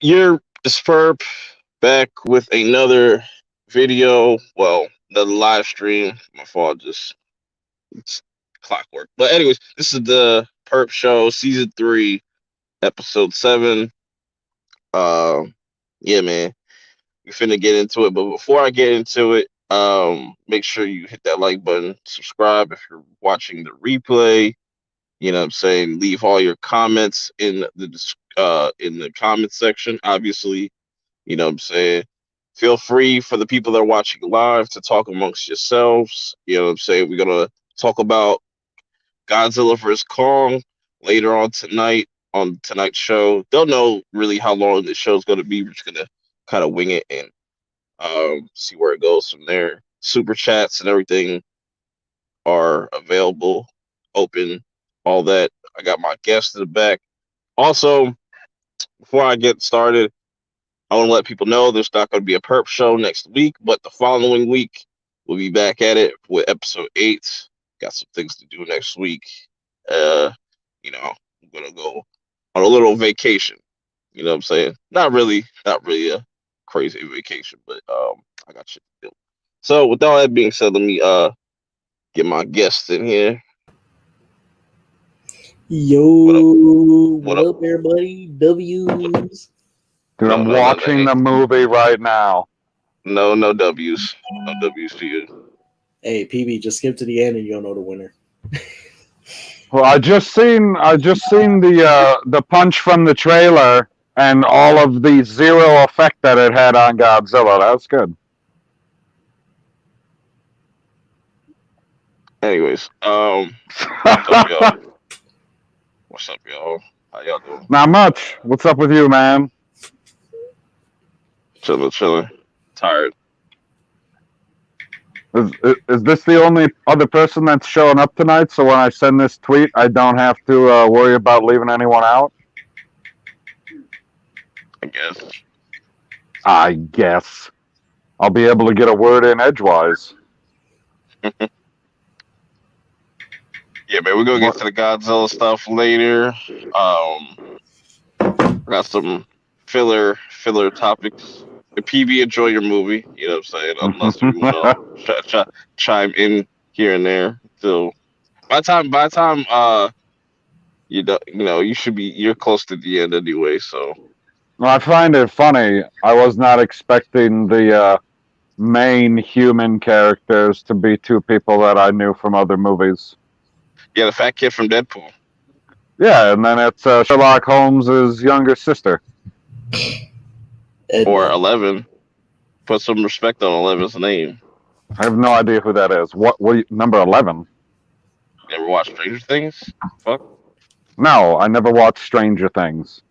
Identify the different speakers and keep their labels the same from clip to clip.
Speaker 1: You're Purp back with another video. Well, another live stream. My fault, just it's clockwork. But anyways, this is the Purp Show, season 3, episode 7. Uh, yeah, man, we finna get into it. But before I get into it, make sure you hit that like button, subscribe if you're watching the replay. You know what I'm saying? Leave all your comments in the comment section. Obviously, you know what I'm saying? Feel free for the people that are watching live to talk amongst yourselves. You know what I'm saying? We're gonna talk about Godzilla vs. Kong later on tonight on tonight's show. Don't know really how long the show's gonna be. We're just gonna kind of wing it and see where it goes from there. Super chats and everything are available, open, all that. I got my guests in the back. Also, before I get started, I want to let people know there's not going to be a Perp show next week, but the following week we'll be back at it with episode 8. Got some things to do next week. Uh, I'm gonna go on a little vacation. You know what I'm saying? Not really a crazy vacation, but I got shit to do. So with all that being said, let me get my guests in here. What up?
Speaker 2: Yo,
Speaker 1: What
Speaker 2: what
Speaker 1: up?
Speaker 2: up, everybody? W's.
Speaker 3: Dude,
Speaker 1: No,
Speaker 3: I'm
Speaker 1: no, no, no,
Speaker 3: watching the movie right now.
Speaker 1: no W's, no W's for you.
Speaker 2: Hey, PB, just skip to the end and you'll know the winner.
Speaker 3: Well, I just seen the punch from the trailer and all of the zero effect that it had on Godzilla. That's good.
Speaker 1: Anyways, what's up, y'all? What's up, y'all? How y'all doing?
Speaker 3: Not much. What's up with you, man?
Speaker 1: Chilling. Tired.
Speaker 3: Is this the only other person that's showing up tonight? So when I send this tweet, I don't have to worry about leaving anyone out.
Speaker 1: I guess.
Speaker 3: I guess I'll be able to get a word in edgewise.
Speaker 1: Yeah, man, we're gonna get to the Godzilla stuff later. Got some filler topics. The PB, enjoy your movie. You know what I'm saying? Unless you wanna chime in here and there. So by the time you're close to the end anyway. So
Speaker 3: Well, I find it funny. I was not expecting the main human characters to be two people that I knew from other movies.
Speaker 1: yeah, the fat kid from Deadpool.
Speaker 3: Yeah, and then it's Sherlock Holmes's younger sister.
Speaker 1: Or
Speaker 2: Edna.
Speaker 1: 11. Put some respect on 11's name.
Speaker 3: I have no idea who that is. What number 11?
Speaker 1: Never watched Stranger Things? Fuck.
Speaker 3: No, I never watched Stranger Things.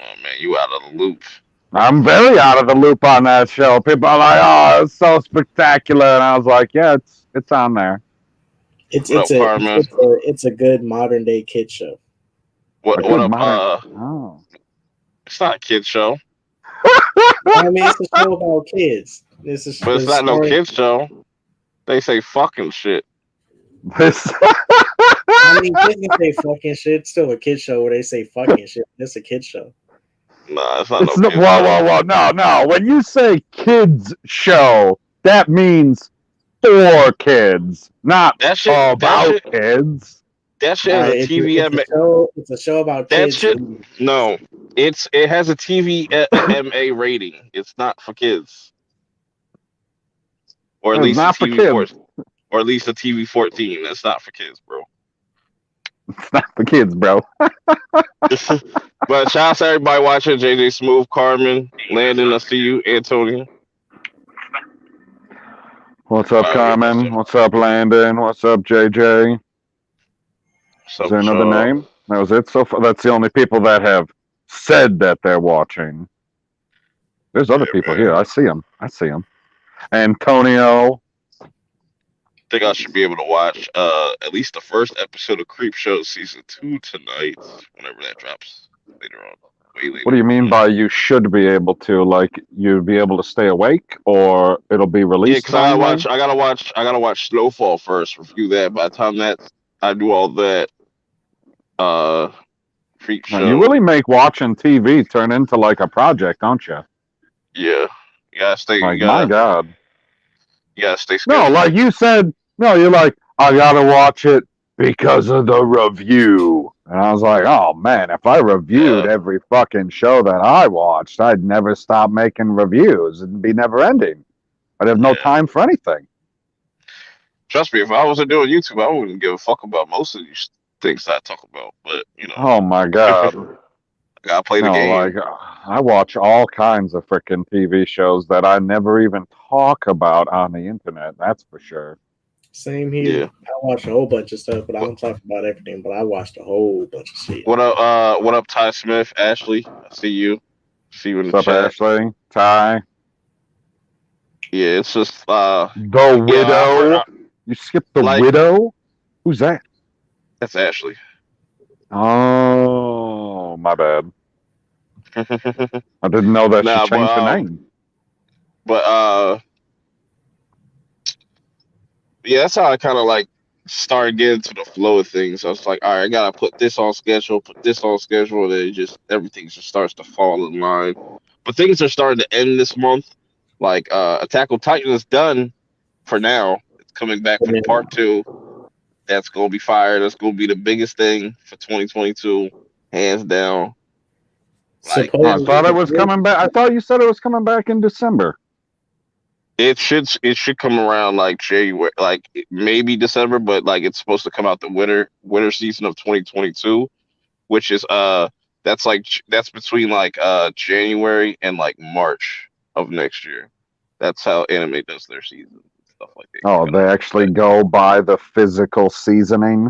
Speaker 1: Oh man, you out of the loop.
Speaker 3: I'm very out of the loop on that show. People are like, "Oh, it's so spectacular," and I was like, "Yeah, it's on there."
Speaker 2: It's
Speaker 1: What
Speaker 2: it's
Speaker 1: up,
Speaker 2: a
Speaker 1: Carmen?
Speaker 2: it's a good modern day kid show.
Speaker 1: What
Speaker 3: Good
Speaker 1: up?
Speaker 3: modern. Oh.
Speaker 1: It's not a kid show,
Speaker 2: I mean, it's a show about kids.
Speaker 1: but it's not no kid show. They say fucking shit.
Speaker 3: This.
Speaker 2: I mean, kids can say fucking shit. It's still a kid show where they say fucking shit. It's a kid show.
Speaker 1: Nah, it's not
Speaker 3: It's
Speaker 1: no
Speaker 3: no,
Speaker 1: kid
Speaker 3: whoa,
Speaker 1: show.
Speaker 3: whoa, whoa! No. When you say kids show, that means for kids, not
Speaker 1: That shit.
Speaker 3: about kids.
Speaker 1: That shit has a
Speaker 2: It's
Speaker 1: TVMA.
Speaker 2: it's a show about
Speaker 1: That
Speaker 2: kids.
Speaker 1: shit. No, it has a TVMA rating. It's not for kids, or at
Speaker 3: It's
Speaker 1: least a
Speaker 3: not for
Speaker 1: TV 4,
Speaker 3: kids.
Speaker 1: or at least a TV 14. That's not for kids, bro.
Speaker 3: It's not for kids, bro.
Speaker 1: But shout out to everybody watching. JJ Smooth, Carmen, Landon. I see you, Antonio.
Speaker 3: What's up, Carmen? What's up, Landon? What's up, JJ?
Speaker 1: So,
Speaker 3: Is there another name? That was it so far? That's the only people that have said that they're watching. There's other people here. I see them. Antonio.
Speaker 1: I think I should be able to watch at least the first episode of Creep Show season 2 tonight, whenever that drops later on. Way later.
Speaker 3: What do you mean by you should be able to? Like you'd be able to stay awake, or it'll be
Speaker 1: Yeah,
Speaker 3: released?
Speaker 1: because I gotta watch Snowfall first. Review that. By the time that I do all that, creep
Speaker 3: Now, you
Speaker 1: show.
Speaker 3: really make watching TV turn into like a project, don't you?
Speaker 1: Yeah, you gotta stay.
Speaker 3: Like, my God.
Speaker 1: You gotta stay
Speaker 3: No, like
Speaker 1: scheduled.
Speaker 3: you said, no, you're like, I gotta watch it because of the review. And I was like, oh man, if I reviewed
Speaker 1: Yeah,
Speaker 3: every fucking show that I watched, I'd never stop making reviews. It'd be never ending. I'd have no
Speaker 1: yeah.
Speaker 3: time for anything.
Speaker 1: Trust me, if I wasn't doing YouTube, I wouldn't give a fuck about most of these things I talk about. But
Speaker 3: Oh my
Speaker 1: I
Speaker 3: God.
Speaker 1: gotta play the
Speaker 3: No,
Speaker 1: game.
Speaker 3: like, I watch all kinds of freaking TV shows that I never even talk about on the internet. That's for sure.
Speaker 2: Same here.
Speaker 1: Yeah.
Speaker 2: I watch a whole bunch of stuff, but I
Speaker 1: What,
Speaker 2: don't talk about everything. But I watched a whole bunch of shit.
Speaker 1: what up? What up, Ty Smith, Ashley? I see you. See you in the
Speaker 3: What's up,
Speaker 1: chat.
Speaker 3: Ashley? Ty?
Speaker 1: Yeah, it's just
Speaker 3: The
Speaker 1: yeah.
Speaker 3: Widow? You skipped The
Speaker 1: Like
Speaker 3: Widow? Who's that?
Speaker 1: that's Ashley.
Speaker 3: Oh, my bad. I didn't know that she
Speaker 1: Nah,
Speaker 3: changed her name.
Speaker 1: but yeah, that's how I kind of like started getting to the flow of things. I was like, all right, I gotta put this on schedule, put this on schedule, and then everything just starts to fall in line. But things are starting to end this month. Like Attack on Titan is done for now. It's coming back
Speaker 2: And
Speaker 1: for
Speaker 2: then
Speaker 1: part two. That's gonna be fire. That's gonna be the biggest thing for 2022, hands down. Like
Speaker 3: Oh, I thought it
Speaker 2: supposedly,
Speaker 3: was coming back. I thought you said it was coming back in December.
Speaker 1: it should come around like January, like maybe December, but like it's supposed to come out the winter season of 2022, which is that's between like January and like March of next year. That's how anime does their season stuff like that.
Speaker 3: Oh, they actually go by the physical seasoning.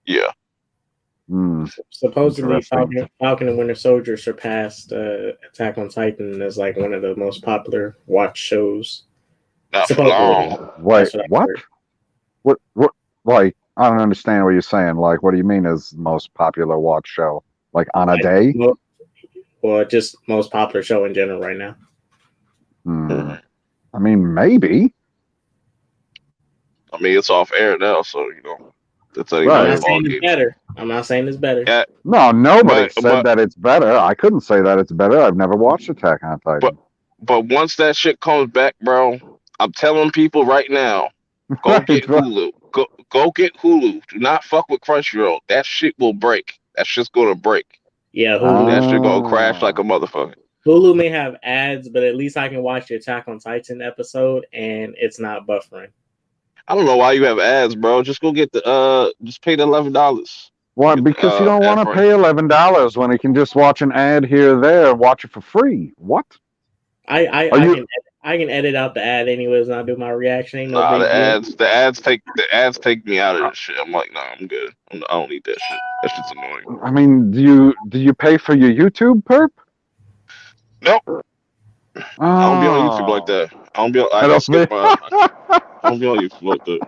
Speaker 1: Yeah.
Speaker 3: Hmm.
Speaker 2: supposedly
Speaker 3: Interesting.
Speaker 2: Falcon and Winter Soldier surpassed Attack on Titan as like one of the most popular watch shows.
Speaker 1: Not for
Speaker 2: Supposedly,
Speaker 1: long.
Speaker 3: Wait,
Speaker 2: that's what I
Speaker 3: what?
Speaker 2: heard.
Speaker 3: What? Like, I don't understand what you're saying. Like, what do you mean is most popular watch show? Like, on a
Speaker 2: Like,
Speaker 3: day?
Speaker 2: well, just most popular show in general right now.
Speaker 3: Hmm. I mean, maybe.
Speaker 1: I mean, it's off air now, so that's how you
Speaker 3: Right.
Speaker 1: know
Speaker 2: I'm
Speaker 1: the
Speaker 2: not
Speaker 1: ball
Speaker 2: saying it's
Speaker 1: game.
Speaker 2: better. I'm not saying it's better.
Speaker 1: Yeah,
Speaker 3: No, nobody said
Speaker 1: but
Speaker 3: that it's better. I couldn't say that it's better. I've never watched Attack on Titan.
Speaker 1: but once that shit comes back, bro, I'm telling people right now, go
Speaker 3: Right,
Speaker 1: get Hulu. Go get Hulu. Do not fuck with Crunchyroll. That shit will break. That shit's gonna break.
Speaker 2: Yeah,
Speaker 1: That shit gonna
Speaker 3: Oh.
Speaker 1: crash like a motherfucker.
Speaker 2: Hulu may have ads, but at least I can watch the Attack on Titan episode and it's not buffering.
Speaker 1: I don't know why you have ads, bro. Just go get just pay the $11.
Speaker 3: What?
Speaker 1: Get
Speaker 3: Because you
Speaker 1: the
Speaker 3: don't want
Speaker 1: ad
Speaker 3: to
Speaker 1: free.
Speaker 3: pay $11 when you can just watch an ad here or there and watch it for free. What?
Speaker 2: I
Speaker 3: you-
Speaker 2: can edit out the ad anyways and I'll do my reaction. Ain't no
Speaker 1: Nah,
Speaker 2: big deal.
Speaker 1: the ads take me out of this shit. I'm like, nah, I'm good. I don't need that shit. That shit's annoying.
Speaker 3: I mean, do you pay for your YouTube, Perp?
Speaker 1: Nope.
Speaker 3: Oh.
Speaker 1: I don't be on YouTube like that. I don't be. I can skip my. I don't be on YouTube like that.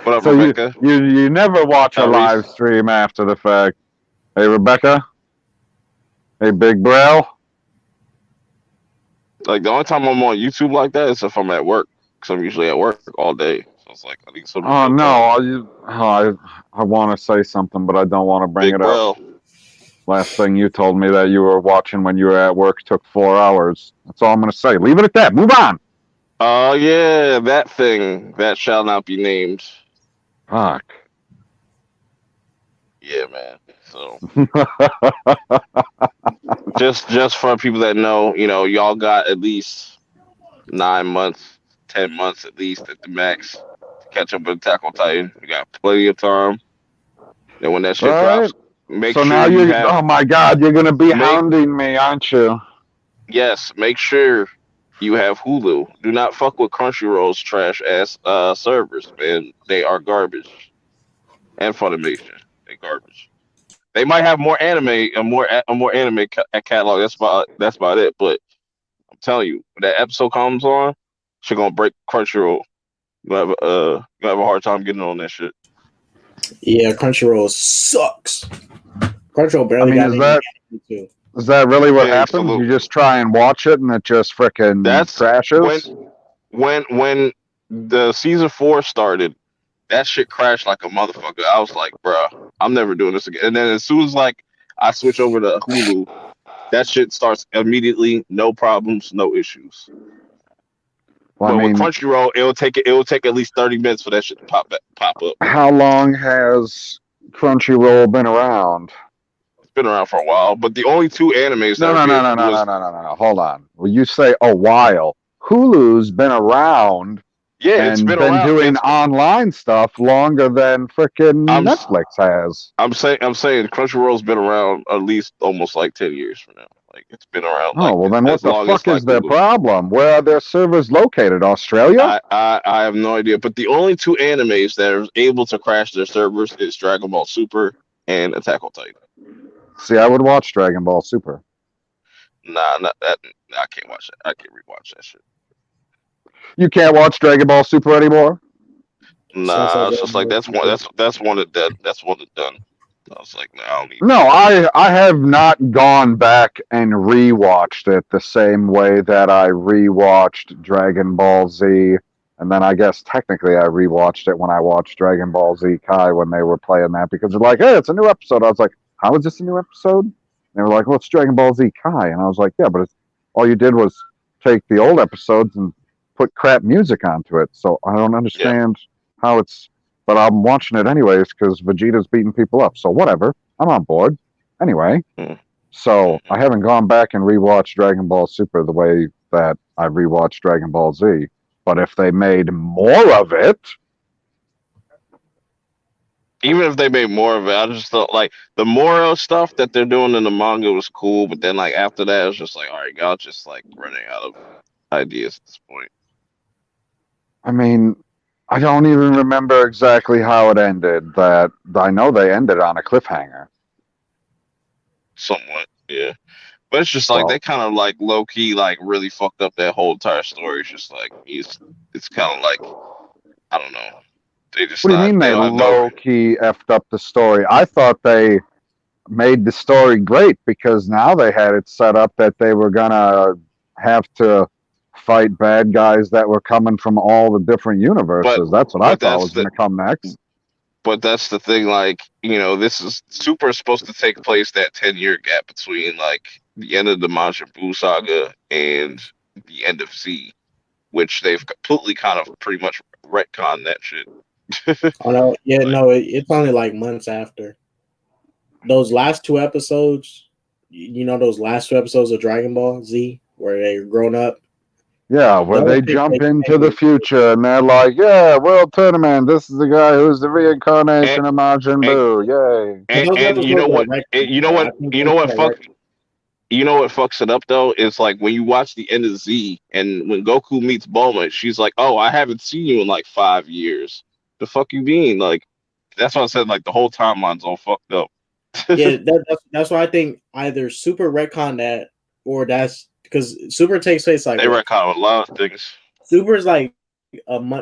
Speaker 1: What up,
Speaker 3: So
Speaker 1: Rebecca?
Speaker 3: you never watch a
Speaker 1: Tyrese?
Speaker 3: live stream after the fact. Hey, Rebecca. Hey, Big Bro.
Speaker 1: Like the only time I'm on YouTube like that is if I'm at work, because I'm usually at work all day. So it's like I need something to
Speaker 3: Oh
Speaker 1: fill time.
Speaker 3: no, I want to say something, but I don't want to bring
Speaker 1: Big
Speaker 3: it up.
Speaker 1: bro.
Speaker 3: Last thing you told me that you were watching when you were at work took 4 hours. That's all I'm going to say. Leave it at that. Move on.
Speaker 1: Oh yeah, that thing that shall not be named.
Speaker 3: Fuck.
Speaker 1: Yeah, man. So just for people that know, y'all got at least 9 months, 10 months at least at the max to catch up with Attack on Titan. You got plenty of time. And when that shit
Speaker 3: Right.
Speaker 1: drops, make
Speaker 3: So
Speaker 1: sure
Speaker 3: now
Speaker 1: you
Speaker 3: you.
Speaker 1: have
Speaker 3: Oh my God, you're going to be
Speaker 1: make
Speaker 3: hounding me, aren't you?
Speaker 1: yes, make sure you have Hulu. Do not fuck with Crunchyroll's trash ass servers, man. They are garbage. And Funimation, they garbage. They might have more anime, a more anime catalog. That's about it. But I'm telling you, when that episode comes on, shit gonna break Crunchyroll. You have a hard time getting on that shit.
Speaker 2: Yeah, Crunchyroll sucks. Crunchyroll
Speaker 3: I
Speaker 2: barely
Speaker 3: mean,
Speaker 2: got
Speaker 3: is
Speaker 2: any
Speaker 3: that
Speaker 2: too.
Speaker 3: is that really what
Speaker 1: Yeah,
Speaker 3: happens? You
Speaker 1: absolutely.
Speaker 3: just try and watch it and it just frickin'
Speaker 1: That's
Speaker 3: crashes?
Speaker 1: when the season 4 started. that shit crashed like a motherfucker. I was like, bruh, I'm never doing this again. And then as soon as like I switch over to Hulu, that shit starts immediately, no problems, no issues.
Speaker 3: Well, I
Speaker 1: But with
Speaker 3: mean,
Speaker 1: Crunchyroll, it will take at least 30 minutes for that shit to pop up.
Speaker 3: how long has Crunchyroll been around?
Speaker 1: It's been around for a while, but the only two animes that
Speaker 3: No,
Speaker 1: are
Speaker 3: no, no,
Speaker 1: being
Speaker 3: no, no, no,
Speaker 1: was
Speaker 3: no, no, no, no. Hold on. Well, you say a while. Hulu's been around
Speaker 1: yeah, it's
Speaker 3: and
Speaker 1: been
Speaker 3: been
Speaker 1: around.
Speaker 3: doing
Speaker 1: It's
Speaker 3: online stuff longer than frickin'
Speaker 1: I'm
Speaker 3: Netflix has.
Speaker 1: I'm saying Crunchyroll's been around at least almost like 10 years from now. Like it's been around
Speaker 3: Oh,
Speaker 1: like
Speaker 3: well, then what
Speaker 1: as
Speaker 3: the
Speaker 1: long as
Speaker 3: fuck
Speaker 1: like
Speaker 3: is their
Speaker 1: Hulu.
Speaker 3: problem? Where are their servers located? Australia?
Speaker 1: I have no idea, but the only two animes that are able to crash their servers is Dragon Ball Super and Attack on Titan.
Speaker 3: See, I would watch Dragon Ball Super.
Speaker 1: Nah, not that. I can't watch that. I can't rewatch that shit.
Speaker 3: You can't watch Dragon Ball Super anymore?
Speaker 2: Since I
Speaker 1: Nah, it's just like that's one that done. That's one that done. I was like, nah, I don't need
Speaker 3: No,
Speaker 1: that.
Speaker 3: I have not gone back and rewatched it the same way that I rewatched Dragon Ball Z. And then I guess technically I rewatched it when I watched Dragon Ball Z Kai when they were playing that because they're like, hey, it's a new episode. I was like, how is this a new episode? And they were like, well, it's Dragon Ball Z Kai. And I was like, yeah, but all you did was take the old episodes and put crap music onto it. So I don't
Speaker 1: Yeah.
Speaker 3: understand how it's. But I'm watching it anyways because Vegeta's beating people up. So whatever. I'm on board. Anyway,
Speaker 1: Mm.
Speaker 3: so I haven't gone back and rewatched Dragon Ball Super the way that I rewatched Dragon Ball Z. But if they made more of it,
Speaker 1: Even if they made more of it, I just thought like the Moro stuff that they're doing in the manga was cool, but then like after that, it's just like, all right, y'all just like running out of ideas at this point.
Speaker 3: I mean, I don't even remember exactly how it ended. That I know they ended on a cliffhanger.
Speaker 1: Somewhat, yeah. But it's just like they
Speaker 3: Well,
Speaker 1: kind of like low key like really fucked up that whole entire story. It's just like it's kind of like I don't know. They just
Speaker 3: what do you
Speaker 1: not
Speaker 3: mean
Speaker 1: they
Speaker 3: they
Speaker 1: don't have no.
Speaker 3: low key effed up the story? I thought they made the story great because now they had it set up that they were gonna have to fight bad guys that were coming from all the different
Speaker 1: But
Speaker 3: universes. That's what I
Speaker 1: but
Speaker 3: thought
Speaker 1: that's
Speaker 3: was
Speaker 1: the
Speaker 3: gonna come next.
Speaker 1: but that's the thing. Like this is Super is supposed to take place that 10 year gap between like the end of the Majin Buu saga and the end of Z, which they've completely kind of pretty much retconned that shit.
Speaker 2: Oh no, yeah,
Speaker 1: Like
Speaker 2: no, it's only like months after those last two episodes. You know those last two episodes of Dragon Ball Z where they're grown up.
Speaker 3: Yeah, where
Speaker 2: Those
Speaker 3: they
Speaker 2: take
Speaker 3: jump
Speaker 2: place
Speaker 3: into
Speaker 2: 10
Speaker 3: the
Speaker 2: years.
Speaker 3: future and they're like, "Yeah, World Tournament. This is the guy who's the
Speaker 1: and
Speaker 3: reincarnation of Majin
Speaker 1: and
Speaker 3: Buu. Yay!"
Speaker 2: But those
Speaker 1: and you know
Speaker 2: episodes are
Speaker 1: what?
Speaker 2: retcon,
Speaker 1: You know
Speaker 2: though.
Speaker 1: what?
Speaker 2: I think
Speaker 1: You
Speaker 2: those
Speaker 1: know what?
Speaker 2: are retcon.
Speaker 1: You know what fucks it up though is like when you watch the end of Z and when Goku meets Bulma, she's like, "Oh, I haven't seen you in like 5 years. The fuck you mean?" Like that's why I said like the whole timeline's all fucked up.
Speaker 2: Yeah, that's why I think either Super retcon that or that's because Super takes place like
Speaker 1: They
Speaker 2: what?
Speaker 1: retcon a lot of things.
Speaker 2: Super is like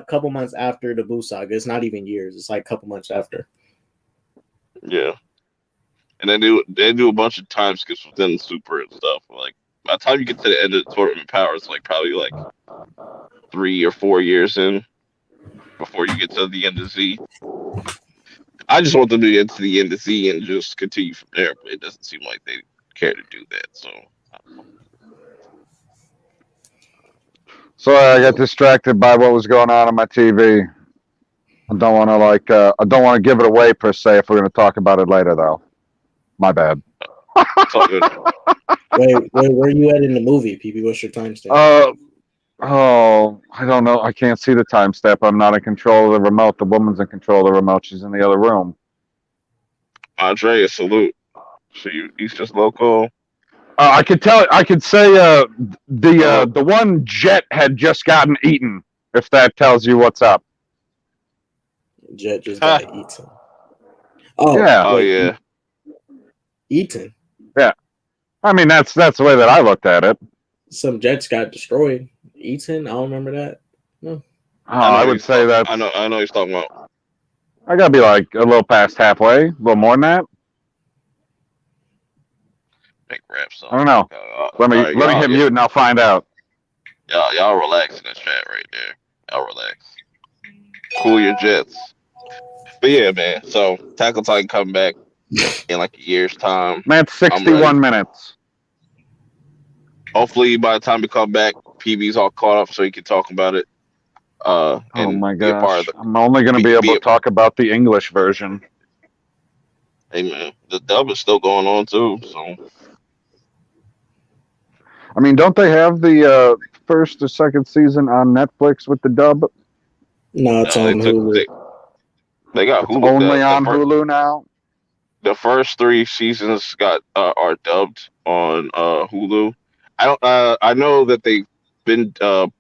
Speaker 2: couple months after the Buu saga. It's not even years. It's like a couple months after.
Speaker 1: Yeah, and they do a bunch of time skips within Super and stuff. Like by the time you get to the end of the Tournament Power, it's like probably like 3 or 4 years in before you get to the end of Z. I just want them to get to the end of Z and just continue from there, but it doesn't seem like they care to do that. So
Speaker 3: So I got distracted by what was going on my TV. I don't want to I don't want to give it away per se. If we're going to talk about it later, though, my bad.
Speaker 1: it's all good.
Speaker 2: Wait, where are you at in the movie, PB? What's your timestamp?
Speaker 3: Oh, I don't know. I can't see the time step. I'm not in control of the remote. The woman's in control of the remote. She's in the other room.
Speaker 1: Andrea, salute. So he's just local.
Speaker 3: I could tell. I could say
Speaker 1: Oh,
Speaker 3: the one jet had just gotten eaten. If that tells you what's up.
Speaker 2: Jet just got eaten. Oh,
Speaker 3: Yeah.
Speaker 1: oh
Speaker 2: wait,
Speaker 1: yeah.
Speaker 2: eaten.
Speaker 3: Yeah. I mean that's the way that I looked at it.
Speaker 2: Some jets got destroyed. Eaton, I don't remember that. No.
Speaker 3: Oh, I would say that's.
Speaker 1: I know he's talking about.
Speaker 3: I gotta be like a little past halfway, a little more than that.
Speaker 1: Make rap songs.
Speaker 3: I don't know.
Speaker 1: All right,
Speaker 3: Let me hit mute and I'll find out.
Speaker 1: y'all relax in the chat right there. Y'all relax. Cool your jets. But yeah, man. So Tackle Titan come back in like a year's time.
Speaker 3: That's
Speaker 1: I'm ready.
Speaker 3: 61 minutes.
Speaker 1: Hopefully, by the time we come back, PB's all caught up so he can talk about it.
Speaker 3: Oh
Speaker 1: And
Speaker 3: my
Speaker 1: be a part of
Speaker 3: gosh. I'm only going to be able
Speaker 1: be
Speaker 3: to talk about the English version.
Speaker 1: hey man, the dub is still going on too. So
Speaker 3: I mean, don't they have the first or second season on Netflix with the dub?
Speaker 2: No, it's on
Speaker 1: they took
Speaker 2: Hulu.
Speaker 1: they got
Speaker 3: It's
Speaker 1: Hulu.
Speaker 3: only on Hulu now?
Speaker 1: The first three seasons got are dubbed on Hulu. I know that they've been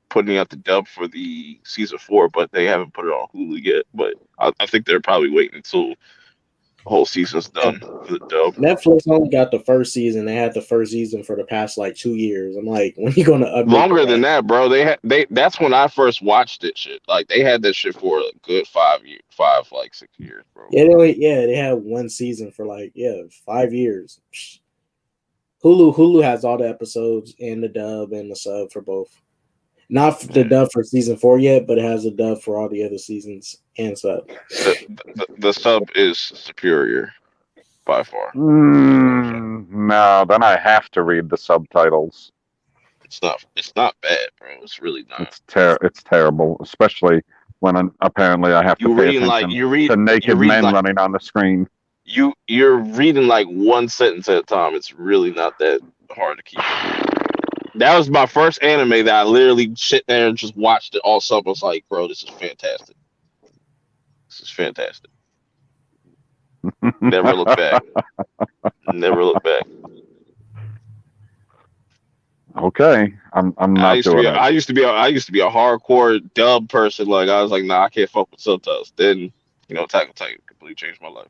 Speaker 1: putting out the dub for the season 4, but they haven't put it on Hulu yet. But I think they're probably waiting until the whole season's done for the dub.
Speaker 2: Netflix only got the first season. They had the first season for the past like 2 years. I'm like, when are you gonna update
Speaker 1: Longer than
Speaker 2: that?
Speaker 1: that, bro. They that's when I first watched it. Shit, like they had that shit for a good 5 years, 6 years, bro.
Speaker 2: They had one season for like 5 years. Hulu has all the episodes and the dub and the sub for both. Not the dub for season 4 yet, but it has a dub for all the other seasons and sub.
Speaker 1: The sub is superior by far.
Speaker 3: No, then I have to read the subtitles.
Speaker 1: It's not bad, bro. It's really not.
Speaker 3: It's terrible, especially when apparently I have to
Speaker 1: You
Speaker 3: pay
Speaker 1: reading like
Speaker 3: attention to naked men running on the screen.
Speaker 1: you're reading like one sentence at a time. It's really not that hard to keep up. That was my first anime that I literally sit there and just watched it all summer. I was like, bro, this is fantastic. This is fantastic. Never look back. Never look back.
Speaker 3: Okay, I'm not doing it.
Speaker 1: I used to be a hardcore dub person. Like I was like, nah, I can't fuck with subtitles. Then Attack on Titan completely changed my life.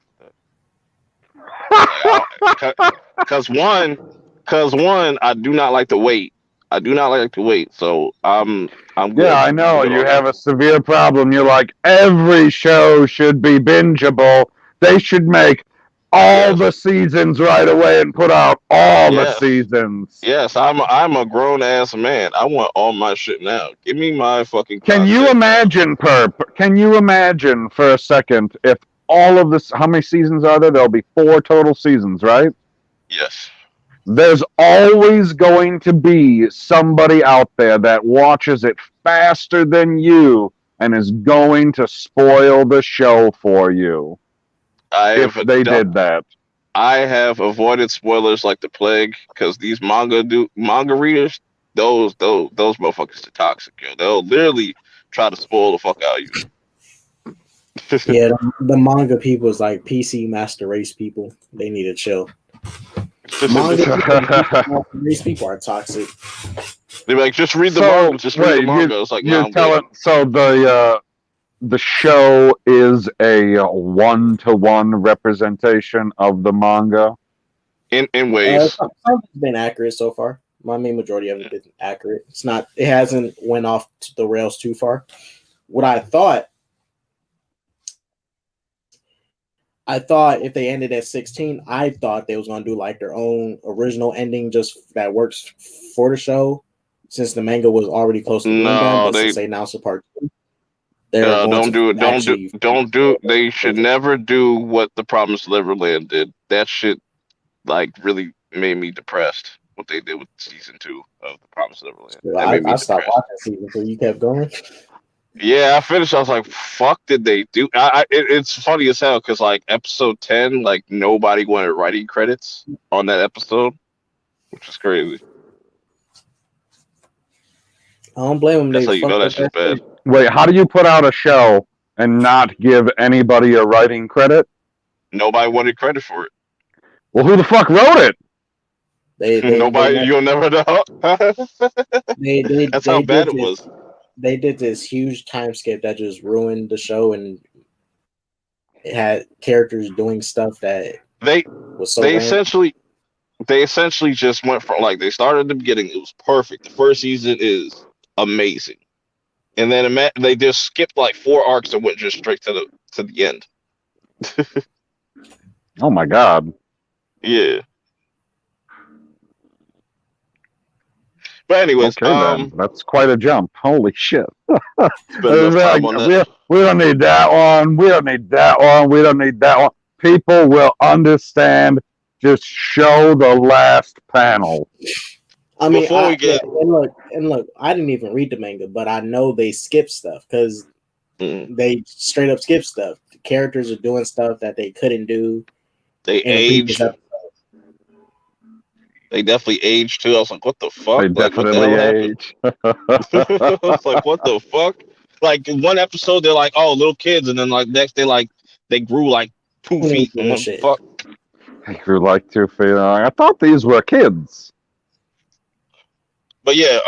Speaker 1: Like, cause one, I do not like to wait. I do not like to wait. So I'm good.
Speaker 3: Yeah, I
Speaker 1: I'm
Speaker 3: know
Speaker 1: good
Speaker 3: you
Speaker 1: on
Speaker 3: have
Speaker 1: that.
Speaker 3: a severe problem. You're like, every show should be bingeable. They should make all
Speaker 1: Yes,
Speaker 3: the seasons right away and put out all the
Speaker 1: yes,
Speaker 3: seasons.
Speaker 1: yes. I'm a grown ass man. I want all my shit now. Give me my fucking
Speaker 3: Can you
Speaker 1: content now.
Speaker 3: imagine, Purp? Can you imagine for a second if all of this, how many seasons are there? There'll be 4 total seasons, right?
Speaker 1: Yes.
Speaker 3: There's always going to be somebody out there that watches it faster than you and is going to spoil the show for you
Speaker 1: I
Speaker 3: if
Speaker 1: have
Speaker 3: they
Speaker 1: done.
Speaker 3: did that.
Speaker 1: I have avoided spoilers like the plague because these manga readers, those motherfuckers are toxic, yo. They'll literally try to spoil the fuck out of you.
Speaker 2: Yeah, the manga people is like PC master race people. They need to chill. Manga people and PC master race people are toxic.
Speaker 1: They're like, just read the
Speaker 3: So
Speaker 1: manga, just read the
Speaker 3: wait,
Speaker 1: manga. It's like, nah,
Speaker 3: you're
Speaker 1: I'm good.
Speaker 3: telling so the show is a 1-to-1 representation of the manga.
Speaker 1: In ways.
Speaker 2: Some have been accurate so far. My main majority of it been accurate. It's not. It hasn't went off the rails too far. What I thought if they ended at 16, I thought they was gonna do like their own original ending, just that works for the show, since the manga was already close to being done.
Speaker 1: No,
Speaker 2: But
Speaker 1: they
Speaker 2: since they announced a part 2, they're going
Speaker 1: don't
Speaker 2: to
Speaker 1: do it.
Speaker 2: actually
Speaker 1: Don't do. They should never do what the Promised Neverland did. That shit like really made me depressed. What they did with season 2 of the Promised Neverland. That made me
Speaker 2: I stopped
Speaker 1: depressed.
Speaker 2: watching season 3. You kept going.
Speaker 1: Yeah, I finished. I was like, "Fuck!" Did they do? It's funny as hell because like episode 10, like nobody wanted writing credits on that episode, which is crazy.
Speaker 2: I don't blame them.
Speaker 1: That's
Speaker 2: They
Speaker 1: how you know
Speaker 2: fucked
Speaker 1: that
Speaker 2: up
Speaker 1: shit's
Speaker 2: that
Speaker 1: bad.
Speaker 2: shit.
Speaker 3: Wait, how do you put out a show and not give anybody a writing credit?
Speaker 1: Nobody wanted credit for it.
Speaker 3: Well, who the fuck wrote it?
Speaker 1: Nobody. You'll never know. That's how
Speaker 2: they
Speaker 1: bad
Speaker 2: did
Speaker 1: it was.
Speaker 2: they did this huge time skip that just ruined the show, and it had characters doing stuff that
Speaker 1: They
Speaker 2: was so
Speaker 1: they
Speaker 2: random.
Speaker 1: essentially just went from like they started at the beginning. It was perfect. The first season is amazing, and then they just skipped like 4 arcs and went just straight to the end.
Speaker 3: Oh my god.
Speaker 1: Yeah. But anyways,
Speaker 3: Okay, then. That's quite a jump. Holy shit.
Speaker 1: spend enough time on that.
Speaker 3: We don't need that one. We don't need that one. We don't need that one. People will understand. Just show the last panel.
Speaker 2: I mean,
Speaker 1: Before we get
Speaker 2: and look, I didn't even read the manga, but I know they skip stuff because they straight up skip stuff. The characters are doing stuff that they couldn't do
Speaker 1: they
Speaker 2: in the previous
Speaker 1: age,
Speaker 2: episode.
Speaker 1: they definitely age too. I was like, what the fuck?
Speaker 3: They
Speaker 1: Like, what the
Speaker 3: definitely
Speaker 1: hell happened?
Speaker 3: age.
Speaker 1: I was like, what the fuck? Like in one episode, they're like, oh, little kids, and then like next they grew like 2 feet. I'm like,
Speaker 2: Shit.
Speaker 1: fuck.
Speaker 3: I grew like 2 feet. I thought these were kids.
Speaker 1: But yeah,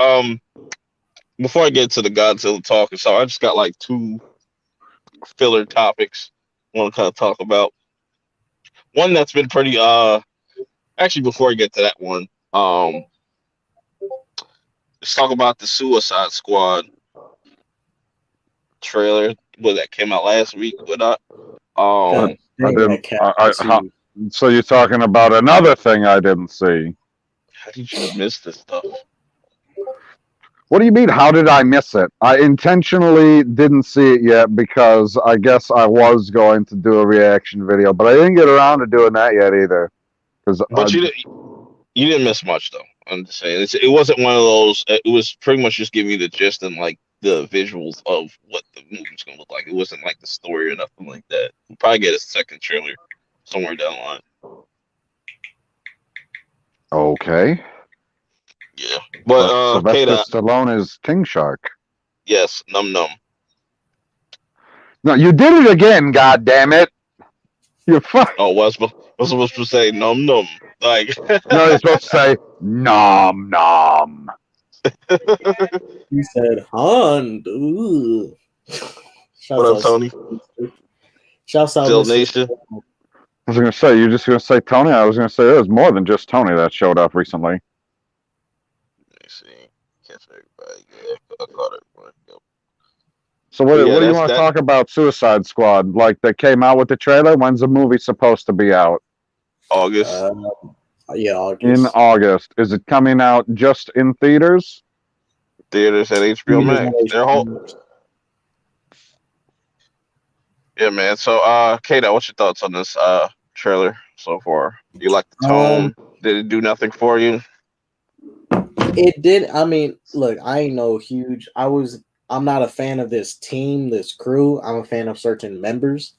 Speaker 1: before I get to the Godzilla talk and so I just got like two filler topics I want to kind of talk about. One that's been pretty actually before I get to that one, let's talk about the Suicide Squad trailer. Well, that came out last week, but
Speaker 3: I didn't. So you're talking about another thing I didn't see.
Speaker 1: how did you miss this stuff?
Speaker 3: What do you mean? How did I miss it? I intentionally didn't see it yet because I guess I was going to do a reaction video, but I didn't get around to doing that yet either.
Speaker 1: But you didn't miss much though. I'm just saying it wasn't one of those. It was pretty much just giving you the gist and like the visuals of what the movie's gonna look like. It wasn't like the story or nothing like that. We'll probably get a second trailer somewhere down the line.
Speaker 3: Okay.
Speaker 1: Yeah, but
Speaker 3: Sylvester Stallone is King Shark.
Speaker 1: Yes, Num Num.
Speaker 3: No, you did it again. God damn it! You fuck.
Speaker 1: Oh, was supposed to say Num Num? Like
Speaker 3: no, you're supposed to say Nom Nom.
Speaker 2: He said, "Hon." Ooh.
Speaker 1: What up, Tony?
Speaker 2: Shouts out,
Speaker 1: Still Nation.
Speaker 3: I was gonna say you're just gonna say Tony. I was gonna say there was more than just Tony that showed up recently.
Speaker 1: Let me see. Catch everybody. Yeah, I caught everyone. Yep.
Speaker 3: So what do you want to talk about? Suicide Squad? Like they came out with the trailer. When's the movie supposed to be out?
Speaker 1: August.
Speaker 2: Yeah, August.
Speaker 3: In August. Is it coming out just in theaters?
Speaker 1: Theaters at HBO Max. They're home. Yeah, man. So, Kato, what's your thoughts on this trailer so far? You like the tone? Did it do nothing for you?
Speaker 2: It did. I mean, look, I ain't no huge. I'm not a fan of this team, this crew. I'm a fan of certain members.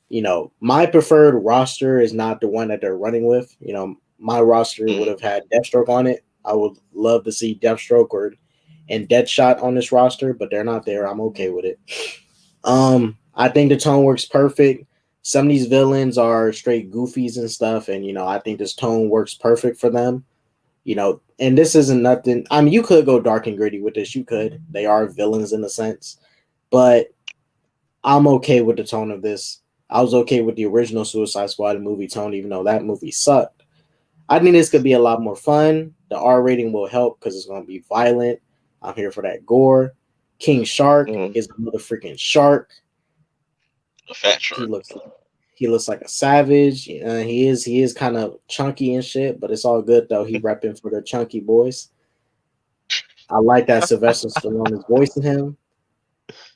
Speaker 2: You know, my preferred roster is not the one that they're running with. You know, my roster would have had Deathstroke on it. I would love to see Deathstroke and Deadshot on this roster, but they're not there. I'm okay with it. I think the tone works perfect. Some of these villains are straight goofies and stuff, and you know, I think this tone works perfect for them. You know, and this isn't nothing. I mean, you could go dark and gritty with this. You could. They are villains in a sense, but I'm okay with the tone of this. I was okay with the original Suicide Squad movie tone, even though that movie sucked. I think this could be a lot more fun. The R rating will help because it's going to be violent. I'm here for that gore. King Shark is a motherfucking shark.
Speaker 1: A fat shark.
Speaker 2: He looks like a savage. He is kind of chunky and shit, but it's all good though. He repping for the chunky boys. I like that Sylvester Stallone is voicing him.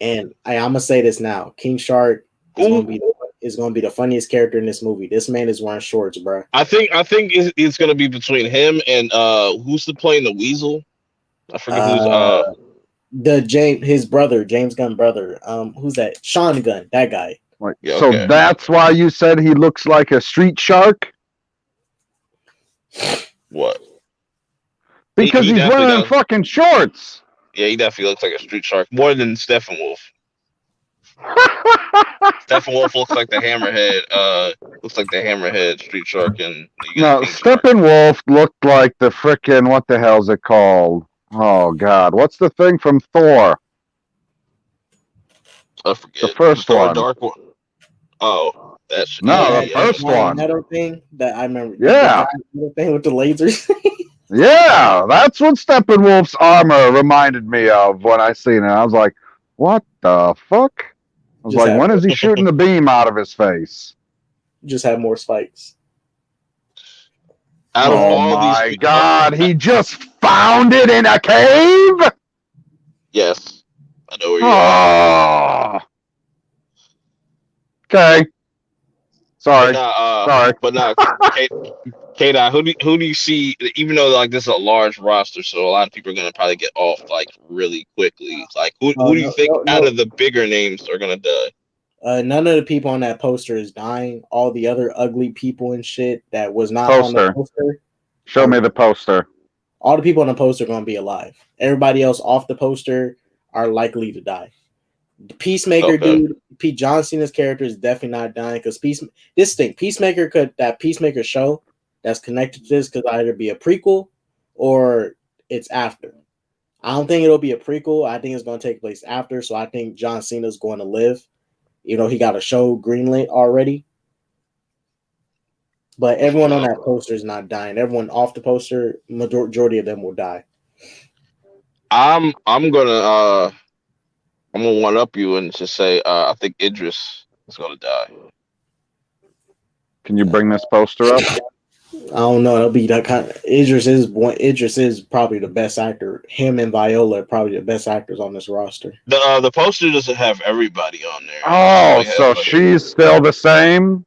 Speaker 2: And I'm gonna say this now: King Shark is gonna be the funniest character in this movie. This man is wearing shorts, bro.
Speaker 1: I think it's gonna be between him and who's playing the Weasel? I forget who's
Speaker 2: his brother, James Gunn brother. Who's that? Sean Gunn, that guy.
Speaker 3: Like, yeah, okay. So that's why you said he looks like a street shark?
Speaker 1: What?
Speaker 3: Because he's wearing fucking shorts.
Speaker 1: Yeah, he definitely looks like a street shark. More than Steppenwolf. Steppenwolf looks like the hammerhead. Looks like the hammerhead street shark. And
Speaker 3: no, Steppenwolf looked like the frickin' what the hell's it called? Oh God, what's the thing from Thor?
Speaker 1: I forget.
Speaker 3: The first one.
Speaker 1: Dark one. Oh, that's
Speaker 3: the first one.
Speaker 2: Metal thing that I remember.
Speaker 3: Yeah,
Speaker 2: the thing with the lasers.
Speaker 3: Yeah, that's what Steppenwolf's armor reminded me of when I seen it. I was like, "What the fuck?" I was like, "When is he shooting the beam out of his face?"
Speaker 2: Just have more spikes.
Speaker 3: Oh my God! He just found it in a cave?
Speaker 1: Yes, I know where you're at.
Speaker 3: Oh. Okay.
Speaker 1: But
Speaker 3: Sorry.
Speaker 1: not
Speaker 3: Sorry.
Speaker 1: but not K Dot. Who do you see? Even though like this is a large roster, so a lot of people are gonna probably get off like really quickly. Like who do you
Speaker 2: No,
Speaker 1: think
Speaker 2: no,
Speaker 1: out
Speaker 2: no.
Speaker 1: of the bigger names are gonna die?
Speaker 2: None of the people on that poster is dying. All the other ugly people and shit that was not on the
Speaker 3: Poster.
Speaker 2: poster
Speaker 3: Show
Speaker 2: are
Speaker 3: me the poster.
Speaker 2: all the people on the poster are going to be alive. Everybody else off the poster are likely to die. The Peacemaker
Speaker 1: Okay.
Speaker 2: dude, Pete John Cena's character is definitely not dying because Peacemaker that Peacemaker show that's connected to this could either be a prequel or it's after. I don't think it'll be a prequel. I think it's going to take place after. So I think John Cena's going to live. You know, he got a show greenlit already. But everyone on that poster is not dying. Everyone off the poster, majority of them will die.
Speaker 1: I'm gonna one up you and just say I think Idris is gonna die.
Speaker 3: Can you bring this poster up?
Speaker 2: I don't know. It'll be that kind. Idris is probably the best actor. Him and Viola are probably the best actors on this roster.
Speaker 1: The poster doesn't have everybody on there. It
Speaker 3: Oh,
Speaker 1: only has
Speaker 3: so
Speaker 1: like
Speaker 3: she's still the same?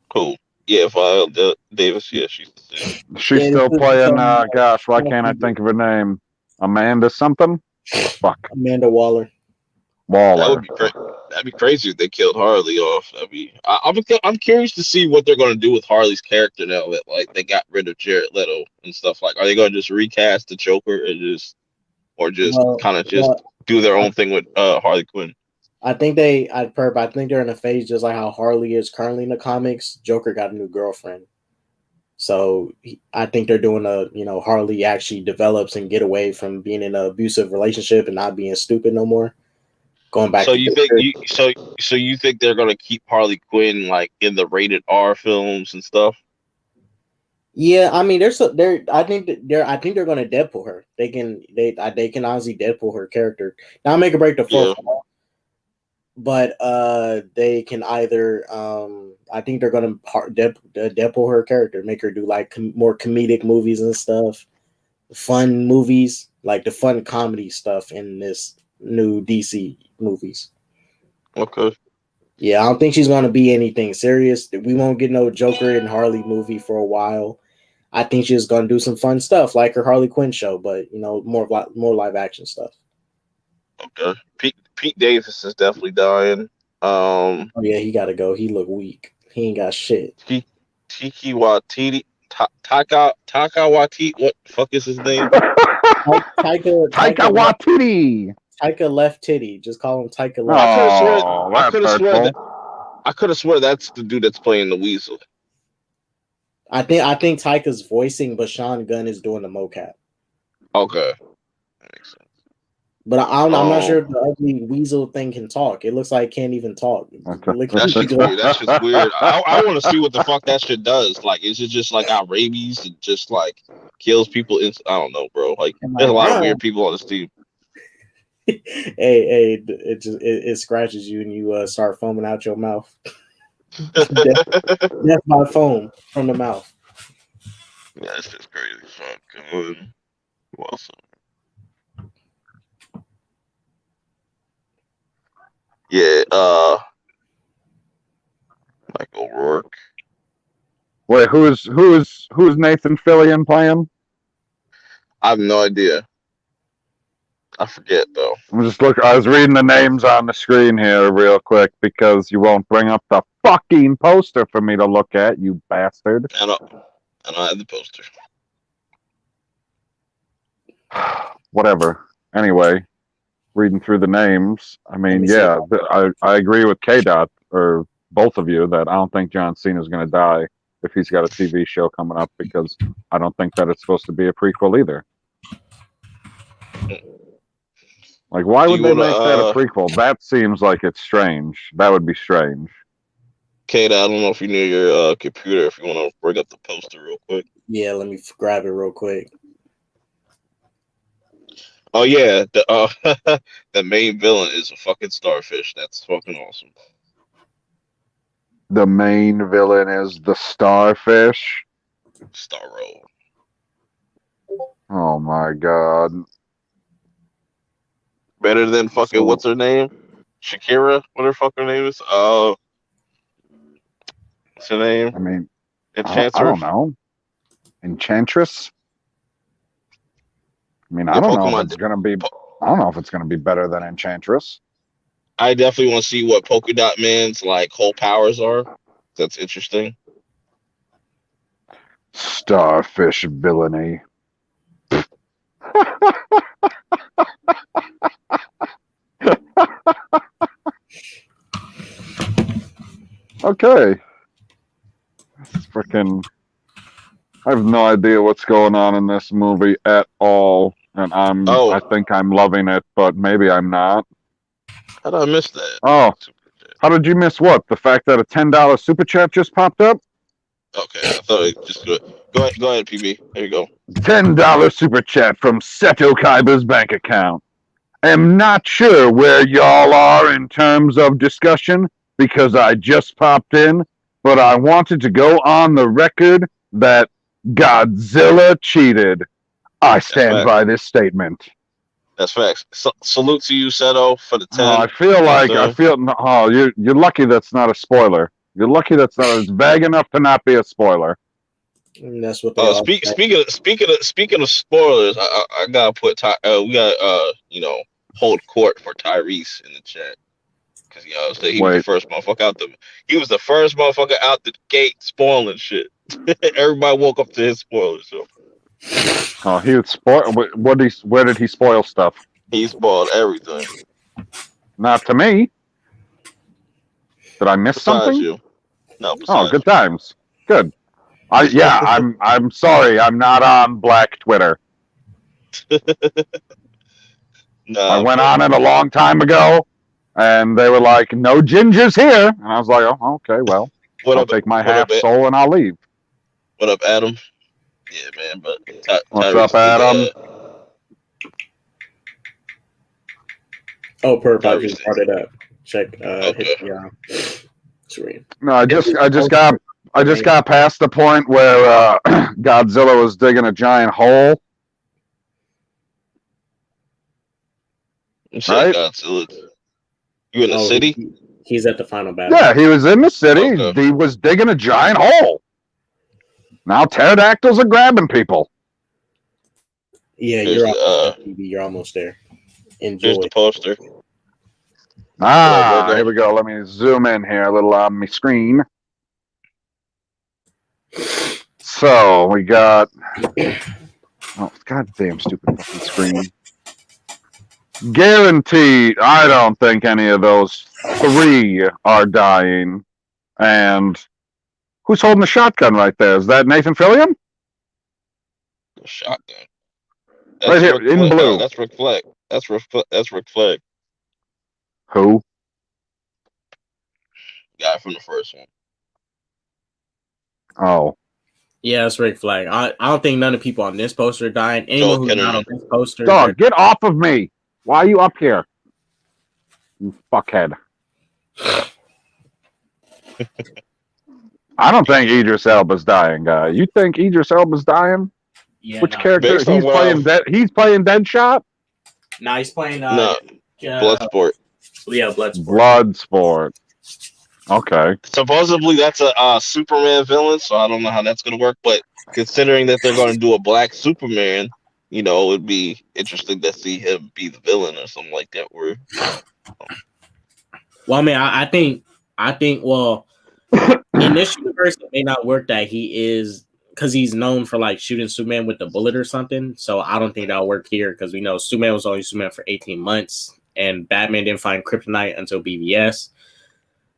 Speaker 1: cool. Yeah, Viola Davis. Yeah, she's the same.
Speaker 3: She's
Speaker 2: Yeah, this
Speaker 3: still
Speaker 2: is
Speaker 3: playing,
Speaker 2: from
Speaker 3: gosh, why can't I think of her name? Amanda something? Fuck.
Speaker 2: Amanda Waller.
Speaker 1: That would
Speaker 3: Waller.
Speaker 1: be great. That'd be crazy if they killed Harley off. That'd be. I'm curious to see what they're going to do with Harley's character now that like they got rid of Jared Leto and stuff. Like, are they going to just recast the Joker or just
Speaker 2: Well,
Speaker 1: kind of just
Speaker 2: well,
Speaker 1: do their
Speaker 2: I,
Speaker 1: own thing with Harley Quinn?
Speaker 2: I think they, I Perp. I think they're in a phase just like how Harley is currently in the comics. Joker got a new girlfriend, so I think they're doing Harley actually develops and get away from being in an abusive relationship and not being stupid no more. Going back
Speaker 1: So
Speaker 2: to
Speaker 1: you think
Speaker 2: good.
Speaker 1: so you think they're going to keep Harley Quinn like in the rated R films and stuff?
Speaker 2: Yeah, I mean, I think they're going to Deadpool her. They can honestly Deadpool her character. Not make or break the fourth
Speaker 1: Yeah.
Speaker 2: wall, but they can either I think they're going to Deadpool her character, make her do like more comedic movies and stuff, fun movies, like the fun comedy stuff in this new DC movies.
Speaker 1: Okay.
Speaker 2: Yeah, I don't think she's going to be anything serious. We won't get no Joker and Harley movie for a while. I think she's going to do some fun stuff like her Harley Quinn show, but more live action stuff.
Speaker 1: Okay. Pete Davis is definitely dying. Um,
Speaker 2: Oh yeah, he got to go. He look weak. He ain't got shit.
Speaker 1: T- Tiki Watiti, Taka Watiti. What the fuck is his name?
Speaker 3: Taika Waititi.
Speaker 2: Taika left titty. Just call him Taika left.
Speaker 1: I could have sworn.
Speaker 3: Oh,
Speaker 1: I
Speaker 3: that's
Speaker 1: could have sworn that.
Speaker 3: hurtful.
Speaker 1: I could have sworn that's the dude that's playing the Weasel.
Speaker 2: I think Taika's voicing, but Sean Gunn is doing the mocap.
Speaker 1: Okay, that makes sense.
Speaker 2: But I'm not sure if the ugly weasel thing can talk. It looks like it can't even talk.
Speaker 1: That shit's weird. That shit's weird. I want to see what the fuck that shit does. Like, is it just like got rabies and just like kills people? I don't know, bro. Like, there's a lot of weird people on this team.
Speaker 2: It scratches you and you start foaming out your mouth. That's my foam from the mouth.
Speaker 1: Yeah, that's just crazy. Fuck. Good. Awesome. Yeah. Michael Rourke.
Speaker 3: Wait, who's Nathan Fillion playing?
Speaker 1: I have no idea. I forget though.
Speaker 3: I was reading the names on the screen here real quick because you won't bring up the fucking poster for me to look at, you bastard.
Speaker 1: I don't have the poster.
Speaker 3: Whatever. Anyway, reading through the names, I mean,
Speaker 2: Let me
Speaker 3: I agree with K Dot or both of you that I don't think John Cena is going to die if he's got a TV show coming up because I don't think that it's supposed to be a prequel either. Like, why would they make that a prequel? That seems like it's strange. That would be strange.
Speaker 1: Kate, I don't know if you near your computer. If you want to bring up the poster real quick.
Speaker 2: Yeah, let me grab it real quick.
Speaker 1: Oh yeah, the the main villain is a fucking starfish. That's fucking awesome.
Speaker 3: The main villain is the starfish.
Speaker 1: Starro.
Speaker 3: Oh my god.
Speaker 1: Better than fucking
Speaker 3: So
Speaker 1: what's her name? Shakira? What her fucking name is? What's her name?
Speaker 3: I mean, I
Speaker 1: Enchantress?
Speaker 3: don't know. Enchantress? I mean, I
Speaker 1: Yeah,
Speaker 3: don't know if
Speaker 1: Pokemon.
Speaker 3: it's gonna be. I don't know if it's gonna be better than Enchantress.
Speaker 1: I definitely want to see what Polka Dot Man's like whole powers are. That's interesting.
Speaker 3: Starfish villainy. Okay. This freaking. I have no idea what's going on in this movie at all, and
Speaker 1: Oh,
Speaker 3: I think I'm loving it, but maybe I'm not.
Speaker 1: how did I miss that?
Speaker 3: Oh, how did you miss what? The fact that a $10 super chat just popped up?
Speaker 1: Okay, I thought it just go ahead, PB. There you go.
Speaker 3: $10 super chat from Seto Kaiba's bank account. Am not sure where y'all are in terms of discussion because I just popped in, but I wanted to go on the record that Godzilla cheated. I
Speaker 1: That's
Speaker 3: stand
Speaker 1: facts.
Speaker 3: by this statement.
Speaker 1: That's facts. Salute to you, Seto, for the
Speaker 3: Oh,
Speaker 1: 10.
Speaker 3: I feel
Speaker 1: You know
Speaker 3: like
Speaker 1: what I'm saying?
Speaker 3: you're lucky that's not a spoiler. You're lucky that's not it's vague enough to not be a spoiler.
Speaker 2: And that's what they all say.
Speaker 1: Speaking of spoilers, I gotta put we got hold court for Tyrese in the chat because so he was the
Speaker 3: Wait,
Speaker 1: first motherfucker out the he was the first motherfucker out the gate spoiling shit. Everybody woke up to his spoilers. So
Speaker 3: oh, he would spoil. Where did he spoil stuff?
Speaker 1: he spoiled everything
Speaker 3: Not to me. Did I miss
Speaker 1: besides
Speaker 3: something?
Speaker 1: you. No,
Speaker 3: Oh,
Speaker 1: besides
Speaker 3: good times. Good.
Speaker 1: you.
Speaker 3: I'm sorry. I'm not on Black Twitter. I
Speaker 1: Nah,
Speaker 3: went
Speaker 1: but
Speaker 3: on it a long time ago, and they were like, "No gingers here," and I was like, "Oh, okay. Well,
Speaker 1: what
Speaker 3: I'll
Speaker 1: up?
Speaker 3: take my
Speaker 1: What up?
Speaker 3: half soul and I'll leave."
Speaker 1: What up, Adam? Yeah, man. But
Speaker 3: What's up,
Speaker 1: Tyrese did
Speaker 3: Adam?
Speaker 2: Oh, Purp, I
Speaker 1: Tyrese
Speaker 2: just
Speaker 1: did.
Speaker 2: brought it up. Check,
Speaker 1: Okay.
Speaker 2: hit the screen.
Speaker 3: No, I just got past the point where Godzilla was digging a giant hole.
Speaker 1: You said
Speaker 3: Right?
Speaker 1: Godzilla. You in the
Speaker 2: Oh,
Speaker 1: city?
Speaker 2: he's at the final battle.
Speaker 3: Yeah, he was in the city.
Speaker 1: Okay.
Speaker 3: He was digging a giant hole. Now pterodactyls are grabbing people.
Speaker 2: Yeah,
Speaker 1: Here's
Speaker 2: you're
Speaker 1: the
Speaker 2: almost there, PB. You're almost there.
Speaker 1: here's
Speaker 2: Enjoy.
Speaker 1: the poster. What up,
Speaker 3: Ah,
Speaker 1: Virgo?
Speaker 3: here we go. Let me zoom in here a little on my screen. So we got. Oh, goddamn stupid fucking screen. Guaranteed, I don't think any of those three are dying. And who's holding the shotgun right there? Is that Nathan Fillion?
Speaker 1: Shotgun.
Speaker 3: Right
Speaker 1: That's
Speaker 3: here,
Speaker 1: Rick
Speaker 3: in
Speaker 1: Flag.
Speaker 3: blue.
Speaker 1: That's Rick Flag. That's Rick Flag.
Speaker 3: Who?
Speaker 1: Guy from the first one.
Speaker 3: Oh.
Speaker 2: Yeah, that's Rick Flag. I don't think none of the people on this poster are dying. Anyone
Speaker 1: Joel
Speaker 2: who's not on
Speaker 1: Kinnaman.
Speaker 2: this poster,
Speaker 3: Dog, get off of me. Why are you up here? You fuckhead. I don't think Idris Elba's dying, guy. You think Idris Elba's dying?
Speaker 2: yeah,
Speaker 3: Which
Speaker 2: no.
Speaker 3: character?
Speaker 1: Based on
Speaker 3: He's
Speaker 1: what
Speaker 3: playing He's playing Deadshot?
Speaker 2: Nah, he's playing
Speaker 1: no Bloodsport.
Speaker 2: yeah, Bloodsport.
Speaker 3: Bloodsport. Okay.
Speaker 1: Supposedly that's a Superman villain, so I don't know how that's gonna work. But considering that they're going to do a black Superman, it'd be interesting to see him be the villain or something like that. Where
Speaker 2: Well, I mean, I think well, in this universe, it may not work that he is because he's known for like shooting Superman with the bullet or something. So I don't think that'll work here because we know Superman was only Superman for 18 months and Batman didn't find kryptonite until BVS.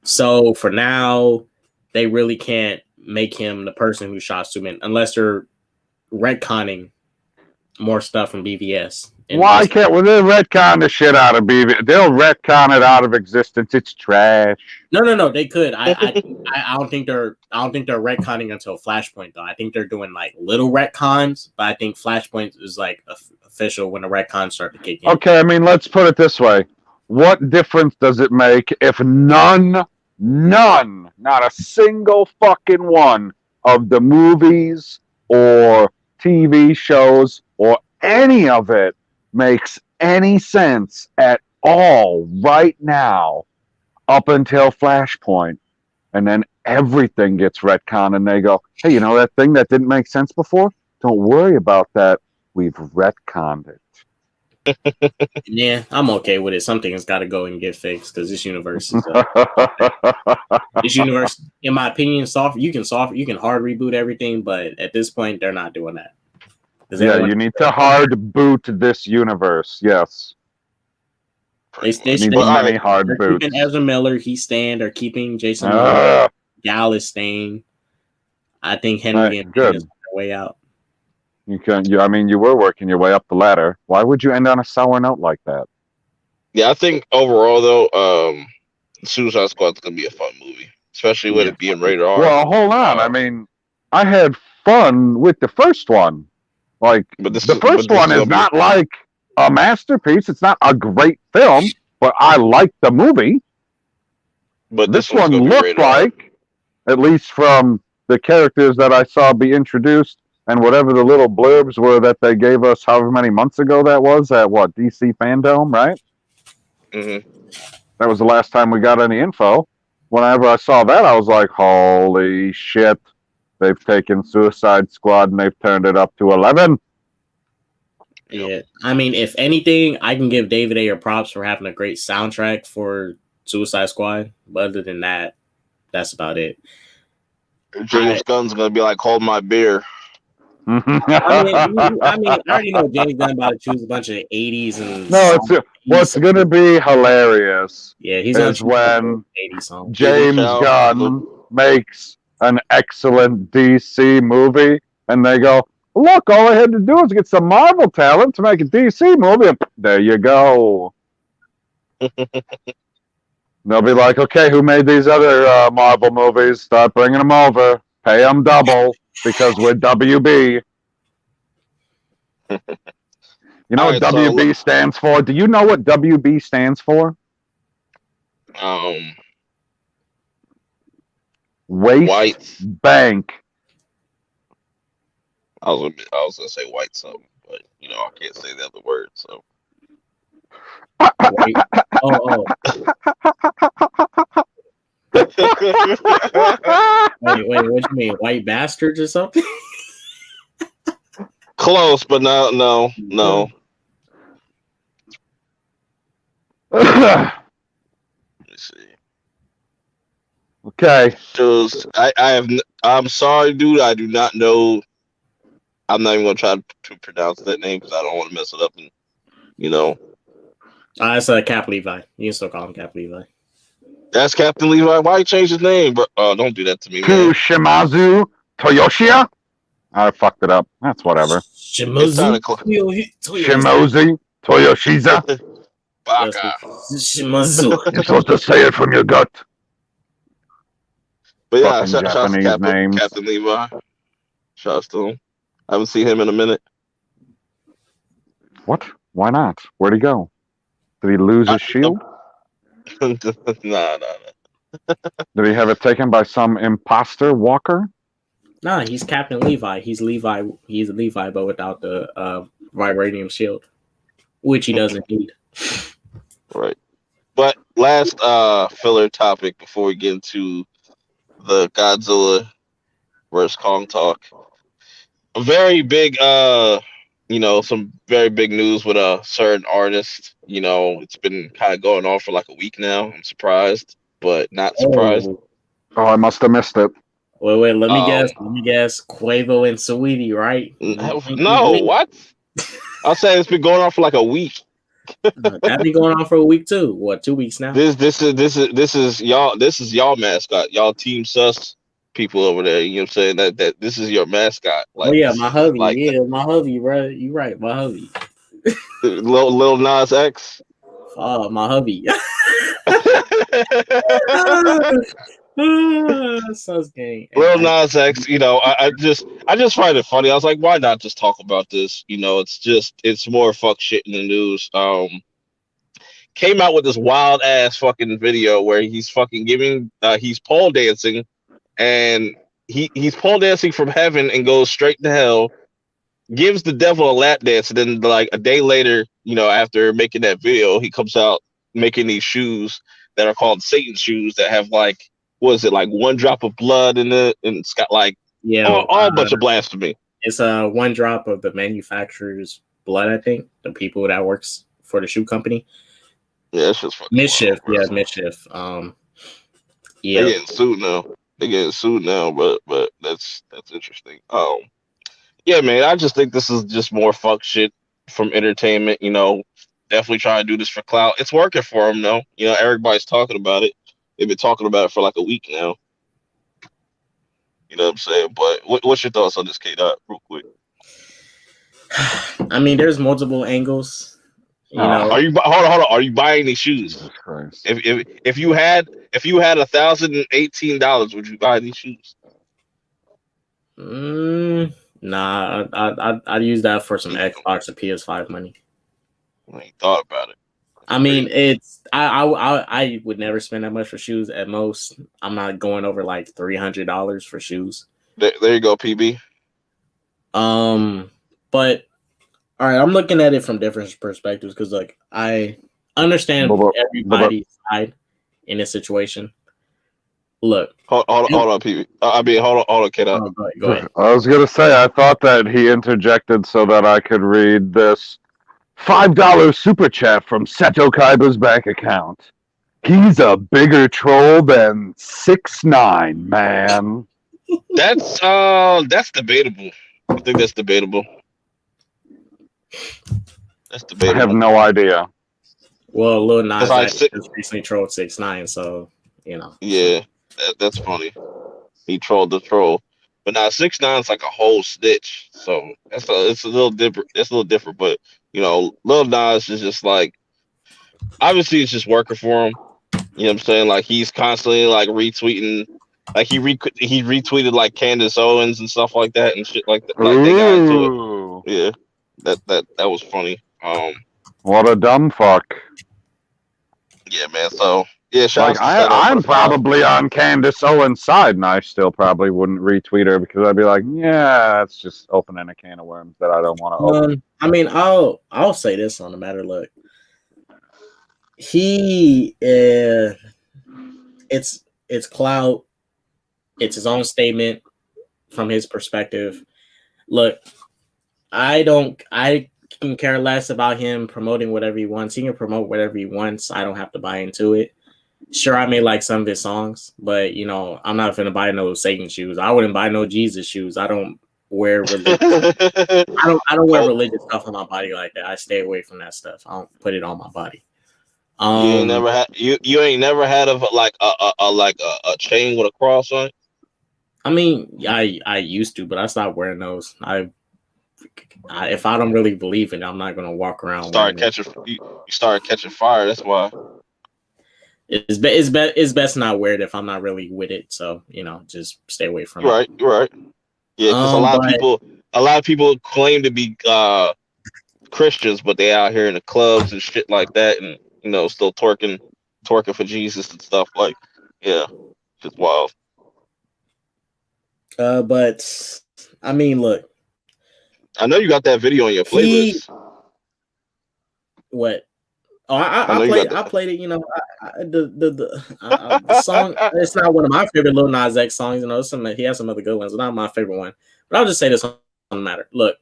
Speaker 2: So for now, they really can't make him the person who shot Superman unless they're retconning more stuff from BVS.
Speaker 3: Why can't they retcon the shit out of BB? They'll retcon it out of existence. It's trash.
Speaker 2: No. They could. I don't think they're retconning until Flashpoint though. I think they're doing like little retcons, but I think Flashpoint is like official when the retcons start to kick in.
Speaker 3: Okay, I mean, let's put it this way: what difference does it make if none, not a single fucking one of the movies or TV shows or any of it makes any sense at all right now up until Flashpoint. And then everything gets retconned and they go, hey, you know that thing that didn't make sense before? Don't worry about that. We've retconned it.
Speaker 2: Yeah, I'm okay with it. Something's got to go and get fixed because this universe is this universe, in my opinion, you can hard reboot everything, but at this point, they're not doing that.
Speaker 3: Yeah, you need to hard boot this universe. Yes.
Speaker 2: They
Speaker 3: need many hard
Speaker 2: they're
Speaker 3: boots.
Speaker 2: keeping Ezra Miller, he's staying. They're keeping Jason Momoa. Gal is staying. I think Henry and Finn is on their way out.
Speaker 3: I mean, you were working your way up the ladder. Why would you end on a sour note like that?
Speaker 1: Yeah, I think overall though, Suicide Squad's gonna be a fun movie, especially with it being rated R.
Speaker 3: Well, hold on. I mean, I had fun with the first one. Like, the first one is not like a masterpiece. It's not a great film, but I liked the movie.
Speaker 1: But
Speaker 3: this one looked like, at least from the characters that I saw be introduced and whatever the little blurbs were that they gave us however many months ago that was at what, DC Fandom, right?
Speaker 1: Mm-hmm.
Speaker 3: That was the last time we got any info. Whenever I saw that, I was like, holy shit. They've taken Suicide Squad and they've turned it up to 11.
Speaker 2: Yeah. I mean, if anything, I can give David Ayer props for having a great soundtrack for Suicide Squad. But other than that, that's about it.
Speaker 1: James Gunn's going to be like, hold my beer.
Speaker 2: I already know James Gunn about to choose a bunch of 80s and
Speaker 3: what's going to be hilarious
Speaker 2: is
Speaker 3: when James Gunn makes an excellent DC movie and they go, look, all I had to do is get some Marvel talent to make a DC movie. And there you go. They'll be like, okay, who made these other Marvel movies? Start bringing them over. Pay them double. Because we're WB. You know what WB stands for? Do you know what WB stands for? Waste Bank.
Speaker 1: I was gonna say white something, but you know I can't say the other word. So.
Speaker 2: Wait, what you mean? White bastards or something?
Speaker 1: Close, but no. Let me see.
Speaker 3: Okay.
Speaker 1: I'm sorry, dude. I do not know. I'm not even gonna try to pronounce that name because I don't want to mess it up. And you know.
Speaker 2: It's Cap Levi. You can still call him Cap Levi.
Speaker 1: That's Captain Levi. Why you change his name? But don't do that to me, man.
Speaker 3: Shimazu Toyoshia? I fucked it up. That's whatever.
Speaker 2: Shimozu
Speaker 3: Toyoshiza.
Speaker 1: Baka.
Speaker 2: Shimazu.
Speaker 3: You're supposed to say it from your gut.
Speaker 1: But yeah, shout out to Captain Levi. Shouts to him. I haven't seen him in a minute.
Speaker 3: What? Why not? Where'd he go? Did he lose his shield?
Speaker 1: Nah.
Speaker 3: Did he have it taken by some imposter walker?
Speaker 2: Nah, he's Captain Levi. He's Levi, but without the vibranium shield, which he doesn't need.
Speaker 1: Right. But last filler topic before we get into the Godzilla versus Kong talk. A very big some very big news with a certain artist. You know, it's been kind of going on for like a week now. I'm surprised, but not surprised.
Speaker 3: Oh, I must have missed it.
Speaker 2: Wait, let me guess. Quavo and Saweetie, right?
Speaker 1: No, what? I'll say it's been going on for like a week.
Speaker 2: That's been going on for a week too. What, 2 weeks now?
Speaker 1: This is y'all mascot. Y'all Team Sus people over there. You know what I'm saying? That this is your mascot.
Speaker 2: Like, my hubby. My hubby, bro. You right, my hubby.
Speaker 1: Lil Nas X.
Speaker 2: Oh, my hubby. Sus gang.
Speaker 1: Lil Nas X. You know, I just find it funny. I was like, why not just talk about this? You know, it's more fuck shit in the news. Came out with this wild ass fucking video where he's fucking he's pole dancing, and he's pole dancing from heaven and goes straight to hell. gives the devil a lap dance, and then like a day later, after making that video, he comes out making these shoes that are called Satan shoes that have like, what is it, like one drop of blood in it, and it's got like
Speaker 2: Yeah,
Speaker 1: all a bunch of blasphemy.
Speaker 2: it's one drop of the manufacturer's blood. I think the people that works for the shoe company.
Speaker 1: Yeah, it's just fucking
Speaker 2: Mischief,
Speaker 1: wild, bro.
Speaker 2: yeah, Mischief.
Speaker 1: They
Speaker 2: Yeah.
Speaker 1: getting sued now. They getting sued now, but that's interesting. Yeah, man. I just think this is just more fuck shit from entertainment. Definitely trying to do this for clout. It's working for them, though. Everybody's talking about it. They've been talking about it for like a week now. You know what I'm saying? But what's your thoughts on this, K Dot, real quick?
Speaker 2: I mean, there's multiple angles.
Speaker 1: Hold on. Are you buying these shoes?
Speaker 3: Jesus Christ.
Speaker 1: If you had $1,018, would you buy these shoes?
Speaker 2: Nah, I'd use that for some Xbox or PS5 money.
Speaker 1: I ain't thought about it.
Speaker 2: I mean, it's I would never spend that much for shoes. At most, I'm not going over like $300 for shoes.
Speaker 1: There you go, PB.
Speaker 2: But all right, I'm looking at it from different perspectives because like I understand everybody's side in this situation. Look,
Speaker 1: hold on, PB. Hold on, K Dot.
Speaker 2: Go ahead.
Speaker 3: I was gonna say I thought that he interjected so that I could read this $5 super chat from Seto Kaiba's bank account. He's a bigger troll than 6ix9ine, man.
Speaker 1: That's debatable. I think that's debatable. That's debatable.
Speaker 3: I have no idea.
Speaker 2: Well, Lil Nas
Speaker 1: like
Speaker 2: just recently trolled 6ix9ine, so
Speaker 1: Yeah, that's funny. He trolled the troll, but now 6ix9ine's like a whole snitch, so it's a little different. It's a little different, but Lil Nas is just like, obviously it's just working for him. You know what I'm saying? Like he's constantly like retweeting, like he retweeted like Candace Owens and stuff like that and shit like that. Like they got into it. Yeah, that was funny.
Speaker 3: What a dumb fuck.
Speaker 1: Yeah, man. So yeah,
Speaker 3: like I'm probably on Candace Owens' side, and I still probably wouldn't retweet her because I'd be like, yeah, that's just opening a can of worms that I don't want to open.
Speaker 2: I mean, I'll say this on the matter. Look, he it's clout. It's his own statement from his perspective. Look, I can care less about him promoting whatever he wants. He can promote whatever he wants. I don't have to buy into it. Sure, I may like some of his songs, but I'm not gonna buy no Satan shoes. I wouldn't buy no Jesus shoes. I don't wear religious. I don't wear religious stuff on my body like that. I stay away from that stuff. I don't put it on my body.
Speaker 1: You ain't never had a chain with a cross on it?
Speaker 2: I mean, I used to, but I stopped wearing those. If I don't really believe in it, I'm not gonna walk around.
Speaker 1: You started catching fire. That's why.
Speaker 2: It's best not wear it if I'm not really with it. So just stay away from it.
Speaker 1: Right. Yeah, because a lot of people claim to be Christians, but they out here in the clubs and shit like that, and still twerking for Jesus and stuff. Like, yeah, it's wild.
Speaker 2: But I mean, look.
Speaker 1: I know you got that video on your playlist.
Speaker 2: What? Oh, I played it. The song. It's not one of my favorite Lil Nas X songs. He has some other good ones, but not my favorite one. But I'll just say this on the matter. Look,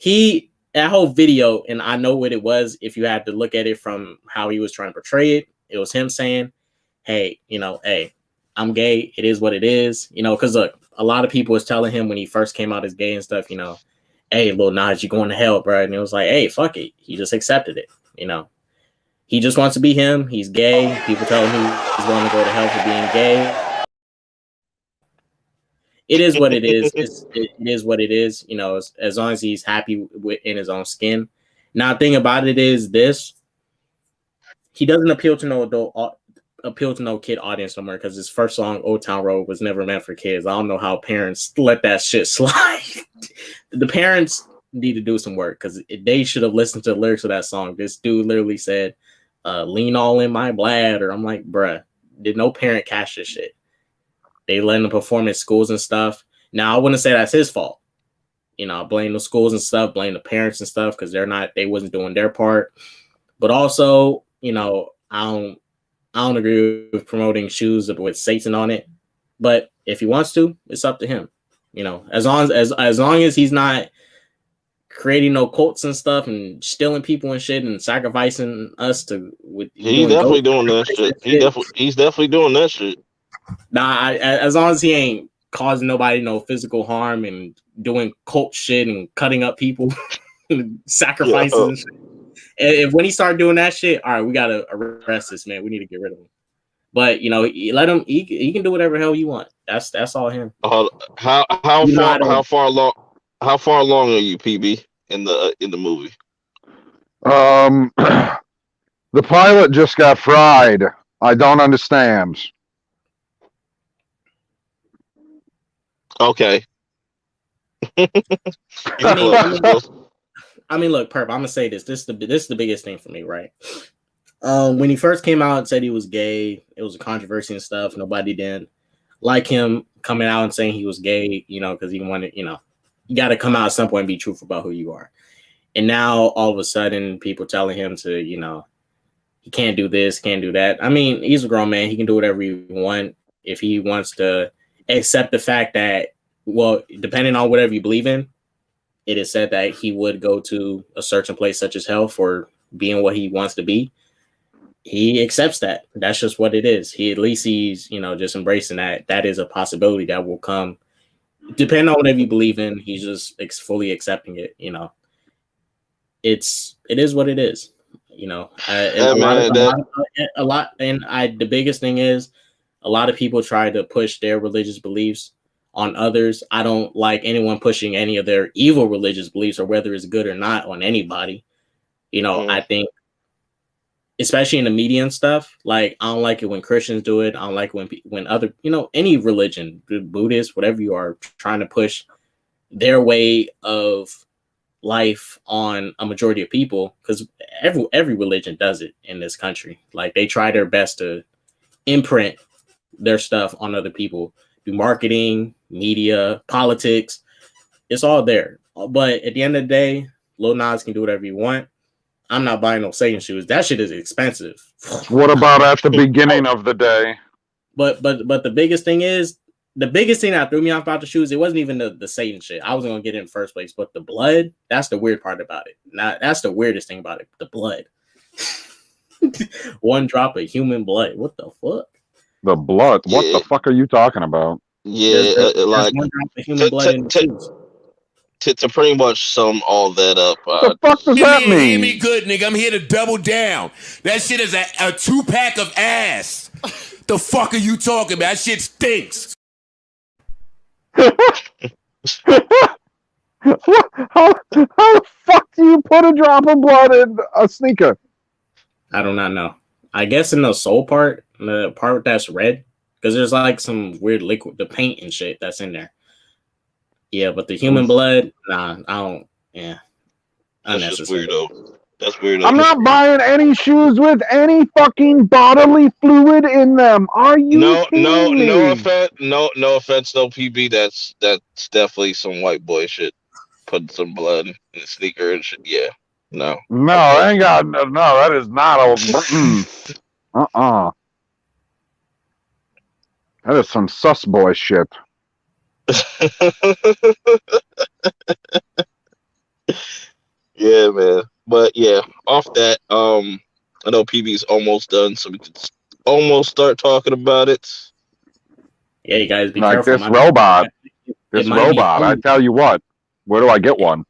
Speaker 2: that whole video, and I know what it was. If you had to look at it from how he was trying to portray it, it was him saying, "Hey, hey, I'm gay. It is what it is." Because look, a lot of people was telling him when he first came out as gay and stuff. Hey, Lil Nas, you going to hell, bro? And it was like, hey, fuck it. He just accepted it. He just wants to be him. He's gay. People tell him he's going to go to hell for being gay. It is what it is. It is what it is. As long as he's happy in his own skin. Now, the thing about it is this: he doesn't appeal to no kid audience no more because his first song, Old Town Road, was never meant for kids. I don't know how parents let that shit slide. The parents need to do some work because they should have listened to the lyrics of that song. This dude literally said, lean all in my bladder. I'm like, bruh, did no parent catch this shit? They let him perform at schools and stuff. Now, I wouldn't say that's his fault. blame the schools and stuff, blame the parents and stuff because they wasn't doing their part. But also, I don't agree with promoting shoes with Satan on it. But if he wants to, it's up to him. As long as he's not creating no cults and stuff and stealing people and shit and sacrificing us to with
Speaker 1: He's
Speaker 2: doing
Speaker 1: definitely
Speaker 2: ghost
Speaker 1: doing that shit. He's definitely doing that shit.
Speaker 2: Nah, as long as he ain't causing nobody no physical harm and doing cult shit and cutting up people, sacrifices and shit. If when he started doing that shit, all right, we gotta arrest this man. We need to get rid of him. But let him. He can do whatever hell you want. That's all him.
Speaker 1: How far along are you, PB, in the movie?
Speaker 3: The pilot just got fried. I don't understand.
Speaker 1: Okay.
Speaker 2: I mean, look, Purp. I'm gonna say this. This is the biggest thing for me, right? When he first came out and said he was gay, it was a controversy and stuff. Nobody didn't like him coming out and saying he was gay, because he wanted, you got to come out at some point and be truthful about who you are. And now all of a sudden, people telling him to, he can't do this, can't do that. I mean, he's a grown man. He can do whatever he wants if he wants to accept the fact that, well, depending on whatever you believe in, it is said that he would go to a certain place such as hell for being what he wants to be. He accepts that. That's just what it is. He at least he's, just embracing that is a possibility that will come. Depending on whatever you believe in, he's just fully accepting it. It is what it is. The biggest thing is a lot of people try to push their religious beliefs on others. I don't like anyone pushing any of their evil religious beliefs or whether it's good or not on anybody. I think, especially in the media and stuff, like I don't like it when Christians do it. I don't like when other, any religion, Buddhist, whatever you are, trying to push their way of life on a majority of people, because every religion does it in this country. Like they try their best to imprint their stuff on other people, do marketing, media, politics. It's all there. But at the end of the day, Lil Nas can do whatever you want. I'm not buying no Satan shoes. That shit is expensive.
Speaker 3: What about at the beginning of the day?
Speaker 2: But the biggest thing that threw me off about the shoes, it wasn't even the Satan shit. I wasn't gonna get it in the first place, but the blood, that's the weird part about it. Now that's the weirdest thing about it. The blood. One drop of human blood. What the fuck?
Speaker 3: The blood. What the fuck are you talking about?
Speaker 1: Yeah,
Speaker 2: there's one drop of human blood in the shoes.
Speaker 1: To pretty much sum all that up.
Speaker 3: The fuck does that mean?
Speaker 4: Hear me good, nigga. I'm here to double down. That shit is a 2-pack of ass. The fuck are you talking about? That shit stinks.
Speaker 3: How the fuck do you put a drop of blood in a sneaker?
Speaker 2: I do not know. I guess in the sole part, the part that's red, because there's like some weird liquid, the paint and shit that's in there. Yeah, but the human blood, nah, I don't. Yeah,
Speaker 1: that's just weirdo. That's weirdo.
Speaker 3: I'm not buying any shoes with any fucking bodily fluid in them. Are you?
Speaker 1: No offense, though, PB. That's definitely some white boy shit. Putting some blood in a sneaker and shit. Yeah, no.
Speaker 3: I ain't got no. That is not a. That is some sus boy shit.
Speaker 1: Yeah, man. But yeah, off that, I know PB's almost done, so we could almost start talking about it.
Speaker 2: Yeah, you guys be
Speaker 3: like
Speaker 2: careful.
Speaker 3: This robot, I tell you what, where do I get one?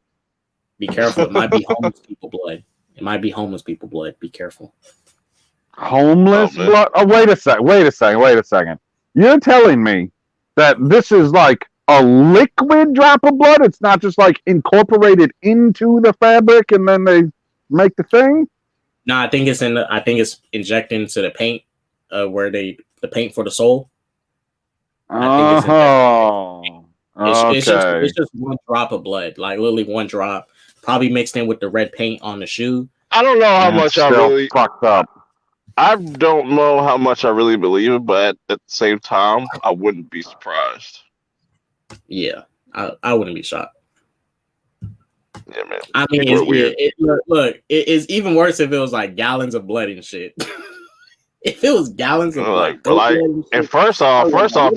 Speaker 2: Be careful. It might be homeless people blood. Be careful.
Speaker 3: Homeless blood? Oh, wait a second. You're telling me that this is like a liquid drop of blood? It's not just like incorporated into the fabric and then they make the thing?
Speaker 2: No, I think it's injected into the paint, where the paint for the soul. It's just one drop of blood, like literally one drop, probably mixed in with the red paint on the shoe.
Speaker 1: I don't know how much I really
Speaker 3: fucked up.
Speaker 1: I don't know how much I really believe it, but at the same time, I wouldn't be surprised.
Speaker 2: Yeah, I wouldn't be shocked.
Speaker 1: Yeah, man.
Speaker 2: I mean,
Speaker 1: People are weird.
Speaker 2: look, it's even worse if it was like gallons of blood and shit. If it was gallons of like goat blood and
Speaker 1: And
Speaker 2: shit, I was
Speaker 1: first
Speaker 2: like,
Speaker 1: off,
Speaker 2: what the fuck?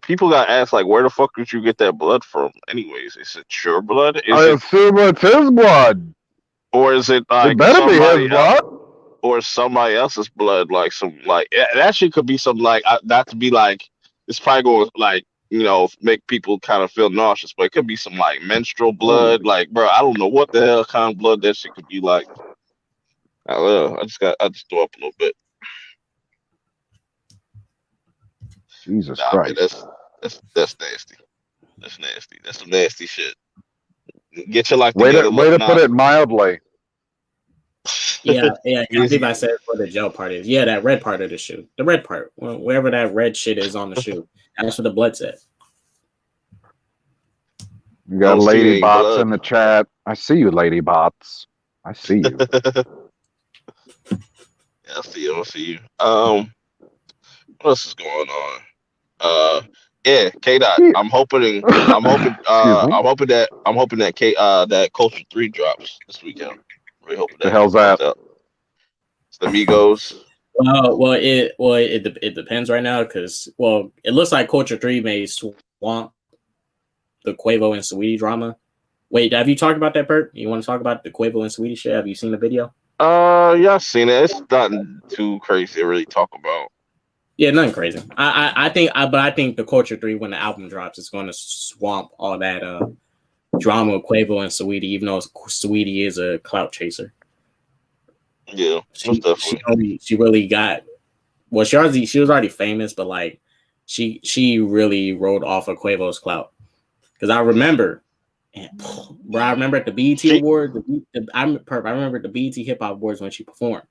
Speaker 1: people got asked like, where the fuck did you get that blood from? Anyways, is it your blood?
Speaker 3: I assume it's his blood.
Speaker 1: Or is it
Speaker 3: It
Speaker 1: like
Speaker 3: better be his blood.
Speaker 1: or somebody else's blood? Like some like that shit could be something like not to be like it's probably going to like make people kind of feel nauseous, but it could be some like menstrual
Speaker 2: Oh,
Speaker 1: blood. Like, bro, I don't know what the hell kind of blood that shit could be like. I don't know. I just throw up a little bit.
Speaker 3: Jesus
Speaker 1: Nah, man,
Speaker 3: Christ.
Speaker 1: that's nasty. That's nasty. That's some nasty shit. Get your life
Speaker 3: Way
Speaker 1: together.
Speaker 3: to put
Speaker 1: Nah.
Speaker 3: it mildly.
Speaker 2: yeah. I
Speaker 1: Yes,
Speaker 2: think I said where the gel part is. Yeah, that red part of the shoe. The red part, wherever that red shit is on the shoe. That's what the blood's at.
Speaker 3: You
Speaker 1: I
Speaker 3: got
Speaker 1: don't see
Speaker 3: lady
Speaker 1: any
Speaker 3: bots
Speaker 1: blood.
Speaker 3: in the chat. I see you, lady bots. I see you.
Speaker 1: Yeah, I see you. I see you. What else is going on? Yeah, K Dot.
Speaker 3: Excuse me.
Speaker 1: I'm hoping that that Culture 3 drops this weekend. Really hoping
Speaker 3: The
Speaker 1: that shit
Speaker 3: hell's
Speaker 1: comes
Speaker 3: that?
Speaker 1: out. It's the Migos.
Speaker 2: It depends right now because it looks like Culture 3 may swamp the Quavo and Saweetie drama. Wait, have you talked about that, Purp? You want to talk about the Quavo and Saweetie shit? Have you seen the video?
Speaker 1: Yeah, I've seen it. It's nothing too crazy to really talk about.
Speaker 2: Yeah, nothing crazy. I think the Culture 3 when the album drops, it's going to swamp all that drama with Quavo and Saweetie, even though Saweetie is a clout chaser.
Speaker 1: Yeah, most definitely.
Speaker 2: She really got she was already famous, but like she really rode off of Quavo's clout. Because I remember, bro, I remember at the BET
Speaker 1: She
Speaker 2: Awards, I remember at the BET Hip Hop Awards when she performed.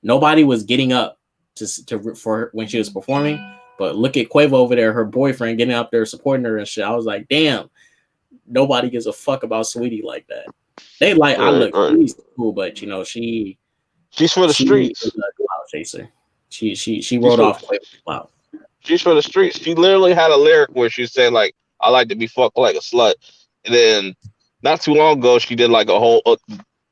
Speaker 2: Nobody was getting up for her when she was performing, but look at Quavo over there, her boyfriend getting up there supporting her and shit. I was like, damn, nobody gives a fuck about Saweetie like that. They like, I look,
Speaker 1: right.
Speaker 2: she's cool, but you know,
Speaker 1: She's for the
Speaker 2: she is
Speaker 1: streets.
Speaker 2: a clout chaser. She wrote off Quavo's clout.
Speaker 1: She's for the streets. She literally had a lyric where she said like, "I like to be fucked like a slut," and then not too long ago she did like a whole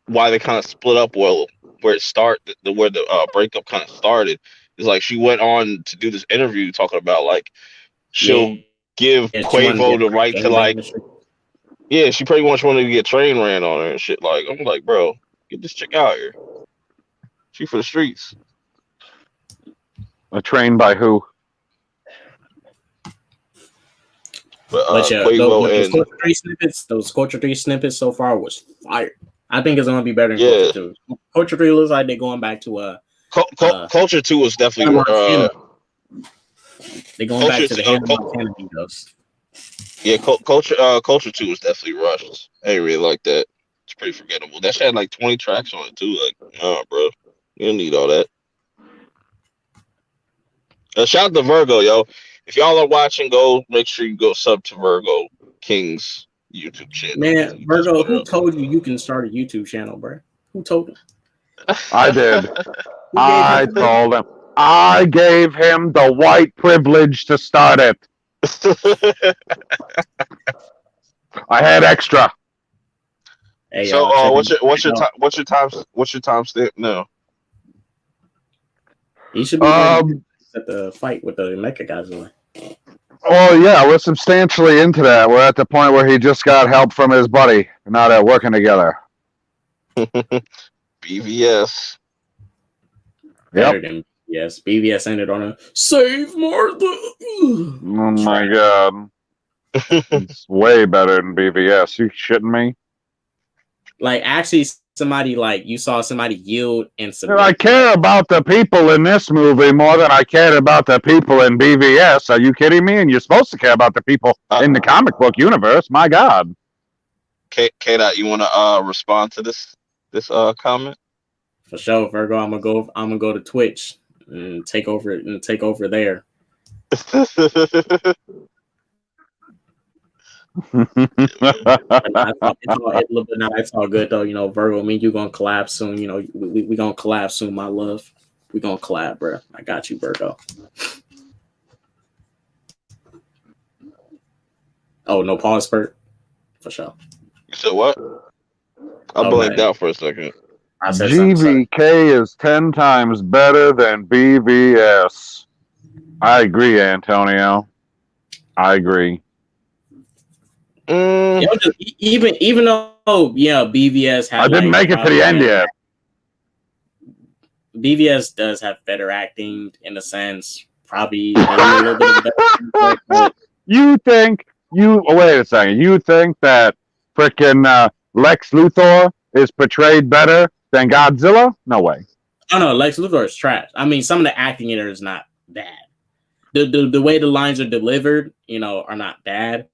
Speaker 1: why they kind of split up. Well, where it started, where the breakup kind of started is like she went on to do this interview talking about like
Speaker 2: Yeah,
Speaker 1: she'll give
Speaker 2: she wanted to
Speaker 1: Quavo
Speaker 2: get
Speaker 1: the right to like she pretty much wanted to get train ran on her and shit. Like I'm like, bro, get this chick out here. She for the streets.
Speaker 3: A train by who?
Speaker 1: But
Speaker 2: those
Speaker 1: Quavo and
Speaker 2: Culture 3 snippets so far was fire. I think it's gonna be better than
Speaker 1: yeah,
Speaker 2: Culture 2. Culture 3 looks like they're going back to
Speaker 1: Culture 2 was definitely
Speaker 2: Montana. They're going back
Speaker 1: Culture
Speaker 2: to the Hannah Montana videos.
Speaker 1: Yeah, Culture 2 was definitely rushed. I ain't really like that. It's pretty forgettable. That shit had like 20 tracks on it too. Like, nah, bro, you don't need all that. Shout out to Virgo, yo. If y'all are watching, go make sure you go sub to Virgo King's YouTube channel.
Speaker 2: Man, Virgo, who told you can start a YouTube channel, bro? Who told him?
Speaker 3: I did. I told him. I gave him the white privilege to start it. I had extra.
Speaker 2: Hey,
Speaker 1: so, what's your time stamp now?
Speaker 2: He should be ready at the fight with the Mecha guys.
Speaker 3: Oh yeah, we're substantially into that. We're at the point where he just got help from his buddy. Now they're working together.
Speaker 1: BVS.
Speaker 3: Yep.
Speaker 2: Yes, BVS ended on a save Martha.
Speaker 3: Oh my god. It's way better than BVS. You shitting me?
Speaker 2: Like actually somebody like you saw somebody yield and submit.
Speaker 3: I care about the people in this movie more than I cared about the people in BVS. Are you kidding me? And you're supposed to care about the people in the comic book universe. My god.
Speaker 1: K-Dot, you want to respond to this comment?
Speaker 2: For sure, Virgo. I'm gonna go to Twitch and take over there. It's all good though. You know, Virgo, me, you gonna collab soon. You know, we gonna collab soon, my love. We gonna collab, bro. I got you, Virgo. Oh, no pause, Purp. For sure.
Speaker 1: So what? I blanked out for a second.
Speaker 5: I said something. Sorry.
Speaker 3: GVK is 10 times better than BVS. I agree, Antonio. I agree.
Speaker 5: You know, even though BVS had
Speaker 3: I didn't make it to the end yet.
Speaker 5: BVS does have better acting in a sense, probably maybe a little bit of better. But
Speaker 3: You think wait a second? You think that frickin' Lex Luthor is portrayed better than Godzilla? No way.
Speaker 5: oh no, Lex Luthor is trash. I mean, some of the acting in it is not bad. The way the lines are delivered, are not bad.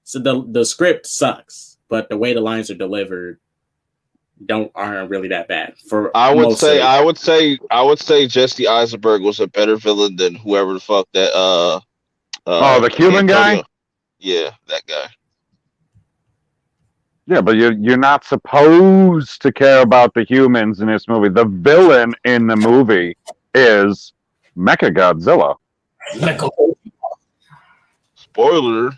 Speaker 5: So the script sucks, but the way the lines are delivered aren't really that bad.
Speaker 1: I would say Jesse Eisenberg was a better villain than whoever the fuck that
Speaker 3: the Cuban guy?
Speaker 1: Yeah, that guy.
Speaker 3: Yeah, but you're not supposed to care about the humans in this movie. The villain in the movie is Mechagodzilla.
Speaker 1: Spoiler.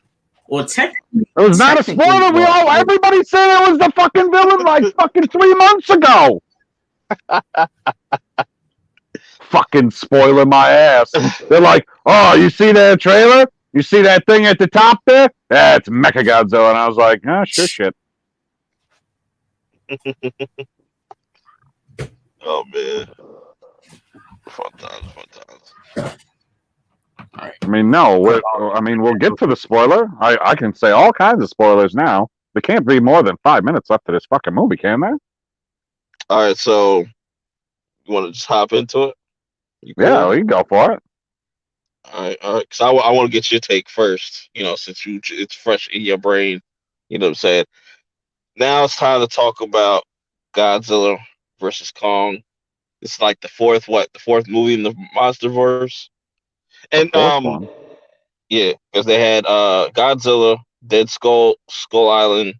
Speaker 5: Well, technically,
Speaker 3: It was not a spoiler. Everybody said it was the fucking villain like fucking 3 months ago. Fucking spoiling my ass. They're like, oh, you see that trailer? You see that thing at the top there? That's Mechagodzilla. And I was like, oh, sure shit.
Speaker 1: Oh man. Fun times.
Speaker 3: I mean, no. We'll get to the spoiler. I can say all kinds of spoilers now. There can't be more than 5 minutes left of this fucking movie, can there?
Speaker 1: All right, so you want to just hop into it?
Speaker 3: Cool? Yeah, we can go for it.
Speaker 1: All right. Because I want to get your take first. Since it's fresh in your brain. You know what I'm saying? Now it's time to talk about Godzilla versus Kong. It's like the fourth movie in the MonsterVerse. And yeah, because they had Godzilla, Dead Skull Island.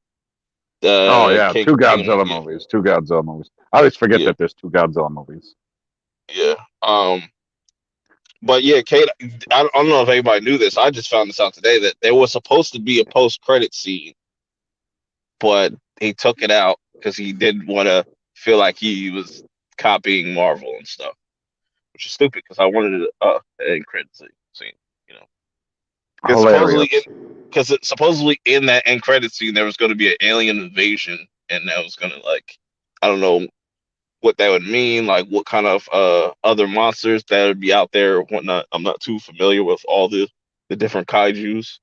Speaker 3: Two Godzilla movies. Two Godzilla movies. I always forget that there's two Godzilla movies.
Speaker 1: Yeah. But yeah, Kate, I don't know if anybody knew this. I just found this out today that there was supposed to be a post-credit scene, but he took it out because he didn't want to feel like he was copying Marvel and stuff, which is stupid because I wanted an end credit scene, because supposedly in that end credit scene there was going to be an alien invasion, and that was going to I don't know what that would mean, like what kind of other monsters that would be out there or whatnot. I'm not too familiar with all the different kaijus,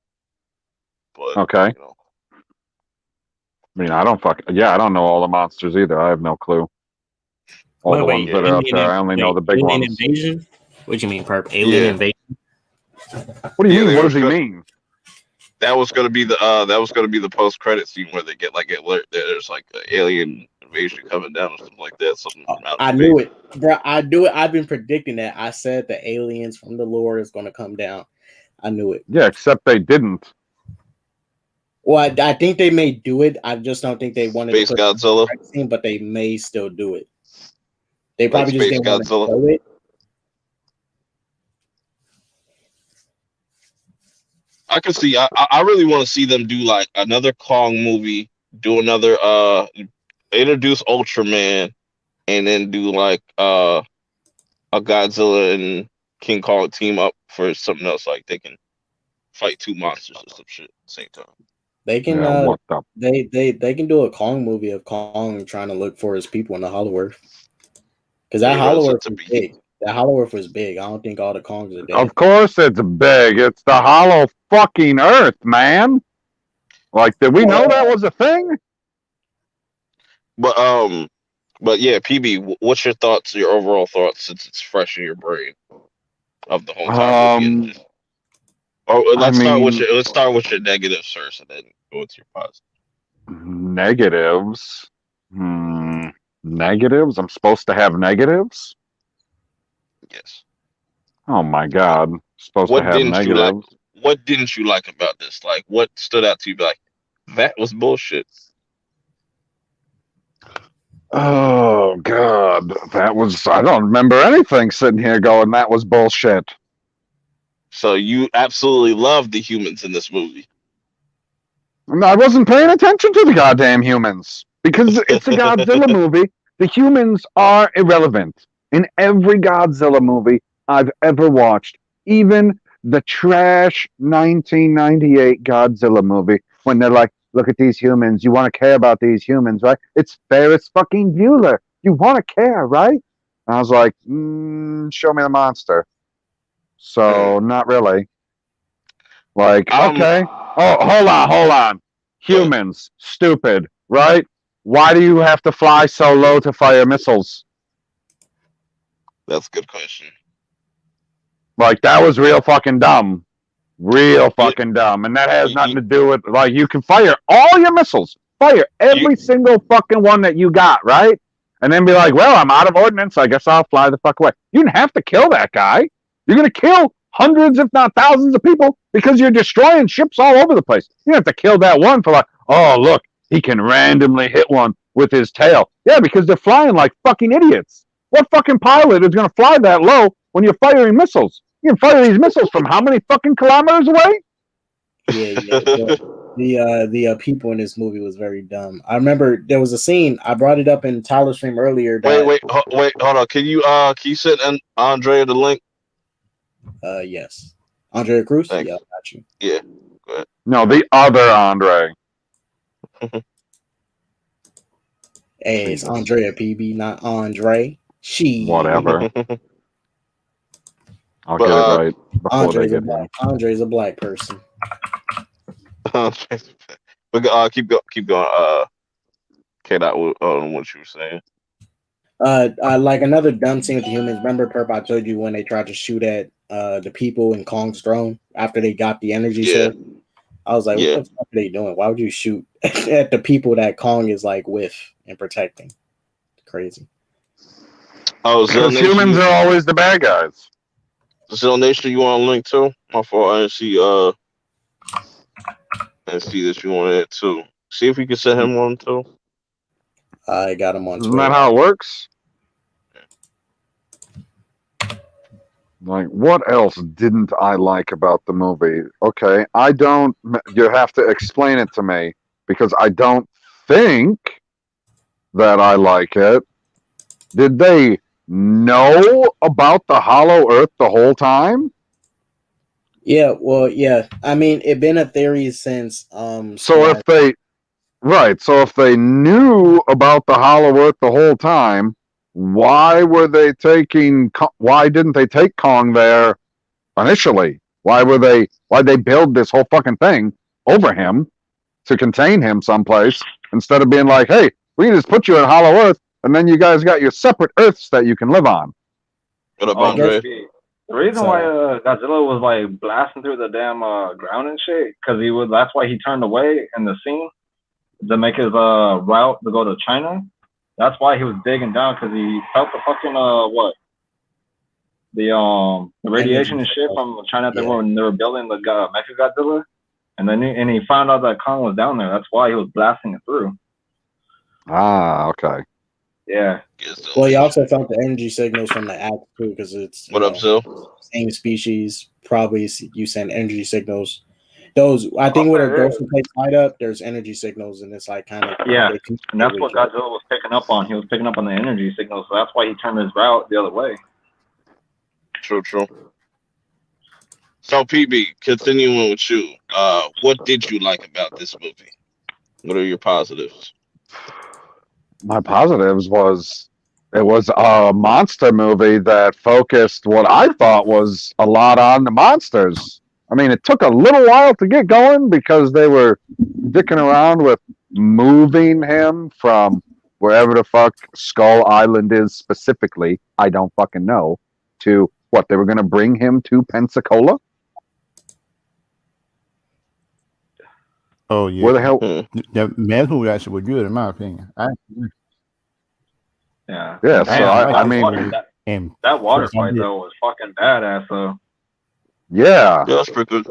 Speaker 1: but
Speaker 3: okay. I mean, I don't know all the monsters either. I have no clue. All the ones that are out there, I only know the big
Speaker 5: alien
Speaker 3: ones.
Speaker 5: Invasion? What do you mean, Purp? Alien invasion?
Speaker 3: What do you mean? What does he mean?
Speaker 1: That was going to be the post credit scene where they get alert that there's an alien invasion coming down or something like that.
Speaker 2: I knew it, bro. I do it. I've been predicting that. I said the aliens from the lore is going to come down. I knew it.
Speaker 3: Yeah, except they didn't.
Speaker 2: Well, I think they may do it. I just don't think they wanted
Speaker 1: Space
Speaker 2: to put
Speaker 1: Godzilla
Speaker 2: scene, but they may still do it. They probably just
Speaker 1: Space
Speaker 2: didn't want to
Speaker 1: Godzilla.
Speaker 2: do it.
Speaker 1: I can see. I really want to see them do another Kong movie. Do another introduce Ultraman, and then do a Godzilla and King Kong team up for something else. Like they can fight two monsters or some shit at the same time.
Speaker 2: They can they can do a Kong movie of Kong trying to look for his people in the Hollow Earth. Because that Hollow Earth was big. That Hollow Earth was big. I don't think all the Kongs are dead.
Speaker 3: Of course it's big. It's the Hollow fucking Earth, man. Did we know that was a thing?
Speaker 1: But yeah, PB, what's your thoughts, your overall thoughts, since it's fresh in your brain of the whole time movie? Let's start with your negatives first, and then go with your positive.
Speaker 3: Negatives. Negatives? I'm supposed to have negatives?
Speaker 1: Yes.
Speaker 3: Oh my God. I'm supposed to have negatives.
Speaker 1: What didn't you like about this? What stood out to you? That was bullshit.
Speaker 3: Oh God. I don't remember anything sitting here going, that was bullshit.
Speaker 1: So you absolutely love the humans in this movie.
Speaker 3: And I wasn't paying attention to the goddamn humans because it's a Godzilla movie. The humans are irrelevant in every Godzilla movie I've ever watched, even the trash 1998 Godzilla movie when they're like, "Look at these humans. You want to care about these humans, right? It's Ferris fucking Bueller. You want to care, right?" And I was like, "Show me the monster." So not really. Like,
Speaker 1: I'm
Speaker 3: okay. Oh, hold on.
Speaker 1: but
Speaker 3: Humans, stupid, right? Why do you have to fly so low to fire missiles?
Speaker 1: that's a good question.
Speaker 3: Like, that was real fucking dumb. Real
Speaker 1: You,
Speaker 3: fucking dumb. And that has
Speaker 1: you,
Speaker 3: nothing to do with, like, you can fire all your missiles. Fire
Speaker 1: you,
Speaker 3: every single fucking one that you got, right? And then be like, well, I'm out of ordnance. I guess I'll fly the fuck away. You didn't have to kill that guy. You're going to kill hundreds, if not thousands of people because you're destroying ships all over the place. You don't have to kill that one for like, oh, look, he can randomly hit one with his tail. Yeah, because they're flying like fucking idiots. What fucking pilot is going to fly that low when you're firing missiles? You can fire these missiles from how many fucking kilometers away?
Speaker 2: Yeah. The people in this movie was very dumb. I remember there was a scene. I brought it up in Tyler's stream earlier. That
Speaker 1: wait, hold on. Can you send Andrea the link?
Speaker 2: yes, Andrea Cruz.
Speaker 1: Thanks.
Speaker 2: Yeah, I got you.
Speaker 1: Yeah, go ahead.
Speaker 3: No, the other Andre.
Speaker 2: Hey, it's Andrea PB, not Andre. She.
Speaker 3: Whatever. I'll
Speaker 1: But,
Speaker 3: get it right before
Speaker 2: Andre's
Speaker 3: they
Speaker 2: a
Speaker 3: get
Speaker 2: black. Andre's a black person.
Speaker 1: but keep going. K-Dot, what you were saying.
Speaker 2: Like another dumb scene with the humans. Remember, Purp, I told you when they tried to shoot at the people in Kong's throne after they got the energy source. I was like, what the fuck are they doing? Why would you shoot at the people that Kong is like with and protecting? Crazy.
Speaker 1: Oh,
Speaker 3: because humans are always the bad guys.
Speaker 1: Zell Nation, you want a link too? My fault. I didn't see that you wanted it too. See if we can send him one too.
Speaker 2: I got him on
Speaker 3: Isn't
Speaker 2: Twitter.
Speaker 3: that how it works? Like, what else didn't I like about the movie? Okay, I don't. You have to explain it to me because I don't think that I like it. Did they know about the Hollow Earth the whole time?
Speaker 2: Yeah, well, yeah. I mean, it been a theory since
Speaker 3: So if they so if they knew about the Hollow Earth the whole time, why didn't they take Kong there initially? Why'd they build this whole fucking thing over him to contain him someplace instead of being like, hey, we can just put you in Hollow Earth and then you guys got your separate Earths that you can live on.
Speaker 1: What up, Andre?
Speaker 6: The reason why Godzilla was like blasting through the damn ground and shit, because that's why he turned away in the scene to make his route to go to China. That's why he was digging down, because he felt the fucking the radiation and shit from China when they were building the Mecha Godzilla, and then he found out that Kong was down there. That's why he was blasting it through.
Speaker 3: Ah, okay.
Speaker 6: Yeah.
Speaker 2: Well, he also felt the energy signals from the axe too, because it's same species. Probably you send energy signals. Those I think when a ghost place light up, there's energy signals, and it's like kind of
Speaker 6: and that's what Godzilla was picking up on. He was picking up on the energy signals, so that's why he turned his route the other way.
Speaker 1: True. So, PB, continuing with you, what did you like about this movie? What are your positives?
Speaker 3: My positives was it was a monster movie that focused what I thought was a lot on the monsters. I mean, it took a little while to get going because they were dicking around with moving him from wherever the fuck Skull Island is specifically, I don't fucking know, to what, they were going to bring him to Pensacola?
Speaker 7: Oh, yeah.
Speaker 3: Where the hell?
Speaker 7: The man who actually was good, in my opinion.
Speaker 6: Yeah.
Speaker 3: Yeah, so I mean...
Speaker 6: That water fight, though, was fucking badass, though.
Speaker 3: Yeah.
Speaker 1: Yeah, that's pretty good.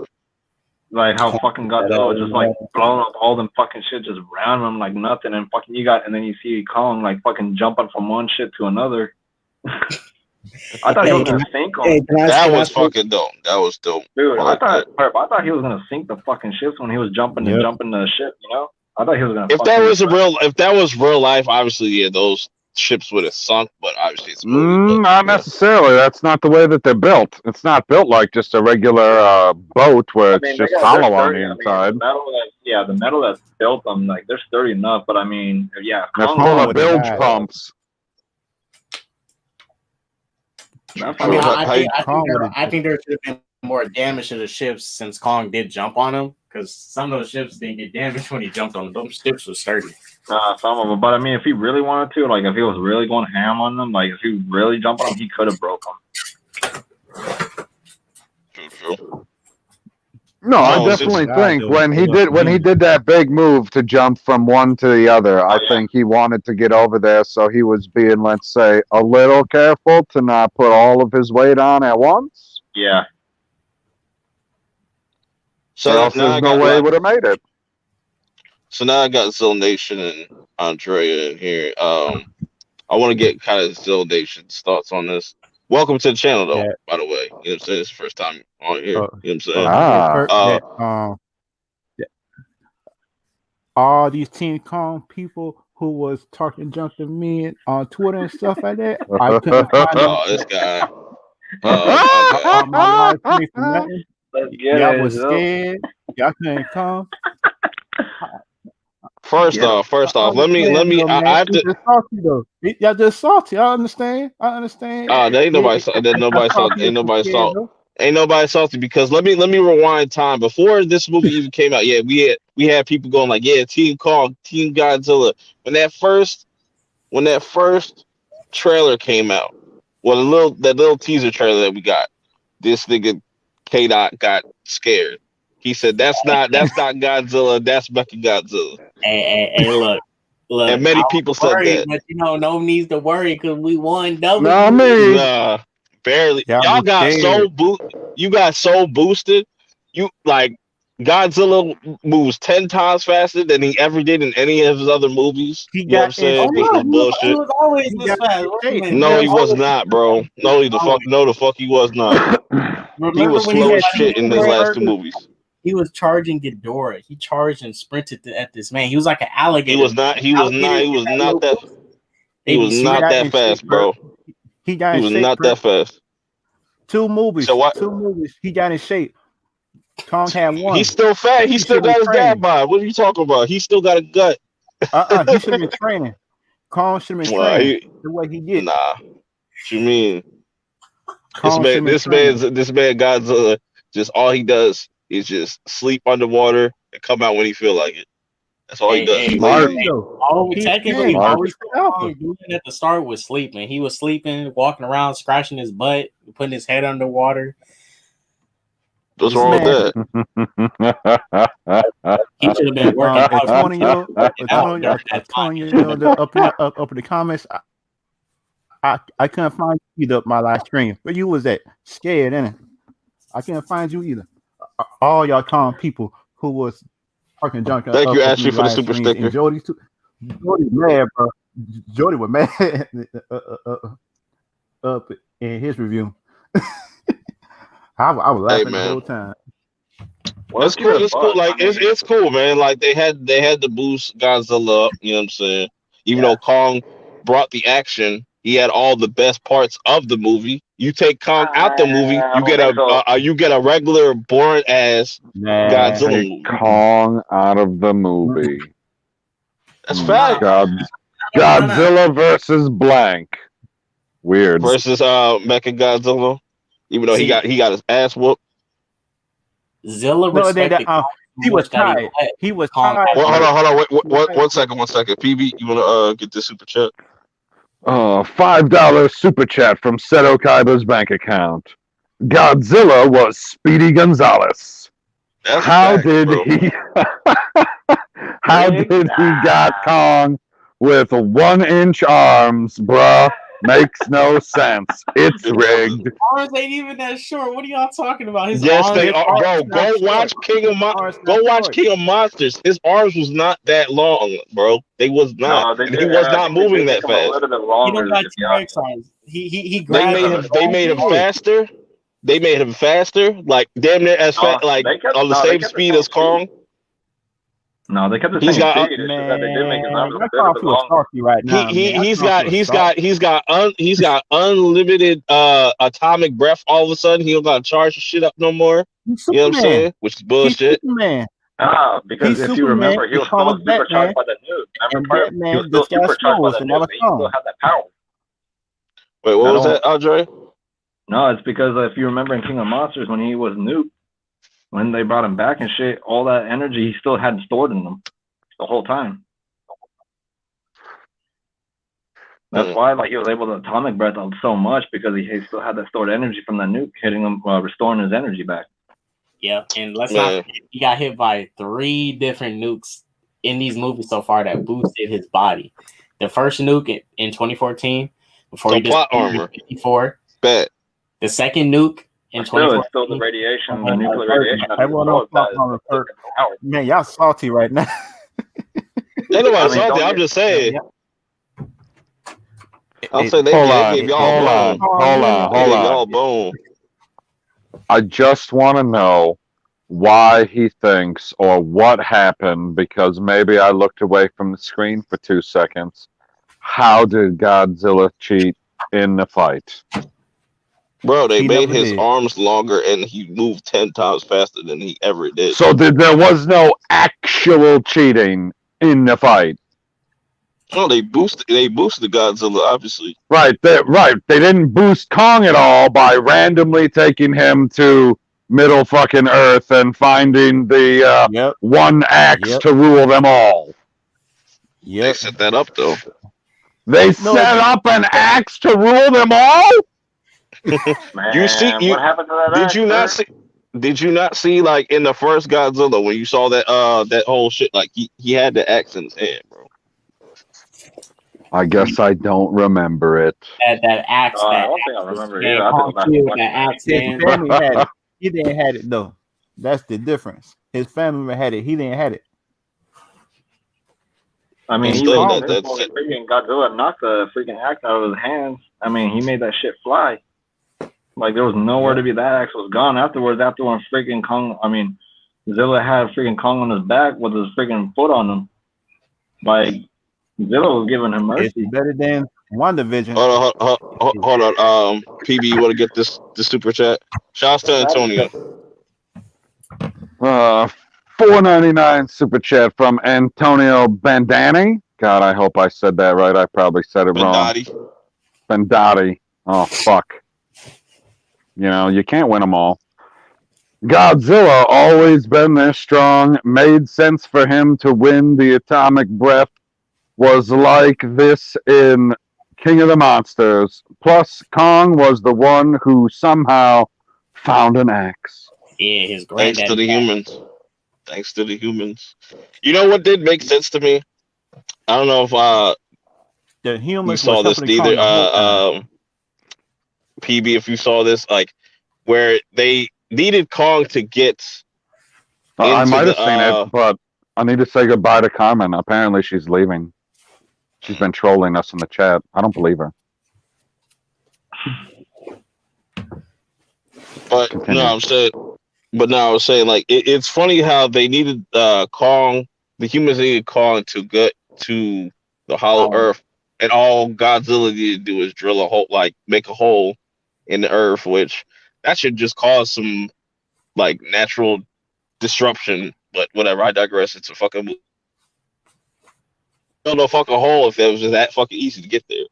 Speaker 6: Like how fucking Godzilla just like blowing up all them fucking shit just around him like nothing, and then you see Kong like fucking jumping from one shit to another. I thought he was
Speaker 2: Hey,
Speaker 6: gonna sink them.
Speaker 2: hey,
Speaker 1: That was
Speaker 2: can I
Speaker 1: fucking dope. That was dope.
Speaker 6: Dude,
Speaker 1: I
Speaker 6: I
Speaker 1: like that.
Speaker 6: thought he was gonna sink the fucking ships when he was jumping and
Speaker 7: Yep.
Speaker 6: jumping the ship. You know, I thought he was gonna.
Speaker 1: If that
Speaker 6: fucking
Speaker 1: was real life, obviously, yeah, those ships would have sunk. But obviously, it's a movie.
Speaker 3: Not necessarily. That's not the way that they're built. It's not built like just a regular boat where it's
Speaker 6: they
Speaker 3: just
Speaker 6: got
Speaker 3: hollow on
Speaker 6: sturdy.
Speaker 3: the
Speaker 6: I mean,
Speaker 3: inside.
Speaker 6: the metal that built them, like they're sturdy enough. But I mean, yeah,
Speaker 3: They're
Speaker 6: Kong
Speaker 3: full of
Speaker 7: would have
Speaker 3: bilge
Speaker 7: died.
Speaker 3: pumps.
Speaker 6: That's
Speaker 5: I mean,
Speaker 1: How-
Speaker 5: I
Speaker 1: how
Speaker 5: think
Speaker 1: you-
Speaker 5: I
Speaker 7: Kong
Speaker 5: think there,
Speaker 7: would've-
Speaker 5: I think there should have been more damage to the ships since Kong did jump on them. Because some of those ships didn't get damaged when he jumped on them. Those ships were sturdy.
Speaker 6: some of them. But I mean, if he really wanted to, like if he was really going ham on them, like if he really jumped on them, he could have broke them.
Speaker 1: True.
Speaker 3: No,
Speaker 1: Oh,
Speaker 3: I
Speaker 1: it's
Speaker 3: definitely
Speaker 7: just-
Speaker 3: think
Speaker 7: God,
Speaker 3: when he
Speaker 7: though,
Speaker 3: did that big move to jump from one to the other, I
Speaker 6: yeah.
Speaker 3: think he wanted to get over there, so he was being, let's say, a little careful to not put all of his weight on at once.
Speaker 6: Yeah.
Speaker 1: So
Speaker 3: or else
Speaker 1: now I
Speaker 3: there's no
Speaker 1: got
Speaker 3: way he would have made it.
Speaker 1: So now I got Zill Nation and Andrea in here. I want to get kind of Zill Nation's thoughts on this. Welcome to the channel, though.
Speaker 7: Yeah.
Speaker 1: By the way, you know what I'm saying. It's the first time on here. You know what I'm saying.
Speaker 3: Ah.
Speaker 7: that all these Team Kong people who was talking junk to me on Twitter and stuff like that, I couldn't find
Speaker 1: Oh, this guy.
Speaker 7: my live stream for nothing.
Speaker 6: Let's get
Speaker 7: Y'all
Speaker 6: it.
Speaker 7: was
Speaker 6: Zill.
Speaker 7: scared. Y'all couldn't come.
Speaker 1: First off, let me. I have to.
Speaker 7: Just salty though. Y'all just salty. I understand.
Speaker 1: There ain't nobody. Ain't nobody salty because let me rewind time before this movie even came out. Yeah, we had people going like, yeah, Team Kong, Team Godzilla. When that first trailer came out, well, that little teaser trailer that we got, this nigga K Dot got scared. He said, "That's not Godzilla. That's Mechagodzilla."
Speaker 5: Hey, look.
Speaker 1: And many people said that.
Speaker 5: But no one needs to worry because we won double.
Speaker 3: Not me.
Speaker 1: Nah, barely.
Speaker 7: Y'all
Speaker 1: Y'all
Speaker 7: be
Speaker 1: got
Speaker 7: scared.
Speaker 1: You got so boosted. You like Godzilla moves 10 times faster than he ever did in any of his other movies.
Speaker 7: He
Speaker 1: You know what I'm
Speaker 7: got
Speaker 1: saying?
Speaker 7: in
Speaker 1: This is
Speaker 5: He
Speaker 1: bullshit.
Speaker 5: was always
Speaker 7: He
Speaker 5: this
Speaker 7: got
Speaker 5: fast.
Speaker 7: in
Speaker 5: Wait a
Speaker 7: shape.
Speaker 5: minute.
Speaker 1: No, he was
Speaker 5: always-
Speaker 1: not, bro. No, the fuck he was not. He
Speaker 5: Remember
Speaker 1: was
Speaker 5: when
Speaker 1: slow
Speaker 5: he
Speaker 1: as
Speaker 5: had
Speaker 1: shit in his last two movies.
Speaker 5: He was charging Ghidorah. He charged and sprinted at this man. He was like an alligator.
Speaker 1: He was not that fast, bro.
Speaker 7: He got
Speaker 1: He
Speaker 7: in
Speaker 1: was
Speaker 7: shape.
Speaker 1: not that fast.
Speaker 7: Two movies.
Speaker 1: So what?
Speaker 7: He got in shape. Kong had one.
Speaker 1: He's still fat. He still
Speaker 7: should be
Speaker 1: got his dad
Speaker 7: trained.
Speaker 1: bod. What are you talking about? He still got a gut.
Speaker 7: He should have been training. Kong should have been
Speaker 1: Well,
Speaker 7: training the way he did.
Speaker 1: Nah. What you mean?
Speaker 7: Kong should have been
Speaker 1: This man Godzilla, just all he does is just sleep underwater and come out when he feel like it. That's all he does. He's lazy.
Speaker 5: Technically,
Speaker 3: Mark.
Speaker 5: all we saw Kong doing at the start was sleeping. He was sleeping, walking around, scratching his butt, putting his head underwater.
Speaker 1: What's wrong with that?
Speaker 5: He should have been working out.
Speaker 7: Up in the comments, I couldn't find you either my live stream. Where you was at? Scared, innit? I couldn't find you either. All y'all Kong people who was talking junk.
Speaker 1: Thank you, Ashley, for the super sticker.
Speaker 7: And Jody too. Jody mad, bro. Jody was mad up in his review. I was laughing the whole time.
Speaker 6: Well,
Speaker 1: It's cool. It's cool. Like it's cool, man. Like they had to boost Godzilla up. You know what I'm saying? Even though Kong brought the action, he had all the best parts of the movie. You take Kong out the movie, you get a regular boring ass Godzilla movie.
Speaker 3: Kong out of the movie.
Speaker 1: That's fact.
Speaker 3: Godzilla versus blank. Weird.
Speaker 1: Versus Mechagodzilla. Even though he got his ass whooped.
Speaker 5: Zilla respected
Speaker 7: he was tired. He was tired.
Speaker 1: Well, hold on. Wait, one second. PB, you wanna get this super chat?
Speaker 3: $5 super chat from Seto Kaiba's bank account. Godzilla was Speedy Gonzalez. How did he got Kong with 1-inch arms, bruh? Makes no sense. It's
Speaker 1: It
Speaker 3: rigged.
Speaker 5: Arms ain't even that short. What are y'all talking about? His
Speaker 1: Yes,
Speaker 5: arms.
Speaker 1: they are, bro. Go watch Go watch King of Monsters. His arms was not that long, bro. They was not,
Speaker 6: No, they
Speaker 1: and
Speaker 6: did.
Speaker 1: he
Speaker 6: And
Speaker 1: was
Speaker 6: I
Speaker 1: not
Speaker 6: think they
Speaker 1: moving
Speaker 6: did make
Speaker 1: that
Speaker 6: him a
Speaker 1: fast.
Speaker 6: little bit
Speaker 5: He don't
Speaker 6: longer,
Speaker 5: got
Speaker 6: to be
Speaker 5: T-Rex
Speaker 6: honest.
Speaker 5: arms. He grabs.
Speaker 1: They made him faster. They made him faster, like damn near as fast, like on the
Speaker 6: They
Speaker 1: same
Speaker 6: kept the
Speaker 1: speed
Speaker 6: same
Speaker 1: as Kong.
Speaker 6: speed. No, they kept the
Speaker 1: He's
Speaker 6: same
Speaker 1: got
Speaker 6: speed. It's just that they did make his
Speaker 7: Man,
Speaker 6: arms
Speaker 7: I
Speaker 6: a little
Speaker 7: call
Speaker 6: bit
Speaker 7: you a
Speaker 6: longer.
Speaker 7: salty right now, man. I call you a salty.
Speaker 1: he's got unlimited atomic breath. All of a sudden, he don't got to charge the shit up no more.
Speaker 7: He's
Speaker 1: You know what I'm
Speaker 7: Superman.
Speaker 1: saying? Which is
Speaker 7: He's
Speaker 1: bullshit.
Speaker 7: Superman.
Speaker 6: Because
Speaker 7: He's
Speaker 6: if you
Speaker 7: Superman.
Speaker 6: remember, he
Speaker 7: His
Speaker 6: was
Speaker 7: call
Speaker 6: still
Speaker 7: is
Speaker 6: supercharged
Speaker 7: Batman,
Speaker 6: by the nuke.
Speaker 7: and
Speaker 6: Remember, he was
Speaker 7: Batman
Speaker 6: still
Speaker 7: just got
Speaker 6: supercharged by
Speaker 7: slow
Speaker 6: the
Speaker 7: and
Speaker 6: nuke,
Speaker 7: never
Speaker 6: but he
Speaker 7: come.
Speaker 6: still had that power.
Speaker 1: Wait, what
Speaker 6: I
Speaker 1: was
Speaker 6: don't.
Speaker 1: that, Andre?
Speaker 6: No, it's because if you remember in King of Monsters when he was nuked, when they brought him back and shit, all that energy he still had stored in him the whole time. That's why, like, he was able to atomic breath out so much because he still had that stored energy from the nuke hitting him, restoring his energy back.
Speaker 5: Yeah, and let's not forget, he got hit by 3 different nukes in these movies so far that boosted his body. The first nuke in 2014, before he
Speaker 1: plot
Speaker 5: just
Speaker 1: armor.
Speaker 5: 54.
Speaker 1: Bet.
Speaker 5: The second nuke in 2014.
Speaker 6: It's still the radiation, the nuclear radiation.
Speaker 7: Everyone else on Purp. Man, y'all salty right now.
Speaker 1: Ain't nobody salty. I'm just saying. I'll say they gave y'all a bone.
Speaker 3: I just want to know why he thinks or what happened, because maybe I looked away from the screen for 2 seconds. How did Godzilla cheat in the fight?
Speaker 1: Bro, they made his arms longer and he moved 10 times faster than he ever did.
Speaker 3: So there was no actual cheating in the fight.
Speaker 1: No, they boosted Godzilla, obviously.
Speaker 3: Right. They didn't boost Kong at all by randomly taking him to middle fucking Earth and finding the one axe to rule them all.
Speaker 1: They set that up though.
Speaker 3: They set up an axe to rule them all?
Speaker 6: Man, what happened to that axe?
Speaker 1: Did you not see, like, in the first Godzilla when you saw that whole shit, like he had the axe in his hand, bro.
Speaker 3: I guess I don't remember it.
Speaker 5: That axe.
Speaker 6: I don't think I remember either. I think
Speaker 5: that axe.
Speaker 7: His family had it. He didn't have it though. That's the difference. His family had it. He didn't have it.
Speaker 6: I mean, he freaking Godzilla knocked the freaking axe out of his hands. I mean, he made that shit fly. Like, there was nowhere to be. That axe was gone afterwards. After when freaking Kong, Zilla had freaking Kong on his back with his freaking foot on him. Like, Zilla was giving him mercy.
Speaker 7: It's better than WandaVision.
Speaker 1: Hold on. PB, you want to get this super chat? Shouts to Antonio.
Speaker 3: $4.99 super chat from Antonio Bandani. God, I hope I said that right. I probably said it wrong. Bendotti. Oh, fuck. You know, you can't win them all. Godzilla always been this strong. Made sense for him to win the atomic breath. Was like this in King of the Monsters. Plus, Kong was the one who somehow found an axe.
Speaker 5: Yeah, his granddad.
Speaker 1: Thanks to the humans. You know what did make sense to me? I don't know if
Speaker 7: the humans
Speaker 1: you saw this either. PB, if you saw this, like, where they needed Kong to get.
Speaker 3: I might have seen it, but I need to say goodbye to Carmen. Apparently, she's leaving. She's been trolling us in the chat. I don't believe her.
Speaker 1: But
Speaker 3: continue.
Speaker 1: I was saying, like, it's funny how they needed Kong. The humans needed Kong to get to the Hollow Earth, and all Godzilla needed to do is drill a hole, like make a hole in the Earth, which that should just cause some, like, natural disruption. But whatever, I digress. It's a fucking movie. No fucking hole if it was just that fucking easy to get there.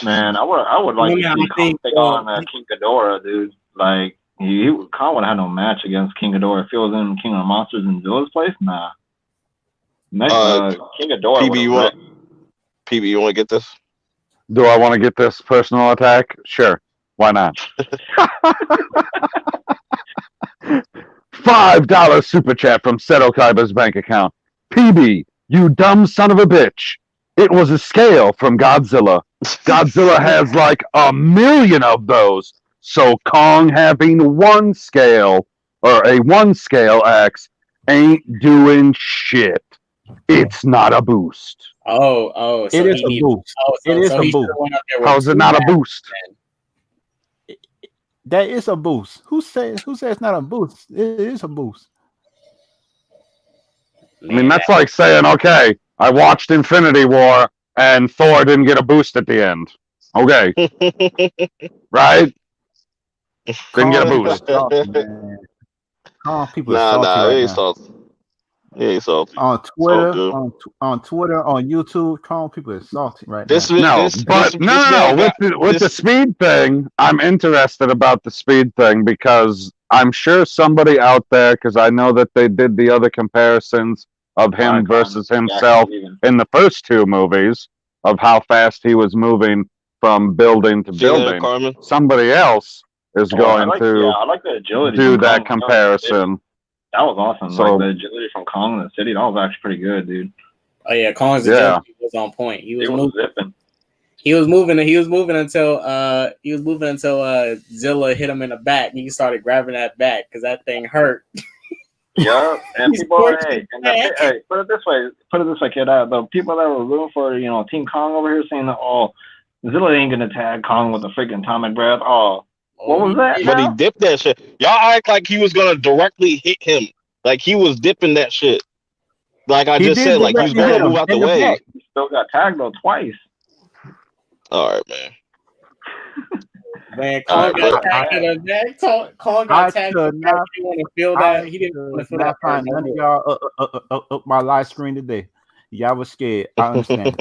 Speaker 6: Man, I would like to see Kong take on King Ghidorah, dude. Like, Kong would have no match against King Ghidorah. If it was in King of the Monsters in Zilla's place, nah. King Ghidorah.
Speaker 1: PB, you want to get this?
Speaker 3: Do I want to get this personal attack? Sure. Why not? $5 super chat from Seto Kaiba's bank account. PB, you dumb son of a bitch. It was a scale from Godzilla. Godzilla has like 1,000,000 of those. So Kong having one scale or a one scale axe ain't doing shit. It's not a boost.
Speaker 5: Oh, so
Speaker 7: It is
Speaker 5: he
Speaker 7: a
Speaker 5: needs.
Speaker 7: boost.
Speaker 5: Oh,
Speaker 7: It is
Speaker 5: so
Speaker 7: a
Speaker 5: he should
Speaker 7: boost.
Speaker 5: have went up there with
Speaker 3: How's it
Speaker 5: two
Speaker 3: not a
Speaker 5: axes
Speaker 3: boost?
Speaker 5: then.
Speaker 7: That is a boost. Who says it's not a boost? It is a boost.
Speaker 3: I mean,
Speaker 5: Man,
Speaker 3: that's like saying, okay, I watched Infinity War and Thor didn't get a boost at the end. Okay, right? Didn't get
Speaker 7: Calm
Speaker 3: a
Speaker 7: people is
Speaker 3: boost.
Speaker 7: salty, man. Calm people is
Speaker 1: Nah,
Speaker 7: salty
Speaker 1: nah,
Speaker 7: right
Speaker 1: he ain't
Speaker 7: now.
Speaker 1: salty. He ain't salty.
Speaker 7: On
Speaker 1: It's all
Speaker 7: Twitter,
Speaker 1: good.
Speaker 7: on Twitter, on YouTube, calm people is salty right
Speaker 1: This
Speaker 7: now.
Speaker 1: man,
Speaker 3: No, but
Speaker 1: this man
Speaker 3: no,
Speaker 1: got
Speaker 3: with the
Speaker 1: this.
Speaker 3: speed thing, I'm interested about the speed thing because I'm sure somebody out there, because I know that they did the other comparisons of him versus himself in the first two movies of how fast he was moving from building to
Speaker 1: Feeling it,
Speaker 3: building.
Speaker 1: Carmen.
Speaker 3: Somebody else is going to
Speaker 6: I like the agility
Speaker 3: do
Speaker 6: from
Speaker 3: that
Speaker 6: Kong.
Speaker 3: comparison.
Speaker 6: That was awesome.
Speaker 3: So-
Speaker 6: like the agility from Kong in the city, that was actually pretty good, dude.
Speaker 5: Oh yeah, Kong's
Speaker 3: Yeah.
Speaker 5: agility was on point. He was
Speaker 6: He was
Speaker 5: moving.
Speaker 6: zipping.
Speaker 5: He was moving until Zilla hit him in the back and he started grabbing that back because that thing hurt.
Speaker 6: Yeah, and
Speaker 5: He's
Speaker 6: people,
Speaker 5: scorching
Speaker 6: hey, and
Speaker 5: back.
Speaker 6: hey, put it this way, kid. The people that were rooting for, Team Kong over here saying that, Zilla ain't gonna tag Kong with a freaking atomic breath. Oh, what was that?
Speaker 1: But he
Speaker 6: now?
Speaker 1: dipped that shit. Y'all act like he was gonna directly hit him. Like he was dipping that shit. Like I
Speaker 7: He
Speaker 1: just
Speaker 7: did
Speaker 1: said, like he was
Speaker 7: directly
Speaker 1: going
Speaker 7: hit
Speaker 1: to move
Speaker 7: him
Speaker 1: out the
Speaker 7: in the
Speaker 1: way.
Speaker 7: back.
Speaker 6: He still got tagged though twice.
Speaker 1: All right, man.
Speaker 5: Man,
Speaker 1: All
Speaker 5: Kong
Speaker 1: right,
Speaker 5: got
Speaker 1: but
Speaker 5: tagged in the back. Kong
Speaker 7: I
Speaker 5: got tagged
Speaker 7: could
Speaker 5: in the back.
Speaker 7: not.
Speaker 5: He didn't want to feel
Speaker 7: I
Speaker 5: that. He didn't want to
Speaker 7: could
Speaker 5: feel that
Speaker 7: not
Speaker 5: part
Speaker 7: find
Speaker 5: no
Speaker 7: none of
Speaker 5: more.
Speaker 7: y'all up my live screen today. Y'all was scared. I understand.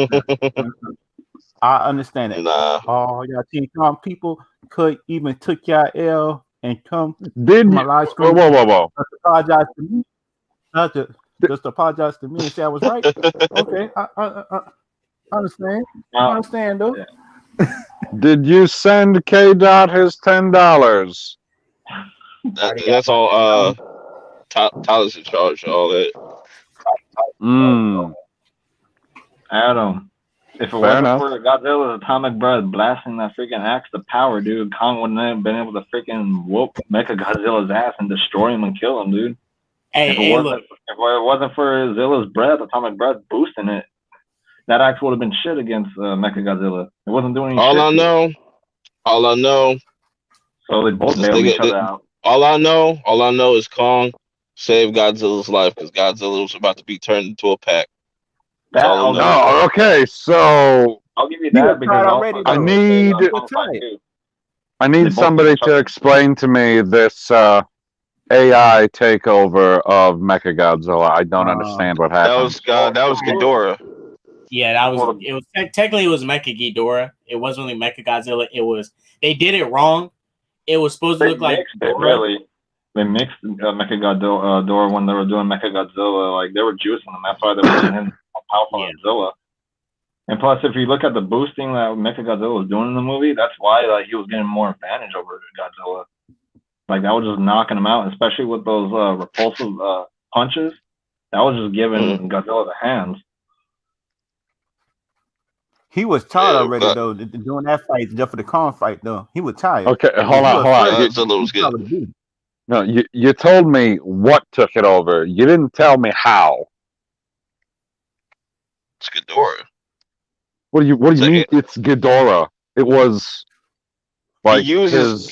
Speaker 7: I understand it.
Speaker 1: nah.
Speaker 7: All y'all Team Kong people could even took y'all L and come
Speaker 3: Did
Speaker 7: to my
Speaker 3: you?
Speaker 7: live
Speaker 3: Whoa,
Speaker 7: screen.
Speaker 3: whoa, whoa, whoa.
Speaker 7: Just apologize to me. Just apologize to me and say I was right. Okay, I understand. I
Speaker 6: Now,
Speaker 7: understand though.
Speaker 6: yeah.
Speaker 3: Did you send K Dot his $10?
Speaker 1: That's all. Tyler's in charge of all that.
Speaker 6: Adam, if it
Speaker 3: Fair
Speaker 6: wasn't
Speaker 3: enough.
Speaker 6: for Godzilla's atomic breath blasting that freaking axe to power, dude, Kong wouldn't have been able to freaking whoop Mecha Godzilla's ass and destroy him and kill him, dude. If it wasn't for Zilla's breath, atomic breath boosting it, that axe would have been shit against Mecha Godzilla. It wasn't doing any
Speaker 1: All
Speaker 6: shit.
Speaker 1: I know.
Speaker 6: So they both
Speaker 1: This
Speaker 6: bailed
Speaker 1: nigga-
Speaker 6: each other out.
Speaker 1: All I know is Kong saved Godzilla's life because Godzilla was about to be turned into a pack. That's all I know.
Speaker 3: Oh, okay. So
Speaker 6: I'll give you
Speaker 7: He was
Speaker 6: that because
Speaker 7: tired already,
Speaker 3: I
Speaker 7: though.
Speaker 3: need
Speaker 7: He was tired.
Speaker 3: I
Speaker 6: They
Speaker 3: need
Speaker 6: both
Speaker 3: somebody
Speaker 6: each
Speaker 3: to
Speaker 6: other.
Speaker 3: explain to me this AI takeover of Mechagodzilla. I don't understand what
Speaker 1: That
Speaker 3: happened.
Speaker 1: was Ghidorah.
Speaker 5: Yeah, that was. It was technically it was Mecha Ghidorah. It wasn't really Mecha Godzilla. It was. They did it wrong. It was supposed to
Speaker 6: They
Speaker 5: look like
Speaker 6: mixed it, really. They mixed Mecha Godzilla when they were doing Mecha Godzilla. Like, they were juicing him. That's why they were making him more powerful than Zilla. And plus, if you look at the boosting that Mecha Godzilla was doing in the movie, that's why he was getting more advantage over Godzilla. Like, that was just knocking him out, especially with those repulsive punches. That was just giving Godzilla the hands.
Speaker 7: He was tired already though. Doing that fight just for the Kong fight though. He was tired.
Speaker 3: Okay, hold on.
Speaker 1: Godzilla was good.
Speaker 3: No, you told me what took it over. You didn't tell me how.
Speaker 1: It's Ghidorah.
Speaker 3: What do you mean? It's Ghidorah. It was like
Speaker 1: his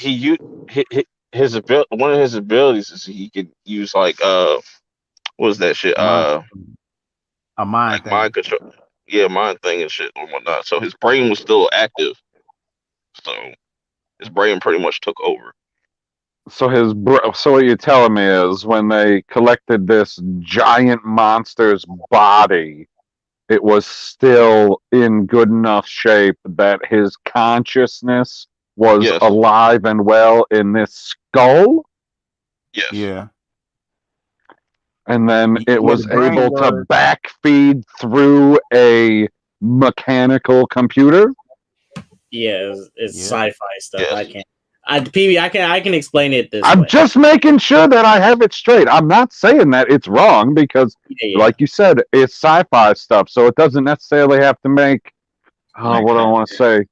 Speaker 1: ability. One of his abilities is he could use like what was that shit?
Speaker 7: A mind
Speaker 1: like
Speaker 7: thing.
Speaker 1: mind control. Yeah, mind thing and shit and whatnot. So his brain was still active. So his brain pretty much took over.
Speaker 3: So so what you're telling me is when they collected this giant monster's body, it was still in good enough shape that his consciousness was alive and well in this skull?
Speaker 1: Yes.
Speaker 7: Yeah.
Speaker 3: And then it was able to backfeed through a mechanical computer?
Speaker 5: Yeah, it's sci-fi stuff.
Speaker 1: Yes.
Speaker 5: I can't. PB, I can explain it this
Speaker 3: I'm
Speaker 5: way.
Speaker 3: just making sure that I have it straight. I'm not saying that it's wrong because,
Speaker 5: Yeah.
Speaker 3: like you said, it's sci-fi stuff, so it doesn't necessarily have to make. What do I want to say?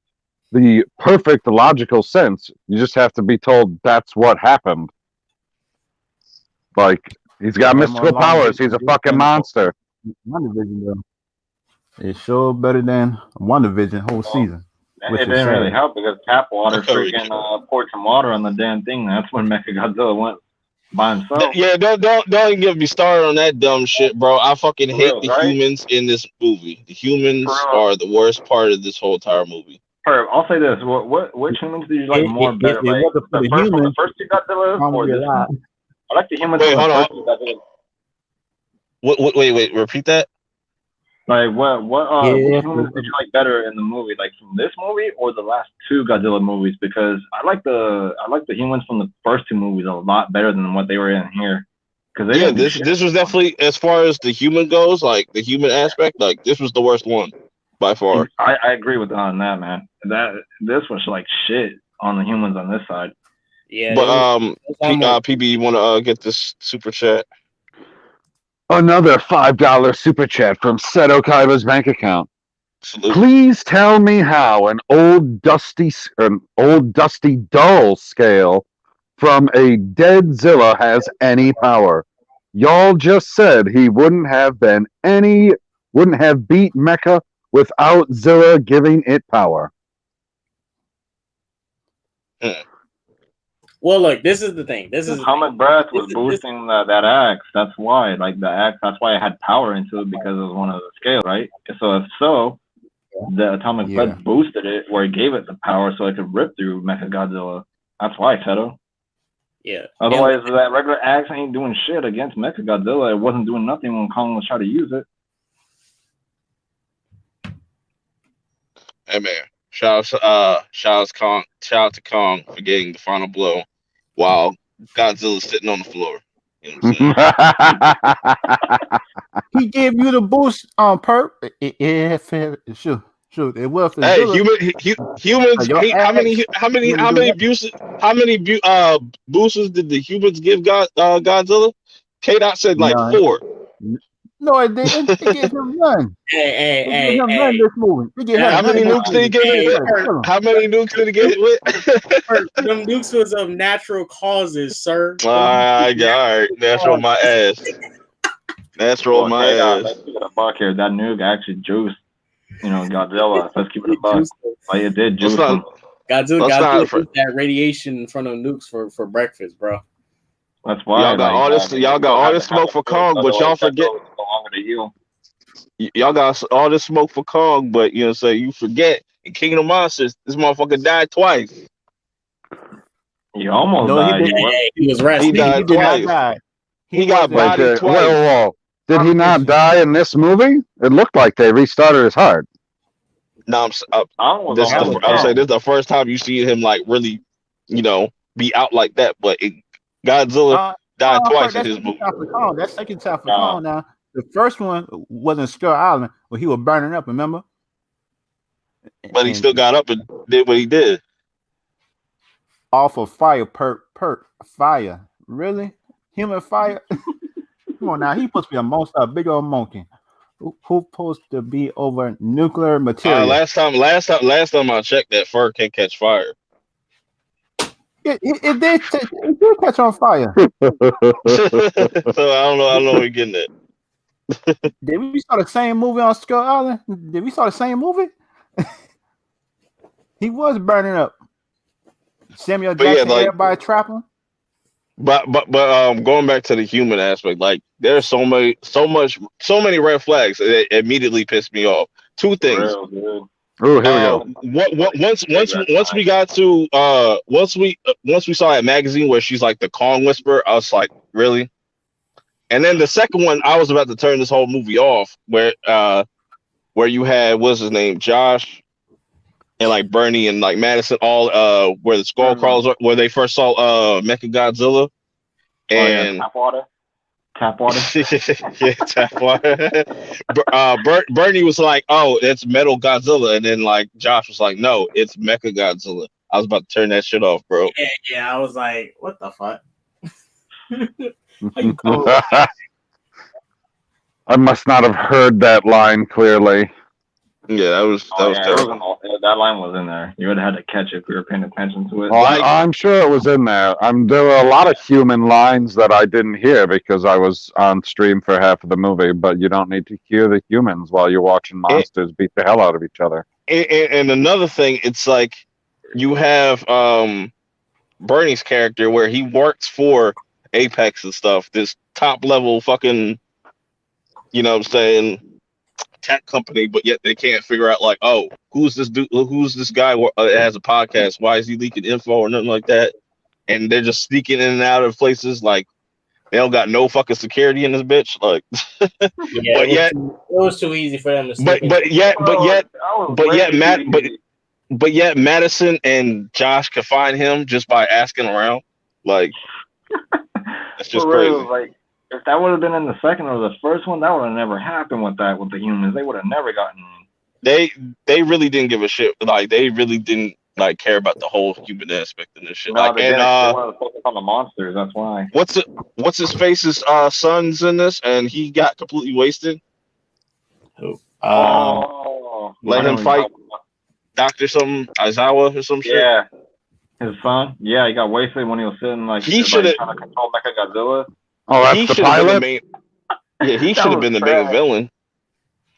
Speaker 3: The perfect logical sense. You just have to be told that's what happened. Like he's got
Speaker 7: Have more
Speaker 3: mystical powers. He's a fucking monster.
Speaker 7: WandaVision though. It's sure better than WandaVision whole season.
Speaker 6: It
Speaker 7: Which is
Speaker 6: didn't really
Speaker 7: sad.
Speaker 6: help because tap water
Speaker 1: Oh,
Speaker 6: freaking poured some water on the damn thing. That's when Mechagodzilla went by himself.
Speaker 1: Yeah, don't even get me started on that dumb shit, bro. I fucking
Speaker 6: For
Speaker 1: hate
Speaker 6: real,
Speaker 1: the
Speaker 6: right?
Speaker 1: humans in this movie. The
Speaker 6: For
Speaker 1: humans
Speaker 6: real.
Speaker 1: are the worst part of this whole entire movie.
Speaker 6: Herb, I'll say this: which humans do you like more better?
Speaker 7: It
Speaker 6: Like
Speaker 7: wasn't for
Speaker 6: the
Speaker 7: the
Speaker 6: first one, the
Speaker 7: humans.
Speaker 6: first two Godzillas,
Speaker 7: I'm
Speaker 6: or
Speaker 7: gonna be
Speaker 6: this
Speaker 7: alive.
Speaker 6: one? I like the humans
Speaker 1: Wait,
Speaker 6: from the
Speaker 1: hold on.
Speaker 6: first two Godzillas.
Speaker 1: Wait, repeat that.
Speaker 6: Like which
Speaker 7: Yeah,
Speaker 6: humans did you like better in the movie? Like from this movie or the last two Godzilla movies? Because I like the humans from the first two movies a lot better than what they were in here. Because they
Speaker 1: Yeah,
Speaker 6: didn't do
Speaker 1: this
Speaker 6: shit.
Speaker 1: this was definitely, as far as the human goes, like the human aspect, like this was the worst one by far.
Speaker 6: I agree with on that, man. This was like shit on the humans on this side.
Speaker 5: Yeah,
Speaker 1: But
Speaker 5: almost,
Speaker 1: PB, you want to get this super chat?
Speaker 3: Another $5 super chat from Seto Kaiba's bank account.
Speaker 1: Salute.
Speaker 3: Please tell me how an old dusty dull scale from a dead Zilla has any power. Y'all just said he wouldn't have beat Mecha without Zilla giving it power.
Speaker 5: well, look, this is the thing. This is
Speaker 6: Atomic Breath was boosting that axe. That's why, like the axe. That's why it had power into it because it was one of the scales, right? So if so, the Atomic Breath boosted it, where it gave it the power, so it could rip through Mechagodzilla. That's why, Seto.
Speaker 5: Yeah.
Speaker 6: Otherwise, that regular axe ain't doing shit against Mechagodzilla. It wasn't doing nothing when Kong was trying to use it.
Speaker 1: Hey man, shout out to Kong for getting the final blow while Godzilla's sitting on the floor. You know what I'm saying?
Speaker 7: He gave you the boost on Purp. Sure. It was for
Speaker 1: Hey,
Speaker 7: Zilla.
Speaker 1: humans.
Speaker 7: Your
Speaker 1: How many
Speaker 7: ass
Speaker 1: boosters did the humans give Godzilla? K-Dot said like
Speaker 7: None.
Speaker 1: 4.
Speaker 7: No, it didn't. It gave him none.
Speaker 5: Hey,
Speaker 7: It gave him none this movie. It gave him
Speaker 1: How many
Speaker 7: none
Speaker 1: nukes did he get hit with? How many nukes did he get hit with?
Speaker 5: them nukes was of natural causes, sir.
Speaker 1: All right. Natural my ass. Natural my ass.
Speaker 6: Let's keep it a buck here. That nuke actually juiced, Godzilla. Let's keep it a buck. Like it did juice him.
Speaker 5: Godzilla eat that radiation from them nukes for breakfast, bro.
Speaker 6: That's why
Speaker 1: y'all got all this smoke for Kong, but y'all forget. Y'all got all this smoke for Kong, but you forget in Kingdom Monsters, this motherfucker died twice.
Speaker 6: He almost died.
Speaker 5: He was resting.
Speaker 1: He died twice. He got bodied twice.
Speaker 3: Whoa. Did he not die in this movie? It looked like they restarted his heart.
Speaker 1: No, this is the first time you see him like really, be out like that. But Godzilla died twice in his movie.
Speaker 7: That's second time for Kong now. The first one was in Skull Island where he was burning up, remember?
Speaker 1: But he still got up and did what he did.
Speaker 7: Off of fire, Purp, fire. Really? Human fire? Come on now, he supposed to be a big old monkey. Who supposed to be over nuclear material?
Speaker 1: Last time I checked, that fur can't catch fire.
Speaker 7: It did catch on fire.
Speaker 1: So I don't know where you're getting it.
Speaker 7: Did we saw the same movie on Skull Island? Did we saw the same movie? He was burning up. Samuel Jackson, everybody trapping.
Speaker 1: But going back to the human aspect, like there's so many red flags that immediately pissed me off. Two things.
Speaker 3: Oh, here we go.
Speaker 1: Once we got to once we saw that magazine where she's like the Kong whisperer, I was like, really? And then the second one, I was about to turn this whole movie off, where you had, what's his name, Josh, and like Bernie and like Madison, all where the skull crawlers are, where they first saw Mechagodzilla, and
Speaker 6: tap water.
Speaker 1: Yeah, tap water. Bernie was like, "Oh, it's Metal Godzilla," and then like Josh was like, "No, it's Mechagodzilla." I was about to turn that shit off, bro.
Speaker 5: Yeah. I was like, what the fuck? How you call
Speaker 3: I must not have heard that line clearly.
Speaker 1: Yeah, that was
Speaker 6: Oh yeah,
Speaker 1: terrible.
Speaker 6: that line was in there. You would have had to catch it if you were paying attention to it.
Speaker 3: Well,
Speaker 1: Like-
Speaker 3: I'm sure it was in there. There were a lot of human lines that I didn't hear because I was on stream for half of the movie. But you don't need to hear the humans while you're watching monsters beat the hell out of each other.
Speaker 1: And another thing, it's like you have Bernie's character where he works for Apex and stuff, this top level fucking, you know what I'm saying, tech company, but yet they can't figure out like, oh, who's this dude? Who's this guy that has a podcast? Why is he leaking info or nothing like that? And they're just sneaking in and out of places like they don't got no fucking security in this bitch. Like,
Speaker 5: Yeah,
Speaker 1: but yet,
Speaker 5: it was too easy for them to.
Speaker 1: but yet Madison and Josh could find him just by asking around. Like, that's just crazy.
Speaker 6: Like, if that would have been in the second or the first one, that would have never happened with the humans. They would have never gotten in.
Speaker 1: They really didn't give a shit. Like, they really didn't like care about the whole human aspect of this shit.
Speaker 6: No,
Speaker 1: like,
Speaker 6: they
Speaker 1: and
Speaker 6: didn't. They wanted to focus on the monsters. That's why.
Speaker 1: what's his face's son's in this, and he got completely wasted. Let him fight Doctor some Aizawa or some shit.
Speaker 6: Yeah, his son. Yeah, he got wasted when he was sitting like
Speaker 1: He shoulda-
Speaker 6: trying to control Mechagodzilla.
Speaker 3: Oh,
Speaker 1: He
Speaker 3: that's the
Speaker 1: should have been the
Speaker 3: pilot.
Speaker 1: main. Yeah, he
Speaker 6: That
Speaker 1: should have
Speaker 6: was
Speaker 1: been the
Speaker 6: trash.
Speaker 1: main villain.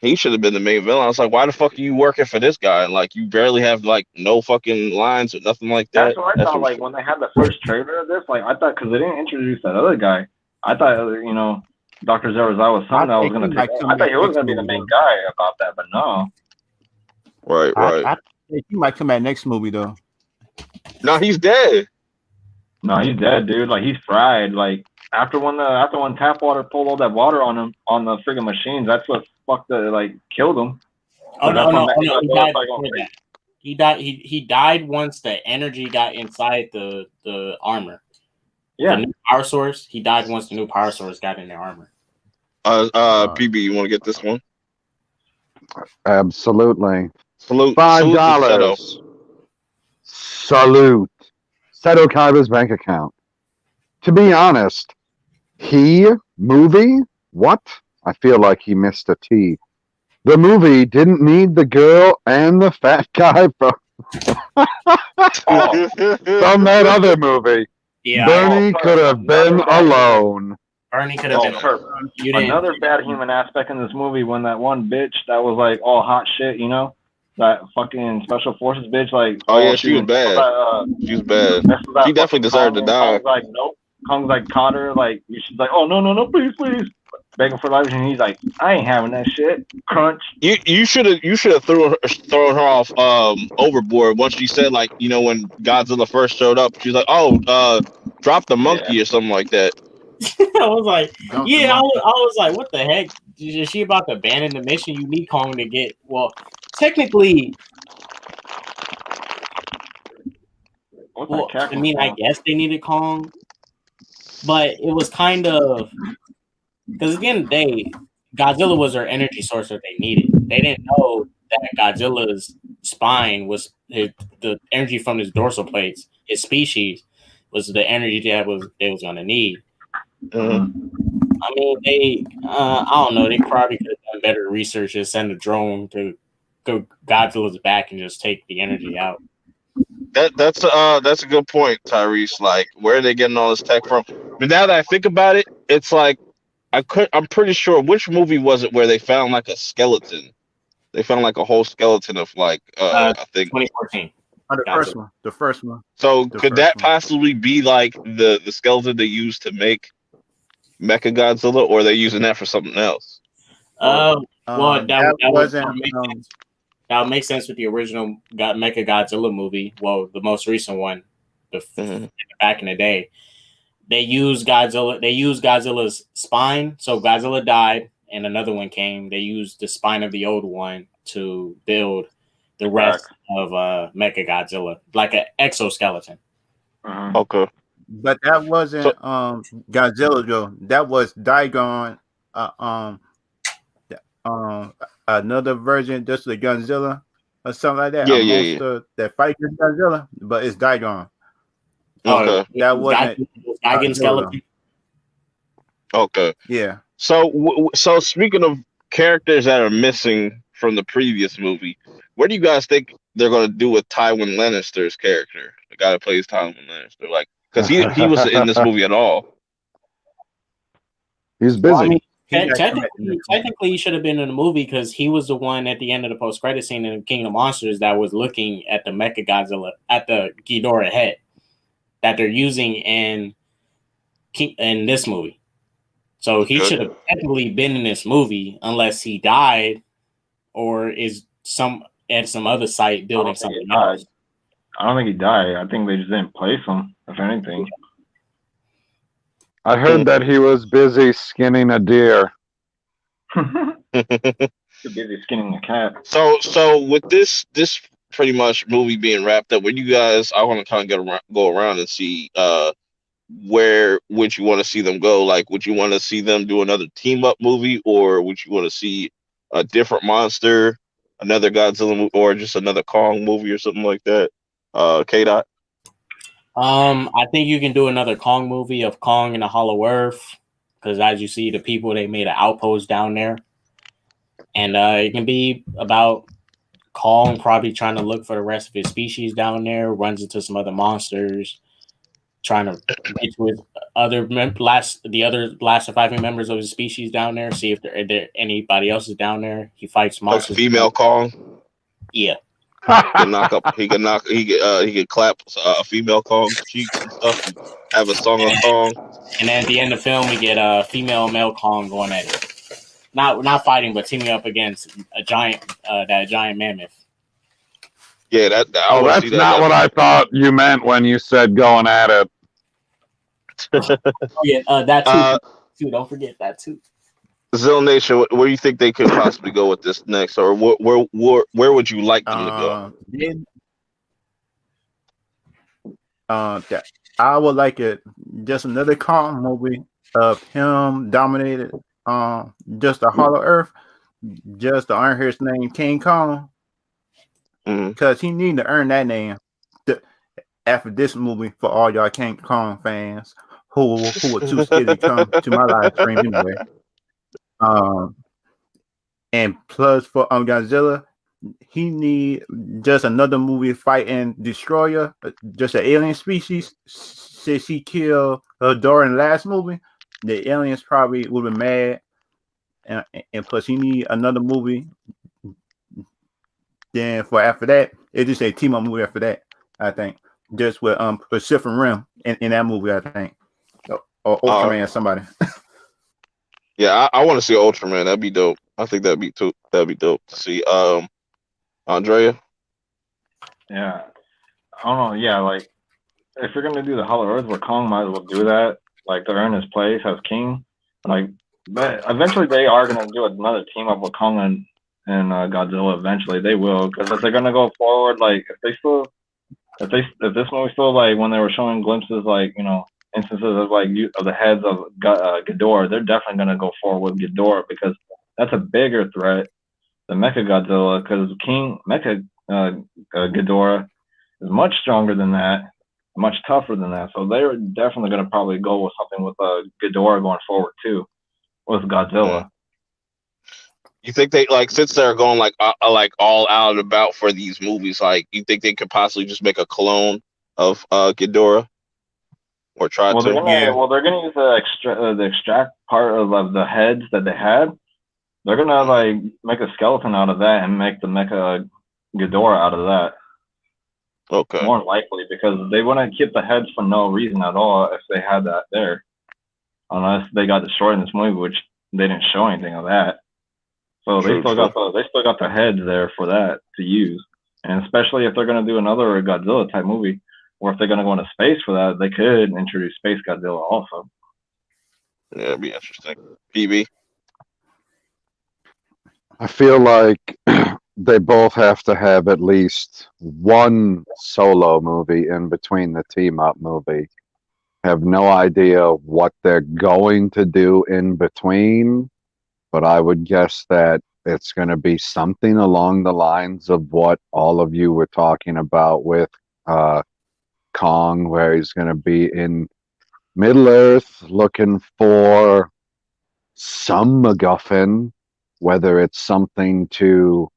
Speaker 1: He should have been the main villain. I was like, why the fuck are you working for this guy? Like, you barely have like no fucking lines or nothing like that.
Speaker 6: That's what I thought. Like when they had the first trailer of this, like I thought because they didn't introduce that other guy. I thought Dr. Zerazawa's son that was gonna take. I thought he was gonna be the main guy about that, but no.
Speaker 1: Right.
Speaker 7: I think he might come back next movie though.
Speaker 1: No, he's dead.
Speaker 6: No, he's dead, dude. Like he's fried. Like after when tap water pulled all that water on him on the friggin' machines, that's what killed him.
Speaker 5: Oh
Speaker 6: But
Speaker 5: no,
Speaker 6: that's when
Speaker 5: he
Speaker 6: Mechagodzilla
Speaker 5: died
Speaker 6: started going
Speaker 5: before
Speaker 6: crazy.
Speaker 5: that. He died. He died once the energy got inside the armor.
Speaker 6: Yeah.
Speaker 5: The new power source. He died once the new power source got in the armor.
Speaker 1: PB, you want to get this one?
Speaker 3: Absolutely.
Speaker 1: Salute
Speaker 3: $5. Salute. Seto Kaiba's bank account. To be honest, movie? What? I feel like he missed a T. The movie didn't need the girl and the fat guy from that other movie.
Speaker 5: Yeah,
Speaker 3: Bernie could have been alone.
Speaker 5: Bernie could have been. You didn't.
Speaker 6: Another bad human aspect in this movie when that one bitch that was like all hot shit, that fucking special forces bitch, like
Speaker 1: she was bad. She was bad. She definitely deserved to die.
Speaker 6: Kong's like, nope. Kong's like caught her, like she's like, oh no, please, begging for life, and he's like, I ain't having that shit. Crunch.
Speaker 1: You should have thrown her off overboard once she said like when Godzilla first showed up. She's like, oh, drop the monkey or something like that.
Speaker 5: I was like, I was like, what the heck? Is she about to abandon the mission? You need Kong to get. Well, technically, I mean, I guess they needed Kong, but it was kind of because at the end of the day, Godzilla was their energy source that they needed. They didn't know that Godzilla's spine was the energy from his dorsal plates. His species was the energy they was going to need. I mean, I don't know. They probably could have done better research and send a drone to go Godzilla's back and just take the energy out.
Speaker 1: That's a good point, Tyrese. Like, where are they getting all this tech from? But now that I think about it, it's like I'm pretty sure which movie was it where they found like a skeleton? They found like a whole skeleton of like I think
Speaker 5: 2014.
Speaker 7: The first one.
Speaker 1: So could that possibly be like the skeleton they used to make Mechagodzilla, or are they using that for something else?
Speaker 5: Well, that
Speaker 7: wasn't.
Speaker 5: That would make sense with the original Mechagodzilla movie. Well, the most recent one, back in the day, they used Godzilla's spine. So Godzilla died, and another one came. They used the spine of the old one to build the rest of Mechagodzilla, like an exoskeleton.
Speaker 1: Okay.
Speaker 7: But that wasn't Godzilla though. That was Daigon. Another version, just the Godzilla. or something like that.
Speaker 1: Yeah,
Speaker 7: A
Speaker 1: yeah, yeah.
Speaker 7: monster that fights Godzilla, but it's Daigon.
Speaker 1: Okay,
Speaker 7: That wasn't
Speaker 5: Gigan
Speaker 7: Godzilla.
Speaker 5: skeleton.
Speaker 1: okay.
Speaker 7: Yeah.
Speaker 1: So, so speaking of characters that are missing from the previous movie, what do you guys think they're gonna do with Tywin Lannister's character, the guy that plays Tywin Lannister? Like, because he was in this movie at all.
Speaker 3: He's
Speaker 5: Well, I
Speaker 3: busy.
Speaker 5: mean,
Speaker 7: He got come at the next one.
Speaker 5: technically, he should have been in the movie because he was the one at the end of the post-credit scene in King of Monsters that was looking at the Mecha Godzilla at the Ghidorah head that they're using in this movie. So he
Speaker 1: Okay.
Speaker 5: should have technically been in this movie unless he died or is at some other site building something else.
Speaker 6: I don't think he died. I think they just didn't place him, if anything.
Speaker 3: I heard that he was busy skinning a deer.
Speaker 6: Too busy skinning a cat.
Speaker 1: So with this pretty much movie being wrapped up, where you guys, I want to kind of go around and see where would you want to see them go? Like, would you want to see them do another team up movie, or would you want to see a different monster, another Godzilla movie, or just another Kong movie or something like that? K Dot.
Speaker 5: I think you can do another Kong movie of Kong in the Hollow Earth because, as you see, the people they made an outpost down there, and it can be about Kong probably trying to look for the rest of his species down there, runs into some other monsters, trying to get to his the other last surviving members of his species down there, see if there anybody else is down there. He fights
Speaker 1: Like
Speaker 5: monsters.
Speaker 1: female Kong.
Speaker 5: Yeah.
Speaker 1: He can knock up. He can knock. He can clap a female Kong cheeks and stuff. And have a song of Kong.
Speaker 5: And then at the end of the film, we get a female and male Kong going at it. Not fighting, but teaming up against a giant that giant mammoth.
Speaker 1: Yeah, that. I
Speaker 3: Oh,
Speaker 1: wanna
Speaker 3: that's
Speaker 1: see that.
Speaker 3: not what I thought you meant when you said going at it.
Speaker 5: Oh yeah, that too. Don't forget that too.
Speaker 1: Zone Nation, where do you think they could possibly go with this next, or where would you like them to go?
Speaker 7: Then, I would like it just another Kong movie of him dominated just a Hollow Earth, just to earn his name King Kong, because he need to earn that name after this movie for all y'all King Kong fans who were too scared to come to my live stream anyway. And plus for Godzilla, he need just another movie fighting Destroyer, just an alien species. Since he killed Ghidorah in the last movie, the aliens probably would be mad. And plus, he need another movie. Then for after that, it just a team up movie after that. I think just with Pacific Rim in that movie. I think or Ultraman somebody.
Speaker 1: Yeah, I want to see Ultraman. That'd be dope. I think that'd be dope to see. Andrea.
Speaker 6: Yeah, I don't know. Yeah, like if you're gonna do the Hollow Earth where Kong might as well do that, like to earn his place as king. Like, but eventually they are gonna do another team up with Kong and Godzilla. Eventually they will, because if they're gonna go forward, like if this movie still, like when they were showing glimpses, like instances of of the heads of Ghidorah, they're definitely gonna go forward with Ghidorah because that's a bigger threat than Mecha Godzilla, because King Mecha Ghidorah is much stronger than that, much tougher than that. So they're definitely going to probably go with something with Ghidorah going forward too, with Godzilla.
Speaker 1: You think they since they're going all out and about for these movies, you think they could possibly just make a clone of Ghidorah, or try to?
Speaker 6: They're gonna use the extract part of the heads that they had. They're gonna make a skeleton out of that and make the Mecha Ghidorah out of that.
Speaker 1: Okay.
Speaker 6: More likely, because they wouldn't keep the heads for no reason at all if they had that there, unless they got destroyed in this movie, which they didn't show anything of that. So they still got the heads there for that to use, and especially if they're gonna do another Godzilla type movie, or if they're gonna go into space for that, they could introduce Space Godzilla also.
Speaker 1: Yeah, it'd be interesting. PB.
Speaker 3: I feel like they both have to have at least one solo movie in between the team up movie. Have no idea what they're going to do in between, but I would guess that it's going to be something along the lines of what all of you were talking about with Kong, where he's going to be in Middle Earth looking for some MacGuffin, whether it's something to,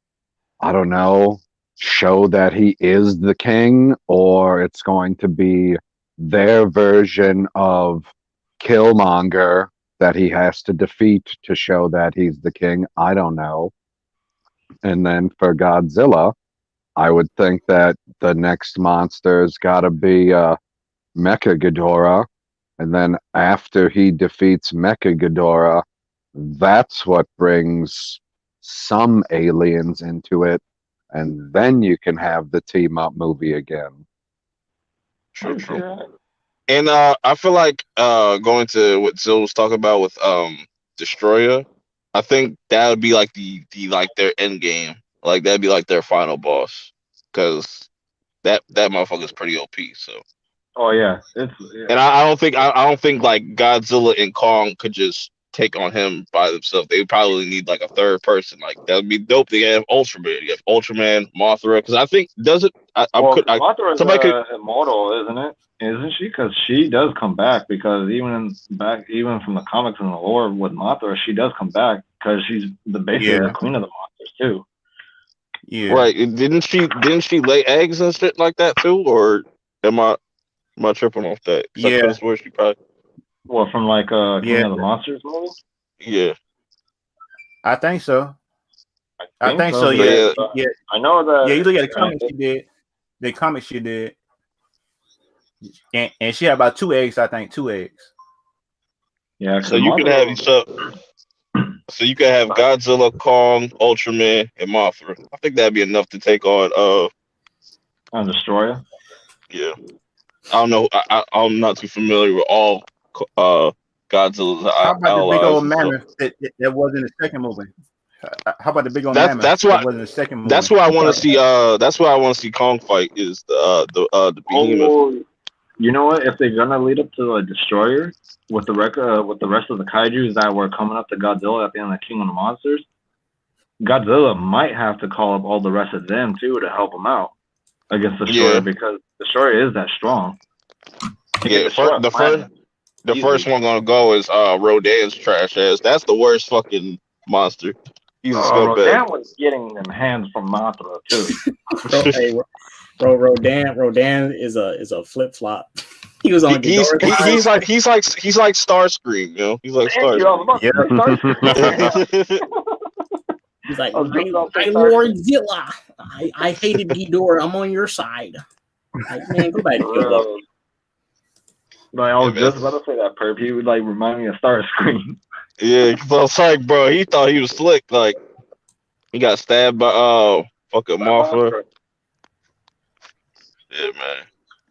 Speaker 3: I don't know, show that he is the king, or it's going to be their version of Killmonger that he has to defeat to show that he's the king. I don't know. And then for Godzilla, I would think that the next monster's got to be Mecha Ghidorah. And then after he defeats Mecha Ghidorah, that's what brings some aliens into it. And then you can have the team up movie again.
Speaker 1: True. And I feel like going to what Zill was talking about with Destroyer, I think that would be like the like their end game. Like that'd be like their final boss, because that motherfucker's pretty OP. So.
Speaker 6: Oh yeah,
Speaker 1: And I don't think like Godzilla and Kong could just take on him by themselves. They would probably need like a third person. Like that would be dope. They have Ultraman. You have Ultraman, Mothra. Because I think does it?
Speaker 6: Mothra
Speaker 1: somebody could.
Speaker 6: is immortal, isn't it? Isn't she? Because she does come back. Because even from the comics and the lore with Mothra, she does come back because she's basically the queen of the monsters too.
Speaker 7: Yeah.
Speaker 1: Right? Didn't she lay eggs and shit like that too? Or am I tripping off that?
Speaker 7: Yeah.
Speaker 1: I could have sworn she probably.
Speaker 6: Well, from like King of the Monsters movie.
Speaker 1: Yeah.
Speaker 7: I think so. I think so.
Speaker 1: Yeah.
Speaker 7: Yeah.
Speaker 6: I know that.
Speaker 7: Yeah, you look at the comics she did. The comics she did. And she had about 2 eggs, I think. 2 eggs.
Speaker 6: Yeah.
Speaker 1: So you can have So you can have Godzilla, Kong, Ultraman, and Mothra. I think that'd be enough to take on
Speaker 6: Destroyer.
Speaker 1: Yeah. I don't know. I'm not too familiar with all Godzilla's
Speaker 7: How about
Speaker 1: allies.
Speaker 7: the big old mammoth that was in the second movie? How about the big old mammoth
Speaker 1: that's why,
Speaker 7: that was in the second movie?
Speaker 1: That's what I want to see. That's what I want to see Kong fight is the behemoth.
Speaker 6: Oh, you know what? If they're gonna lead up to a Destroyer with the rest of the kaiju's that were coming up to Godzilla at the end of King of the Monsters, Godzilla might have to call up all the rest of them too to help him out against Destroyer because Destroyer is that strong.
Speaker 1: Yeah, the first one gonna go is Rodan's trash ass. That's the worst fucking monster. He's a scumbag.
Speaker 6: Rodan was getting them hands from Mothra too.
Speaker 5: Rodan is a flip flop. He was on.
Speaker 1: He's like Starscream, you know. He's like Starscream.
Speaker 5: He's like, I'm Lord Zilla. I hated Ghidorah. I'm on your side. Like, man, go back to Ghidorah.
Speaker 6: Like, I was just about to say that, Purp. He would like remind me of Starscream.
Speaker 1: Yeah, because I was like, bro, he thought he was slick. Like, he got stabbed by fucking Mothra. Yeah, man.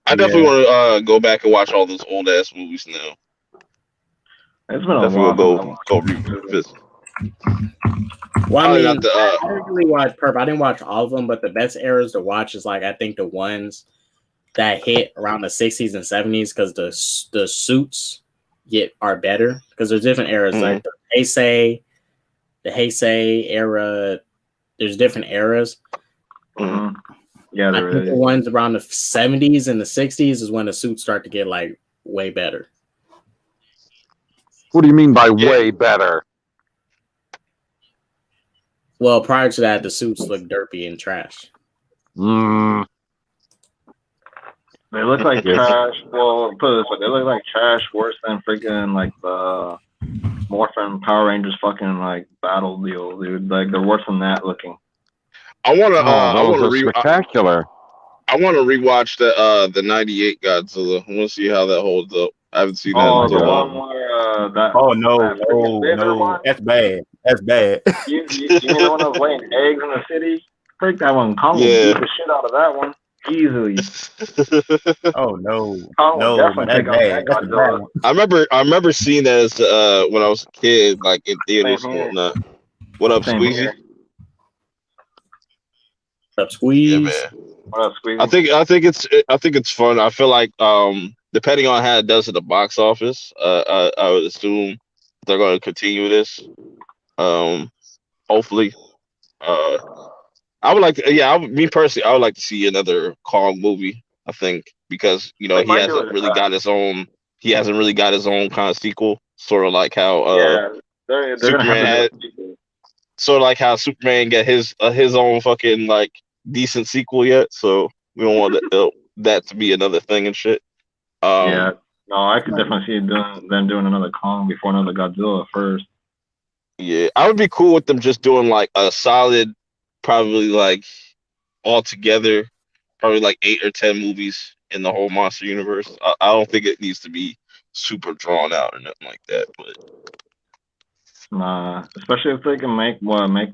Speaker 1: I definitely want to go back and watch all those old ass movies now.
Speaker 6: It's been a while.
Speaker 1: Go revisit.
Speaker 5: Well, I mean, I didn't really watch Purp. I didn't watch all of them, but the best eras to watch is like I think the ones that hit around the 60s and 70s because the suits are better because there's different eras like the Heisei era. There's different eras.
Speaker 6: Mm-hmm. Yeah,
Speaker 5: I think the ones around the 70s and the 60s is when the suits start to get like way better.
Speaker 3: What do you mean by way better?
Speaker 5: Well, prior to that, the suits look derpy and trash.
Speaker 6: They look like trash. Well, put it this way, they look like trash worse than freaking like the Morphin Power Rangers fucking like battle deal, dude. Like they're worse than that looking.
Speaker 1: I want to
Speaker 3: spectacular.
Speaker 1: I want to rewatch the '98 Godzilla. I want to see how that holds up. I haven't seen that.
Speaker 6: Oh, the one where that.
Speaker 7: Oh no, that's bad. That's bad.
Speaker 6: You know when I was laying eggs in the city? Freak that one. Kong will beat the shit out of that one easily.
Speaker 7: Oh no,
Speaker 6: Kong
Speaker 7: no,
Speaker 6: definitely take
Speaker 7: bad.
Speaker 6: out that Godzilla.
Speaker 1: I remember seeing that as when I was a kid, like in theaters and whatnot. What up, Squeezy?
Speaker 5: What up, Squeeze?
Speaker 1: Yeah, man.
Speaker 6: What up, Squeezy?
Speaker 1: I think it's fun. I feel like depending on how it does at the box office, I would assume they're going to continue this. Hopefully, I would like to, yeah, me personally, I would like to see another Kong movie. I think because
Speaker 6: They
Speaker 1: he
Speaker 6: might do
Speaker 1: hasn't
Speaker 6: it.
Speaker 1: really got his own. He hasn't really got his own kind of sequel. Sort of like how
Speaker 6: Yeah, they're gonna have
Speaker 1: Superman
Speaker 6: to do
Speaker 1: had.
Speaker 6: a sequel.
Speaker 1: Sort of like how Superman got his own fucking like decent sequel yet. So we don't want that to be another thing and shit.
Speaker 6: Yeah,
Speaker 1: Um,
Speaker 6: no, I could definitely see them doing another Kong before another Godzilla first.
Speaker 1: yeah, I would be cool with them just doing like a solid, probably like altogether, probably like 8 or 10 movies in the whole monster universe. I don't think it needs to be super drawn out or nothing like that. But
Speaker 6: Nah, especially if they can make a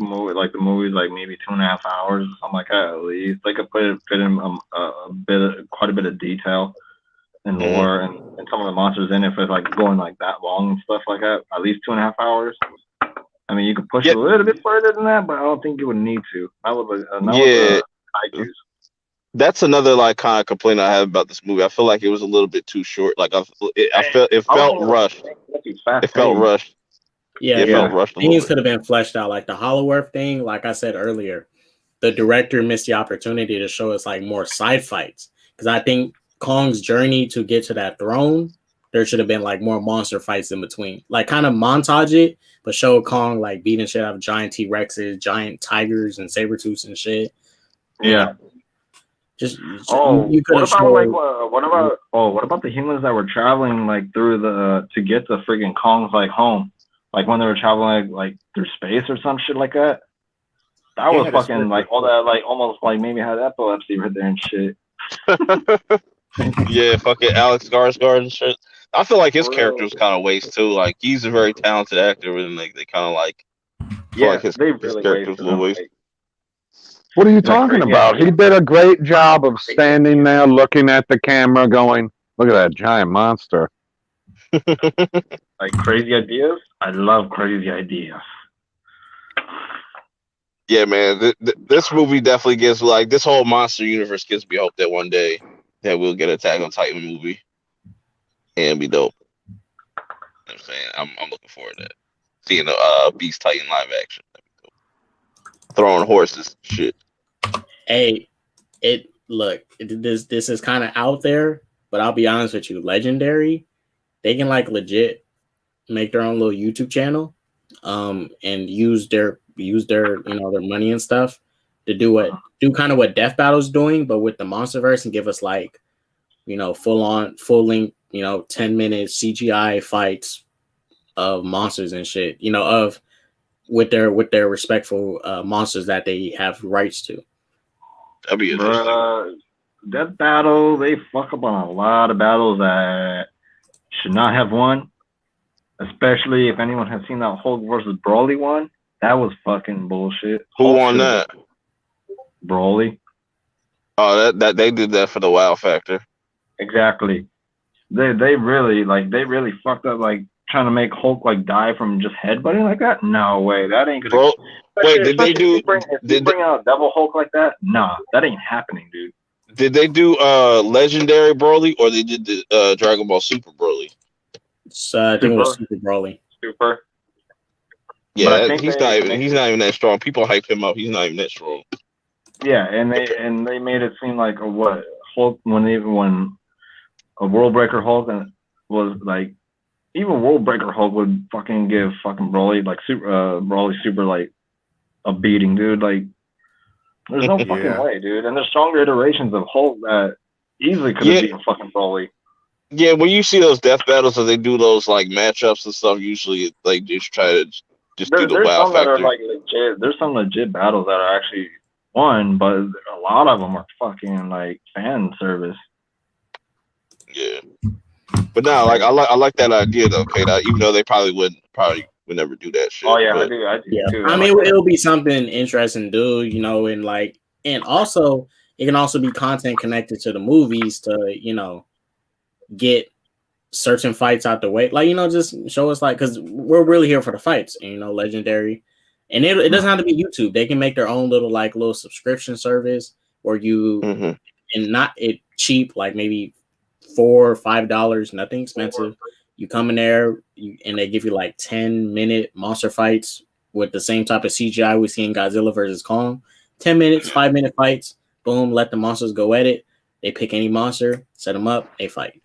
Speaker 6: movie like the movies like maybe 2.5 hours or something like that at least. They could fit in quite a bit of detail and
Speaker 1: mhm.
Speaker 6: lore and some of the monsters in if it's like going like that long and stuff like that. At least 2.5 hours. I mean, you could push
Speaker 1: Yeah,
Speaker 6: it a little bit further than that, but I don't think you would need to. Not with
Speaker 1: yeah,
Speaker 6: the kaiju's.
Speaker 1: that's another like kind of complaint I have about this movie. I feel like it was a little bit too short. Like I felt it
Speaker 6: I don't
Speaker 1: felt
Speaker 6: think
Speaker 1: rushed.
Speaker 6: it's fast
Speaker 1: It felt
Speaker 6: paced.
Speaker 1: rushed.
Speaker 5: Yeah,
Speaker 1: Yeah, it
Speaker 5: the
Speaker 1: felt
Speaker 6: Yeah.
Speaker 1: rushed a little
Speaker 5: things
Speaker 1: bit.
Speaker 5: could have been fleshed out, like the Hollow Earth thing. Like I said earlier, the director missed the opportunity to show us like more side fights because I think Kong's journey to get to that throne, there should have been like more monster fights in between, like kind of montage it, but show Kong like beating shit out of giant T Rexes, giant tigers, and saber tooths and shit. You
Speaker 6: Yeah.
Speaker 5: know, just
Speaker 6: Oh,
Speaker 5: you could
Speaker 6: what
Speaker 5: have
Speaker 6: about like
Speaker 5: showed.
Speaker 6: what about the humans that were traveling like through the to get to friggin' Kong's like home, like when they were traveling like through space or some shit like that. That
Speaker 7: They
Speaker 6: was
Speaker 7: had a
Speaker 6: fucking
Speaker 7: script
Speaker 6: like all
Speaker 7: before.
Speaker 6: that like almost like maybe had epilepsy right there and shit.
Speaker 1: Yeah, fucking Alex Skarsgård and shit. I feel like his
Speaker 6: For
Speaker 1: character
Speaker 6: real.
Speaker 1: was kind of waste too. Like he's a very talented actor, and they kind of like feel like
Speaker 6: Yeah, they
Speaker 1: his
Speaker 6: really
Speaker 1: character was a
Speaker 6: wasted
Speaker 1: little
Speaker 6: him.
Speaker 1: waste.
Speaker 6: Like
Speaker 3: What are you
Speaker 6: that
Speaker 3: talking
Speaker 6: crazy
Speaker 3: about? He
Speaker 6: idea.
Speaker 3: did a great job of standing there looking at the camera going, look at that giant monster.
Speaker 6: Like crazy ideas. I love crazy ideas.
Speaker 1: Yeah, man, this movie definitely gives like this whole monster universe gives me hope that one day that we'll get a Attack on Titan movie and be dope. You know what I'm saying I'm looking forward to that. Seeing a Beast Titan live action, throwing horses, shit.
Speaker 5: Hey, this is kind of out there, but I'll be honest with you, Legendary, they can like legit make their own little YouTube channel, and use their their money and stuff to do kind of what Death Battle's doing, but with the MonsterVerse and give us like full length 10-minute CGI fights of monsters and shit, of with their respectful monsters that they have rights to.
Speaker 1: That'd be interesting.
Speaker 6: Bruh, that battle, they fuck up on a lot of battles that should not have won. Especially if anyone has seen that Hulk versus Broly one. That was fucking bullshit.
Speaker 1: Who
Speaker 6: Hulk
Speaker 1: won
Speaker 6: should have
Speaker 1: that?
Speaker 6: won. Broly.
Speaker 1: Oh, that they did that for the wow factor.
Speaker 6: Exactly. They really fucked up like trying to make Hulk like die from just headbutting like that. No way, that ain't gonna.
Speaker 1: Bro, wait,
Speaker 6: Especially if you
Speaker 1: did
Speaker 6: bring out Devil Hulk like that. Nah, that ain't happening, dude.
Speaker 1: did they do Legendary Broly or they did the Dragon Ball Super Broly?
Speaker 5: So I think it was
Speaker 6: Super,
Speaker 5: Super Broly.
Speaker 6: super. But I
Speaker 1: Yeah,
Speaker 6: think
Speaker 1: he's not even that strong. People hype him up. He's not even that strong.
Speaker 6: yeah, and they made it seem like what Hulk when a World Breaker Hulk and was like even World Breaker Hulk would fucking give fucking Broly like Broly super like a beating, dude. Like there's no fucking
Speaker 7: Yeah.
Speaker 6: way, dude. And there's stronger iterations of Hulk that easily could have
Speaker 1: Yeah,
Speaker 6: beaten fucking Broly.
Speaker 1: yeah. When you see those death battles or they do those like matchups and stuff, usually they just try to just do the
Speaker 6: There's
Speaker 1: wow
Speaker 6: some that are
Speaker 1: factor.
Speaker 6: like legit. There's some legit battles that are actually won, but a lot of them are fucking like fan service.
Speaker 1: Yeah, but now like I like that idea though. Okay, now, even though they probably would never do that
Speaker 6: Oh
Speaker 1: shit,
Speaker 6: yeah,
Speaker 1: but
Speaker 6: I do
Speaker 5: Yeah,
Speaker 6: too.
Speaker 5: I
Speaker 6: I
Speaker 5: mean
Speaker 6: like that.
Speaker 5: it'll be something interesting to do, and also it can also be content connected to the movies to get certain fights out the way, like just show us like because we're really here for the fights, and Legendary, and it doesn't have to be YouTube. They can make their own little subscription service where you
Speaker 1: hmm
Speaker 5: and not it cheap, like maybe $4 or $5, nothing expensive. You come in there, and they give you like 10-minute monster fights with the same type of CGI we see in Godzilla versus Kong. 10 minutes, 5-minute fights. Boom, let the monsters go at it. They pick any monster, set them up, they fight.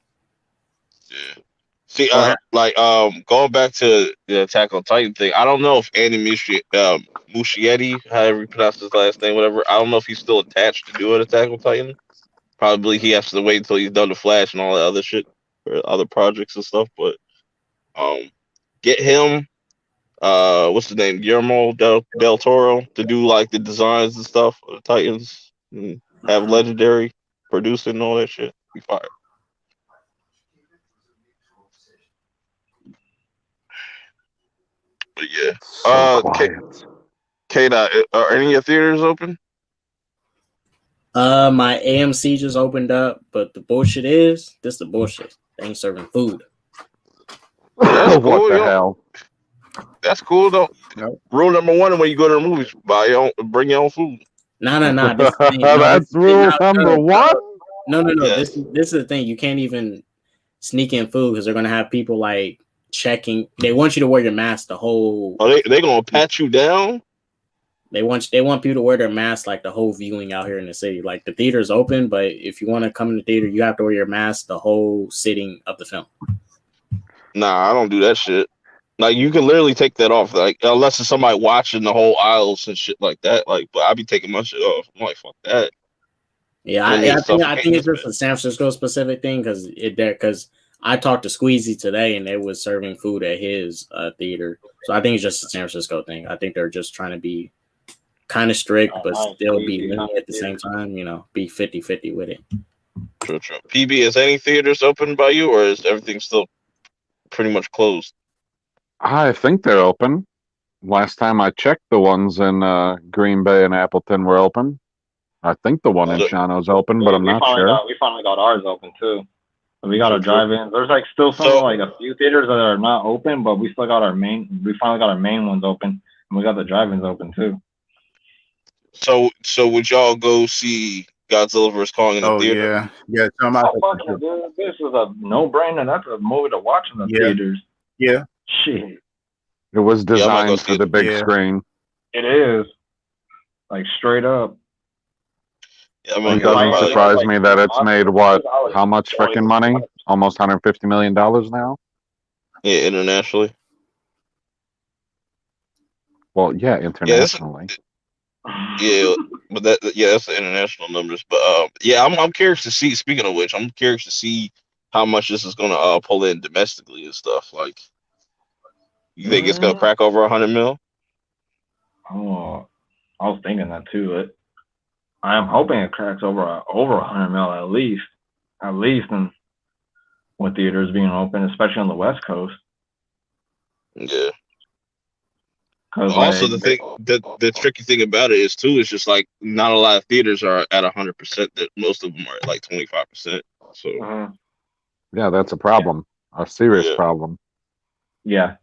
Speaker 1: Yeah. See,
Speaker 5: Or
Speaker 1: going back to the Attack on Titan thing, I don't know if Andy Muschietti, however you pronounce his last name, whatever. I don't know if he's still attached to do an Attack on Titan. Probably he has to wait until he's done the Flash and all that other shit or other projects and stuff. But get him. What's the name? Guillermo del Toro to do like the designs and stuff of the Titans and have Legendary producing and all that shit. Be fire. But yeah.
Speaker 3: So quiet.
Speaker 1: K-Dot, are any of your theaters open?
Speaker 5: my AMC just opened up, but the bullshit is this the bullshit. They ain't serving food.
Speaker 1: That's
Speaker 3: What
Speaker 1: cool,
Speaker 3: the
Speaker 1: yo.
Speaker 3: hell?
Speaker 1: That's cool though.
Speaker 5: Nope.
Speaker 1: Rule number one when you go to the movies, bring your own food.
Speaker 5: Nah. This is the thing. No,
Speaker 3: That's rule number one.
Speaker 5: No.
Speaker 1: Yes.
Speaker 5: This is the thing. You can't even sneak in food because they're gonna have people like checking. They want you to wear your mask the whole.
Speaker 1: Oh, they gonna pat you down?
Speaker 5: They want people to wear their mask like the whole viewing out here in the city. Like the theater's open, but if you want to come in the theater, you have to wear your mask the whole sitting of the film.
Speaker 1: Nah, I don't do that shit. Like you can literally take that off, like unless it's somebody watching the whole aisles and shit like that. Like, but I be taking my shit off. I'm like, fuck that.
Speaker 5: Yeah, I think it's just a San Francisco specific thing because I talked to Squeezy today and they was serving food at his theater. So I think it's just a San Francisco thing. I think they're just trying to be kind of strict, but still be lenient at the same time, be 50-50 with it.
Speaker 1: True. PB, is any theaters open by you, or is everything still pretty much closed?
Speaker 3: I think they're open. Last time I checked, the ones in Green Bay and Appleton were open. I think the one in Shawano's open, but I'm not sure.
Speaker 6: We finally got ours open too. We got our drive-in. There's like still some like a few theaters that are not open, but we still got our main. We finally got our main ones open, and we got the drive-ins open too.
Speaker 1: So would y'all go see Godzilla vs Kong in the theater?
Speaker 7: Yeah.
Speaker 6: Dude, this is a no-brainer. That's a movie to watch in the theaters.
Speaker 7: Yeah.
Speaker 6: Shit.
Speaker 3: It was designed for the big screen.
Speaker 6: It is. Like straight up.
Speaker 1: Yeah,
Speaker 3: It doesn't surprise me that it's made how much freaking money? Almost $150 million now.
Speaker 1: Yeah, internationally.
Speaker 3: Well, yeah, internationally.
Speaker 1: Yeah, but that's the international numbers. But I'm curious to see. Speaking of which, I'm curious to see how much this is gonna pull in domestically and stuff. Like, you think it's gonna crack over 100 mil?
Speaker 6: Oh, I was thinking that too. I am hoping it cracks over 100 mil at least, and with theaters being open, especially on the West Coast.
Speaker 1: Yeah. Also, the tricky thing about it is too, it's just like not a lot of theaters are at 100%. That most of them are at like 25%. So
Speaker 3: yeah, that's a problem, a serious problem.
Speaker 6: Yeah.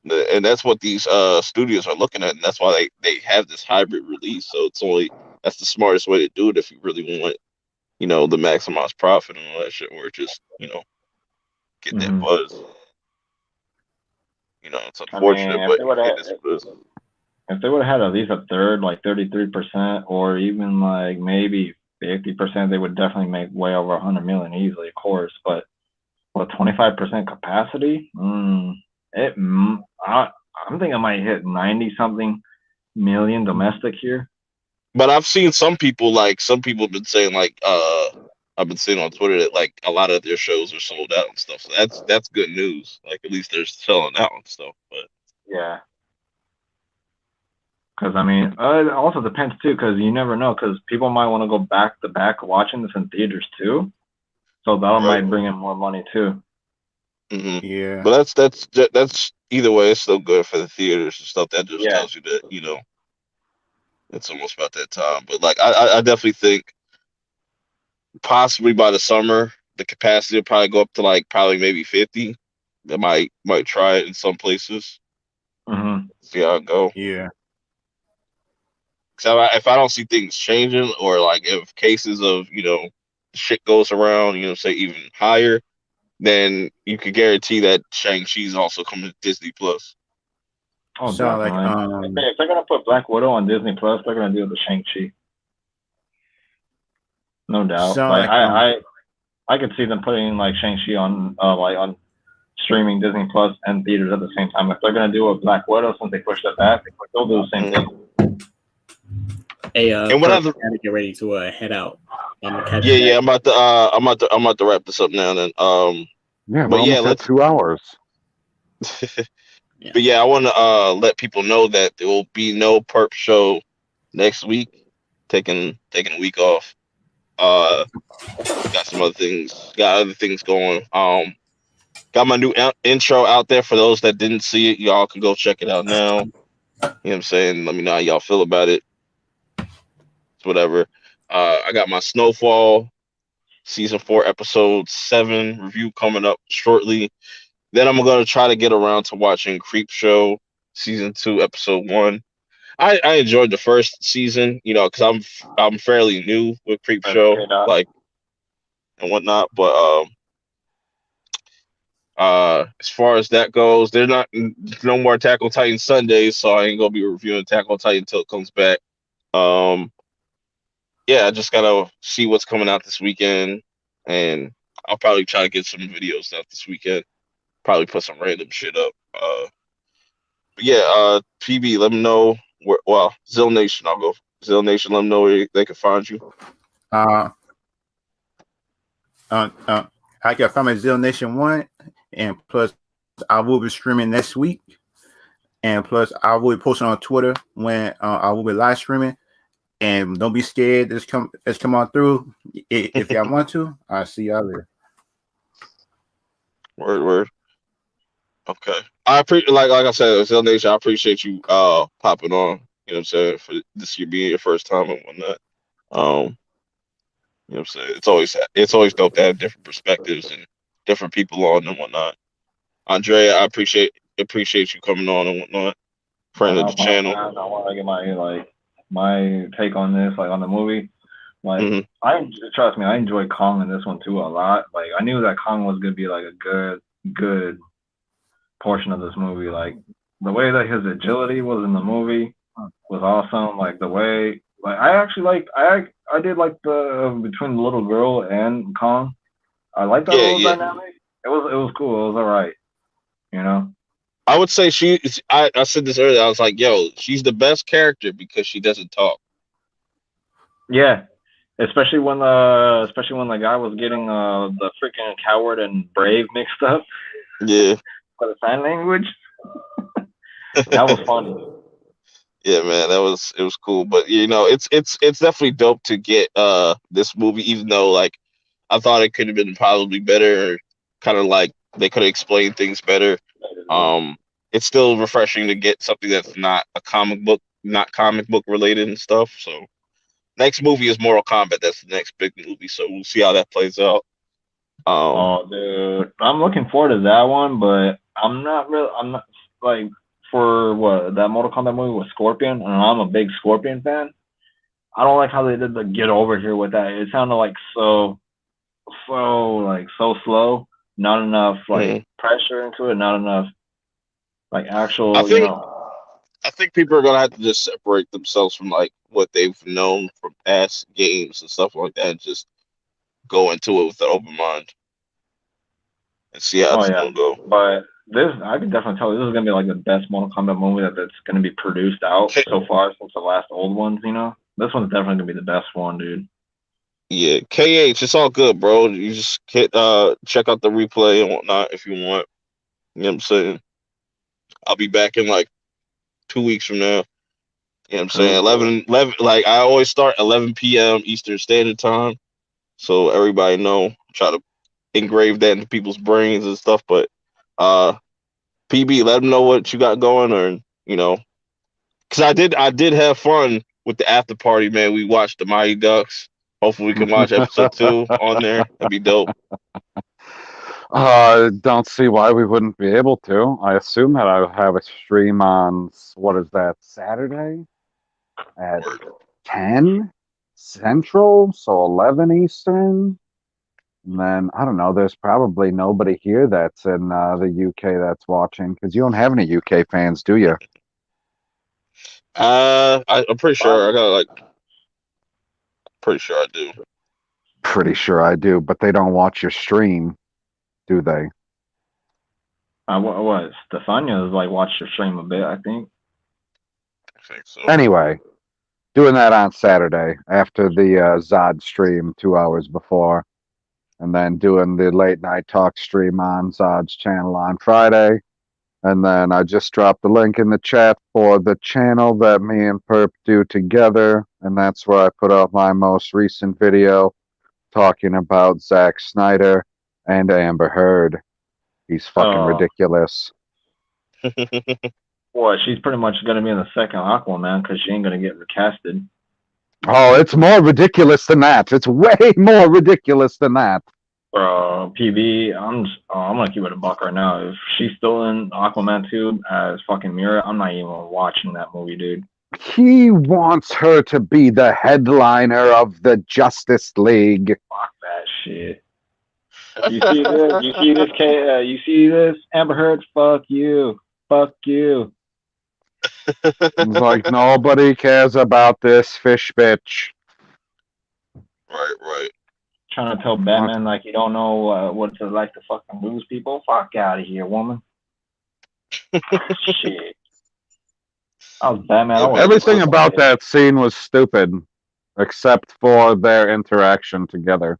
Speaker 1: And that's what these studios are looking at, and that's why they have this hybrid release. So that's the smartest way to do it if you really want, the maximize profit and all that shit, or just get that buzz. It's unfortunate, but
Speaker 6: if they would have had at least a third, like 33%, or even like maybe 50%, they would definitely make way over 100 million easily, of course. But with 25% capacity, I'm thinking I might hit 90-something million domestic here.
Speaker 1: But I've seen some people have been saying like I've been seeing on Twitter that like a lot of their shows are sold out and stuff. So that's good news. Like at least they're selling out and stuff. But
Speaker 6: yeah, because it also depends too. Because you never know. Because people might want to go back to back watching this in theaters too. So that might bring in more money too.
Speaker 1: Mm-hmm.
Speaker 7: Yeah,
Speaker 1: but that's either way. It's still good for the theaters and stuff. That just tells you that it's almost about that time. But like I definitely think possibly by the summer the capacity will probably go up to like probably maybe 50. They might try it in some places. See how it go.
Speaker 7: Yeah.
Speaker 1: So if I don't see things changing, or like if cases of shit goes around, say even higher, then you could guarantee that Shang-Chi's also coming to Disney Plus.
Speaker 6: Oh,
Speaker 7: So like
Speaker 6: definitely. If they're gonna put Black Widow on Disney Plus, they're gonna do it with Shang-Chi. No doubt.
Speaker 7: so
Speaker 6: Like
Speaker 7: like
Speaker 6: I could see them putting like Shang-Chi on like on streaming Disney Plus and theaters at the same time. If they're gonna do a Black Widow, since they pushed it back, they'll do the same thing.
Speaker 5: Hey,
Speaker 1: And what other?
Speaker 5: gotta get ready to head out. I'm gonna catch
Speaker 1: Yeah,
Speaker 5: you
Speaker 1: yeah.
Speaker 5: next.
Speaker 1: I'm about to wrap this up now. Then,
Speaker 3: Yeah, we're
Speaker 1: but yeah,
Speaker 3: almost at
Speaker 1: let's.
Speaker 3: 2 hours.
Speaker 5: Yeah.
Speaker 1: But yeah, I want to let people know that there will be no perp show next week. Taking a week off. Uh, got some other things. Got other things going. Got my new intro out there for those that didn't see it. Y'all can go check it out now. You know what I'm saying? Let me know how y'all feel about it. It's whatever. I got my Snowfall season 4 episode 7 review coming up shortly. Then I'm gonna try to get around to watching Creep Show season 2 episode 1. I enjoyed the first season, you know, because I'm fairly new with Creep Show, like and whatnot. But as far as that goes, they're not no more Attack on Titan Sundays, so I ain't gonna be reviewing Attack on Titan until it comes back. Um, yeah, I just gotta see what's coming out this weekend, and I'll probably try to get some videos out this weekend. Probably put some random shit up. But yeah, PB, let me know where. Well, Zill Nation, I'll go. Zill Nation, let them know where they can find you.
Speaker 7: uh I can find my Zero Nation 1, and plus I will be streaming next week, and plus I will be posting on Twitter when I will be live streaming. And don't be scared. Let's come on through. If y'all want to, I'll see y'all later.
Speaker 1: Word. Okay. I appreciate, like I said, Zill Nation, I appreciate you popping on. You know what I'm saying, for this year being your first time and whatnot. You know what I'm saying? It's always dope to have different perspectives and different people on and whatnot. Andrea, I appreciate you coming on and whatnot. Friend of
Speaker 6: No
Speaker 1: the
Speaker 6: problem,
Speaker 1: channel.
Speaker 6: man. I want to get my take on this, like on the movie. Like
Speaker 1: Hmm.
Speaker 6: trust me, I enjoyed Kong in this one too a lot. Like I knew that Kong was gonna be like a good portion of this movie. Like the way that his agility was in the movie was awesome. Like the way, like I actually like I did like the between the little girl and Kong. I like that
Speaker 1: Yeah,
Speaker 6: little
Speaker 1: yeah.
Speaker 6: dynamic. It was cool. It was all right. You know.
Speaker 1: I would say I said this earlier. I was like, yo, she's the best character because she doesn't talk.
Speaker 6: Yeah, especially when the guy was getting the freaking coward and brave mixed up
Speaker 1: Yeah.
Speaker 6: for the sign language. That was funny.
Speaker 1: Yeah, man, it was cool. But you know, it's definitely dope to get this movie, even though like I thought it could have been probably better, kind of like they could have explained things better. It's still refreshing to get something that's not a comic book, not comic book related and stuff. So next movie is Mortal Kombat. That's the next big movie. So we'll see how that plays out.
Speaker 6: Oh, dude, I'm looking forward to that one, but I'm not like for what that Mortal Kombat movie with Scorpion, and I'm a big Scorpion fan. I don't like how they did the get over here with that. It sounded like so slow. Not enough like
Speaker 1: Mhm.
Speaker 6: pressure into it. Not enough like
Speaker 1: I
Speaker 6: actual,
Speaker 1: think I think people are gonna have to just separate themselves from like what they've known from past games and stuff like that, and just go into it with an open mind and see how
Speaker 6: Oh
Speaker 1: it's
Speaker 6: yeah,
Speaker 1: gonna go.
Speaker 6: but this I can definitely tell you this is gonna be like the best Mortal Kombat movie that's gonna be produced out so far since the last old ones. You know, this one's definitely gonna be the best one, dude.
Speaker 1: Yeah, KH, it's all good, bro. You just hit check out the replay and whatnot if you want. You know what I'm saying? I'll be back in like 2 weeks from now. You know what I'm saying?
Speaker 6: Cool.
Speaker 1: 11, like I always start 11 p.m. Eastern Standard Time. So everybody know. Try to engrave that into people's brains and stuff. But uh PB, let them know what you got going, or you know, because I did have fun with the after party, man. We watched the Mighty Ducks. Hopefully we can watch episode 2 on there. That'd be dope.
Speaker 3: Don't see why we wouldn't be able to. I assume that I'll have a stream on, what is that, Saturday at 10 Central, so 11 Eastern. And then, I don't know, there's probably nobody here that's in the UK that's watching, because you don't have any UK fans, do you?
Speaker 1: I'm pretty sure I got like. Pretty sure I do.
Speaker 3: Pretty sure I do, but they don't watch your stream, do they?
Speaker 6: What? Stefania's like watched your stream a bit, I think.
Speaker 1: I think so.
Speaker 3: Anyway, doing that on Saturday after the Zod stream 2 hours before, and then doing the late night talk stream on Zod's channel on Friday. And then I just dropped the link in the chat for the channel that me and Purp do together, and that's where I put out my most recent video talking about Zack Snyder and Amber Heard. He's fucking ridiculous.
Speaker 6: Well, she's pretty much gonna be in the second Aquaman because she ain't gonna get recasted.
Speaker 3: Oh, it's more ridiculous than that. It's way more ridiculous than that.
Speaker 6: Bro, PB, I'm gonna keep it a buck right now. If she's still in Aquaman 2 as fucking Mira, I'm not even watching that movie, dude.
Speaker 3: He wants her to be the headliner of the Justice League.
Speaker 6: Fuck that shit. You see this? You see this? You see this? Amber Heard, fuck you. Fuck you.
Speaker 3: It's like nobody cares about this fish bitch.
Speaker 1: Right.
Speaker 6: Trying to tell Batman like you don't know what it's like to fucking lose people. Fuck out of here, woman. Shit. I was Batman.
Speaker 3: Everything about that scene was stupid, except for their interaction together.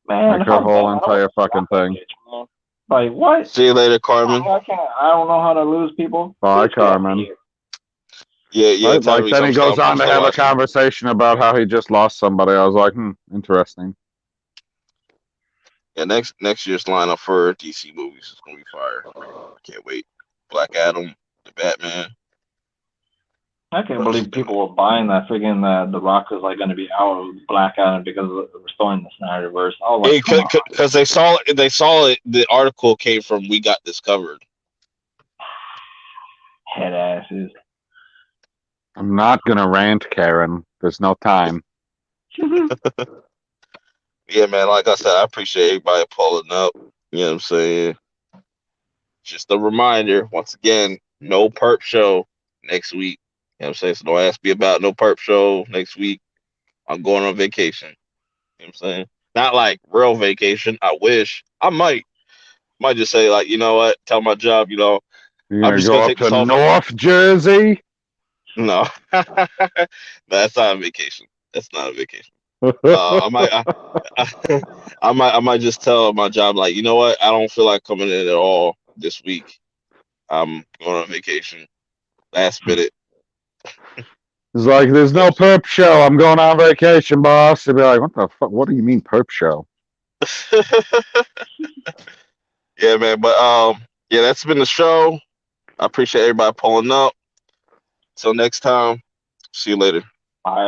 Speaker 6: Man,
Speaker 3: like her whole entire fucking thing.
Speaker 6: Bitch, like what?
Speaker 1: See you later, Carmen.
Speaker 6: I don't know how to lose people.
Speaker 3: Bye, Carmen.
Speaker 1: Yeah.
Speaker 3: Right? Like then he goes on to have a conversation about how he just lost somebody. I was like, interesting.
Speaker 1: Yeah, next year's lineup for DC movies is gonna be fire. I can't wait. Black Adam, the Batman.
Speaker 6: I can't believe people were buying that friggin' the Rock is like gonna be out of Black Adam because of restoring the Snyderverse. Oh, like,
Speaker 1: Because they saw it. The article came from We Got This Covered.
Speaker 6: Head asses.
Speaker 3: I'm not gonna rant, Karen. There's no time.
Speaker 1: Yeah, man. Like I said, I appreciate everybody pulling up. You know what I'm saying? Just a reminder, once again, no Purp show next week. You know what I'm saying? So don't ask me about no Purp show next week. I'm going on vacation. You know what I'm saying? Not like real vacation. I wish. I might just say, like, you know what? Tell my job, you know,
Speaker 3: You're
Speaker 1: I'm just
Speaker 3: go
Speaker 1: gonna
Speaker 3: up
Speaker 1: take
Speaker 3: to
Speaker 1: this off.
Speaker 3: North Jersey?
Speaker 1: No. That's not a vacation. That's not a vacation. I might just tell my job, like, you know what? I don't feel like coming in at all this week. I'm going on vacation. Last minute.
Speaker 3: It's like, there's no Purp show. I'm going on vacation, boss. They'd be like, what the fuck? What do you mean Purp show?
Speaker 1: Yeah, man. But yeah, that's been the show. I appreciate everybody pulling up. Till next time. See you later.
Speaker 6: I